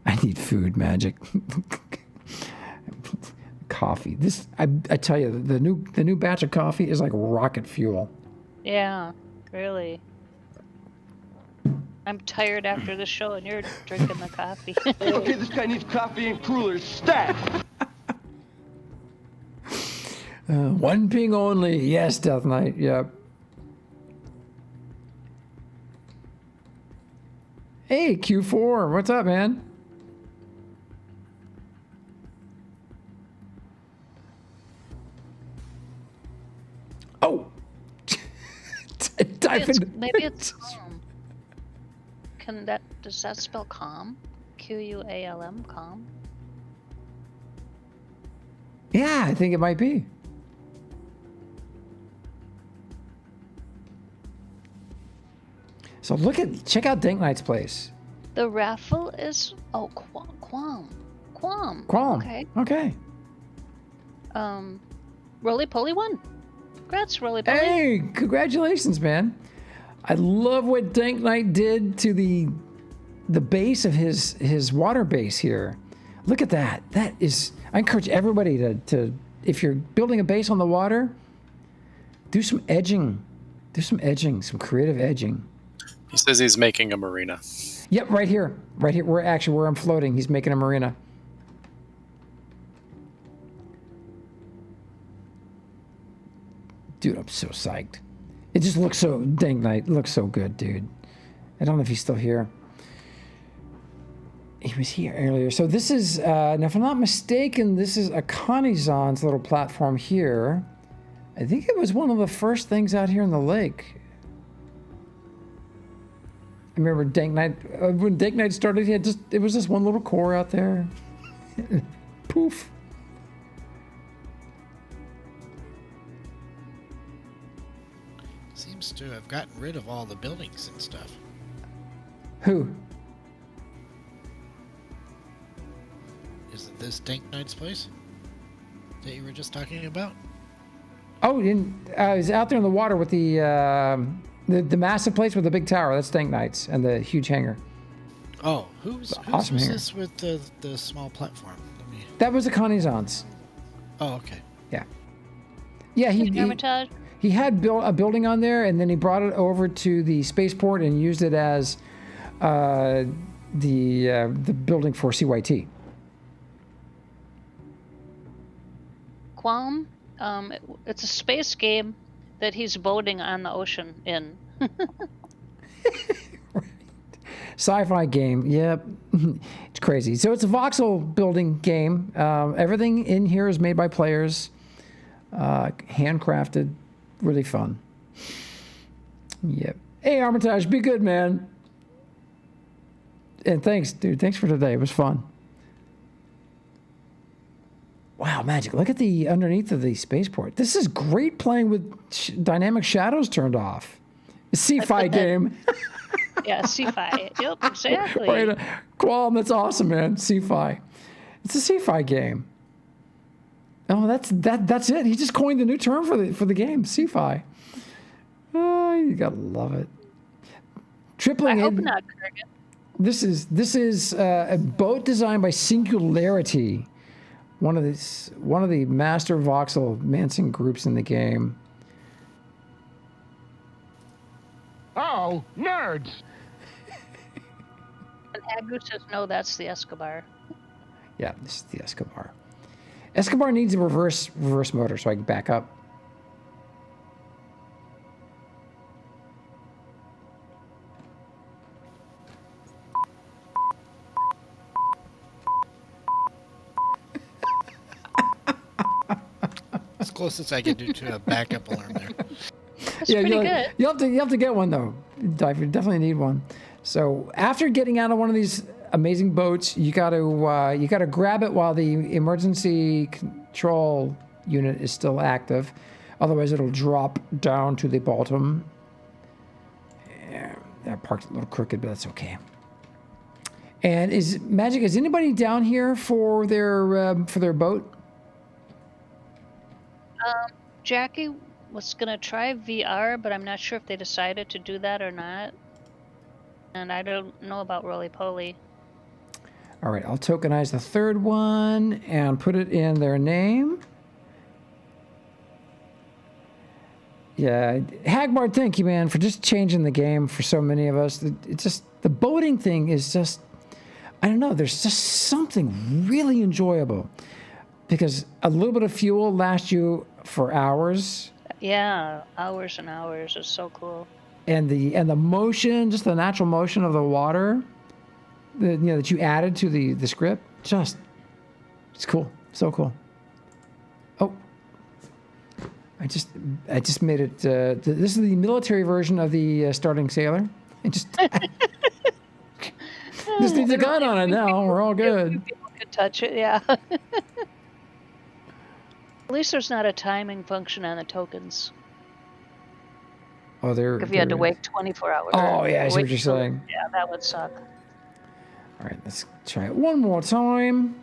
I need food, Magic. Coffee. This I tell you, the new batch of coffee is like rocket fuel. Yeah, really. I'm tired after the show and you're drinking the coffee. Okay, this guy needs coffee and crullers. Stat! One ping only. Yes, Death Knight. Yep. Hey, Q4. What's up, man? Oh! Maybe it's calm. Does that spell calm? Qualm, calm? Yeah, I think it might be. So check out Dank Knight's place. The raffle is Qualm. Okay. Okay. Roly Poly won. Congrats, Roly Poly. Hey, congratulations, man. I love what Dank Knight did to the base of his water base here. Look at that. That is, I encourage everybody to if you're building a base on the water, do some edging. Do some edging, some creative edging. He says he's making a marina. Yep, right here. Right here. Where I'm floating. He's making a marina. Dude, I'm so psyched. It just looks so, Dank Knight looks so good, dude. I don't know if he's still here. He was here earlier. So this is, now if I'm not mistaken, this is Akanizan's little platform here. I think it was one of the first things out here in the lake. I remember Dank Knight, when Dank Knight started, it was just one little core out there. Poof. Seems to have gotten rid of all the buildings and stuff. Who? Is it this Dank Knight's place that you were just talking about? Oh, he's out there in the water with the massive place with the big tower. That's Dank Knight's and the huge hangar. Oh, who's awesome hangar. This with the small platform? That was Akanizan's. Oh, okay. Yeah. Yeah, he He had built a building on there, and then he brought it over to the spaceport and used it as the building for CYT. Qualm, it's a space game that he's boating on the ocean in. Sci-fi game, yep. It's crazy. So it's a voxel building game. Everything in here is made by players, handcrafted, really fun. Yep. Hey, Armitage, be good, man. And thanks, dude. Thanks for today. It was fun. Wow, magic. Look at the underneath of the spaceport. This is great playing with dynamic shadows turned off. Sci-fi game. Yeah, sci-fi. Yep, exactly. Right, Qualm, that's awesome, man. Sci-fi. It's a sci-fi game. Oh, that's it. He just coined the new term for the game, sci-fi. Oh, you gotta love it. Tripling. I hope not, Kurgan. This is a boat designed by Singularity, one of the master voxel Manson groups in the game. Oh, nerds! And Agu says, no, that's the Escobar. Yeah, this is the Escobar. Escobar needs a reverse motor so I can back up. As close as I can do to a backup alarm there. That's pretty good. You have to get one though. You definitely need one. So after getting out of one of these amazing boats, you got to grab it while the emergency control unit is still active. Otherwise, it'll drop down to the bottom. Yeah, that part's a little crooked, but that's okay. And is anybody down here for their boat? Jackie was going to try VR, but I'm not sure if they decided to do that or not. And I don't know about Roly Poly. All right, I'll tokenize the third one and put it in their name. Yeah, Hagbard, thank you, man, for just changing the game for so many of us. It's just, the boating thing is just, I don't know, there's just something really enjoyable. Because a little bit of fuel lasts you for hours. Yeah, hours and hours. It's so cool. And the motion, just the natural motion of the water, that you added to the script, just, it's cool. So cool. Oh, I just made it. This is the military version of the starting sailor. It just just needs a gun on it now. We're all good. People can touch it. Yeah. At least there's not a timing function on the tokens. Oh, if you had to wait 24 hours. Oh, yeah, I see what you're saying. Yeah, that would suck. All right, let's try it one more time.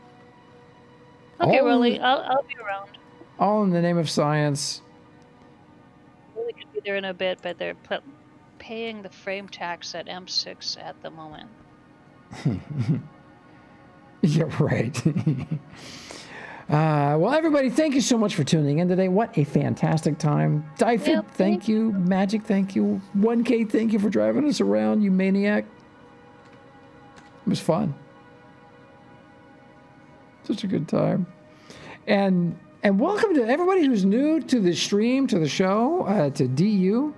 Okay, Rolly, I'll be around. All in the name of science. Rolly could be there in a bit, but they're paying the frame tax at M6 at the moment. You're right. Well, everybody, thank you so much for tuning in today. What a fantastic time. Dyfed, thank you. Magic, thank you. 1K, thank you for driving us around, you maniac. It was fun. Such a good time. And welcome to everybody who's new to the stream, to the show, to DU.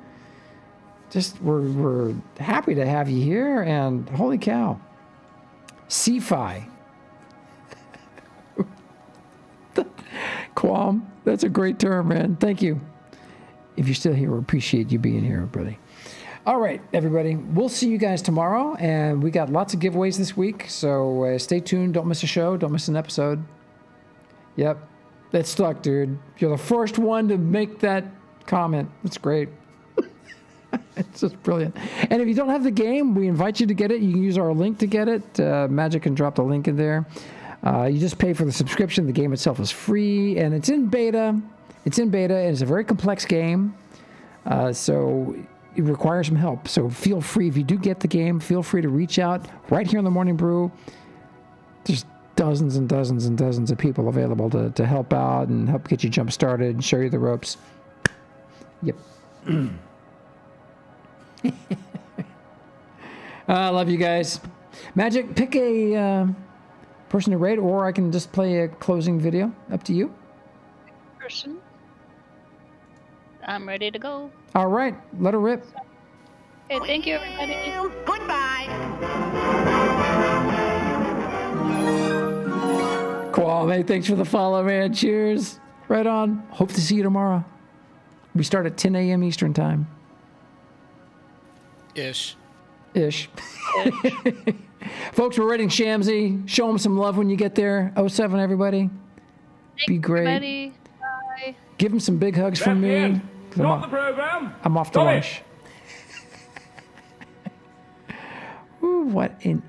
Just, we're happy to have you here, and holy cow. Sci-fi. Qualm, that's a great term, man. Thank you. If you're still here, we appreciate you being here, buddy. All right, everybody. We'll see you guys tomorrow, and we got lots of giveaways this week, so stay tuned. Don't miss a show. Don't miss an episode. Yep, that stuck, dude. You're the first one to make that comment. That's great. It's just brilliant. And if you don't have the game, we invite you to get it. You can use our link to get it. Magic can drop the link in there. You just pay for the subscription. The game itself is free, and it's in beta. It's in beta, and it's a very complex game, so it requires some help. So feel free, if you do get the game, feel free to reach out right here in the Morning Brew. There's dozens and dozens and dozens of people available to help out and help get you jump started and show you the ropes. Yep. I love you guys. Magic, pick a person to rate, or I can just play a closing video. Up to you. Person. I'm ready to go. All right, let her rip. Okay, thank you, everybody. Goodbye. Kwame, thanks for the follow, man. Cheers. Right on. Hope to see you tomorrow. We start at 10 a.m. Eastern time. Ish. Folks, we're rating Shamsy. Show him some love when you get there. 07, everybody. Be great. Everybody. Bye. Give him some big hugs from me. Not the program. I'm off to lunch. Ooh, what an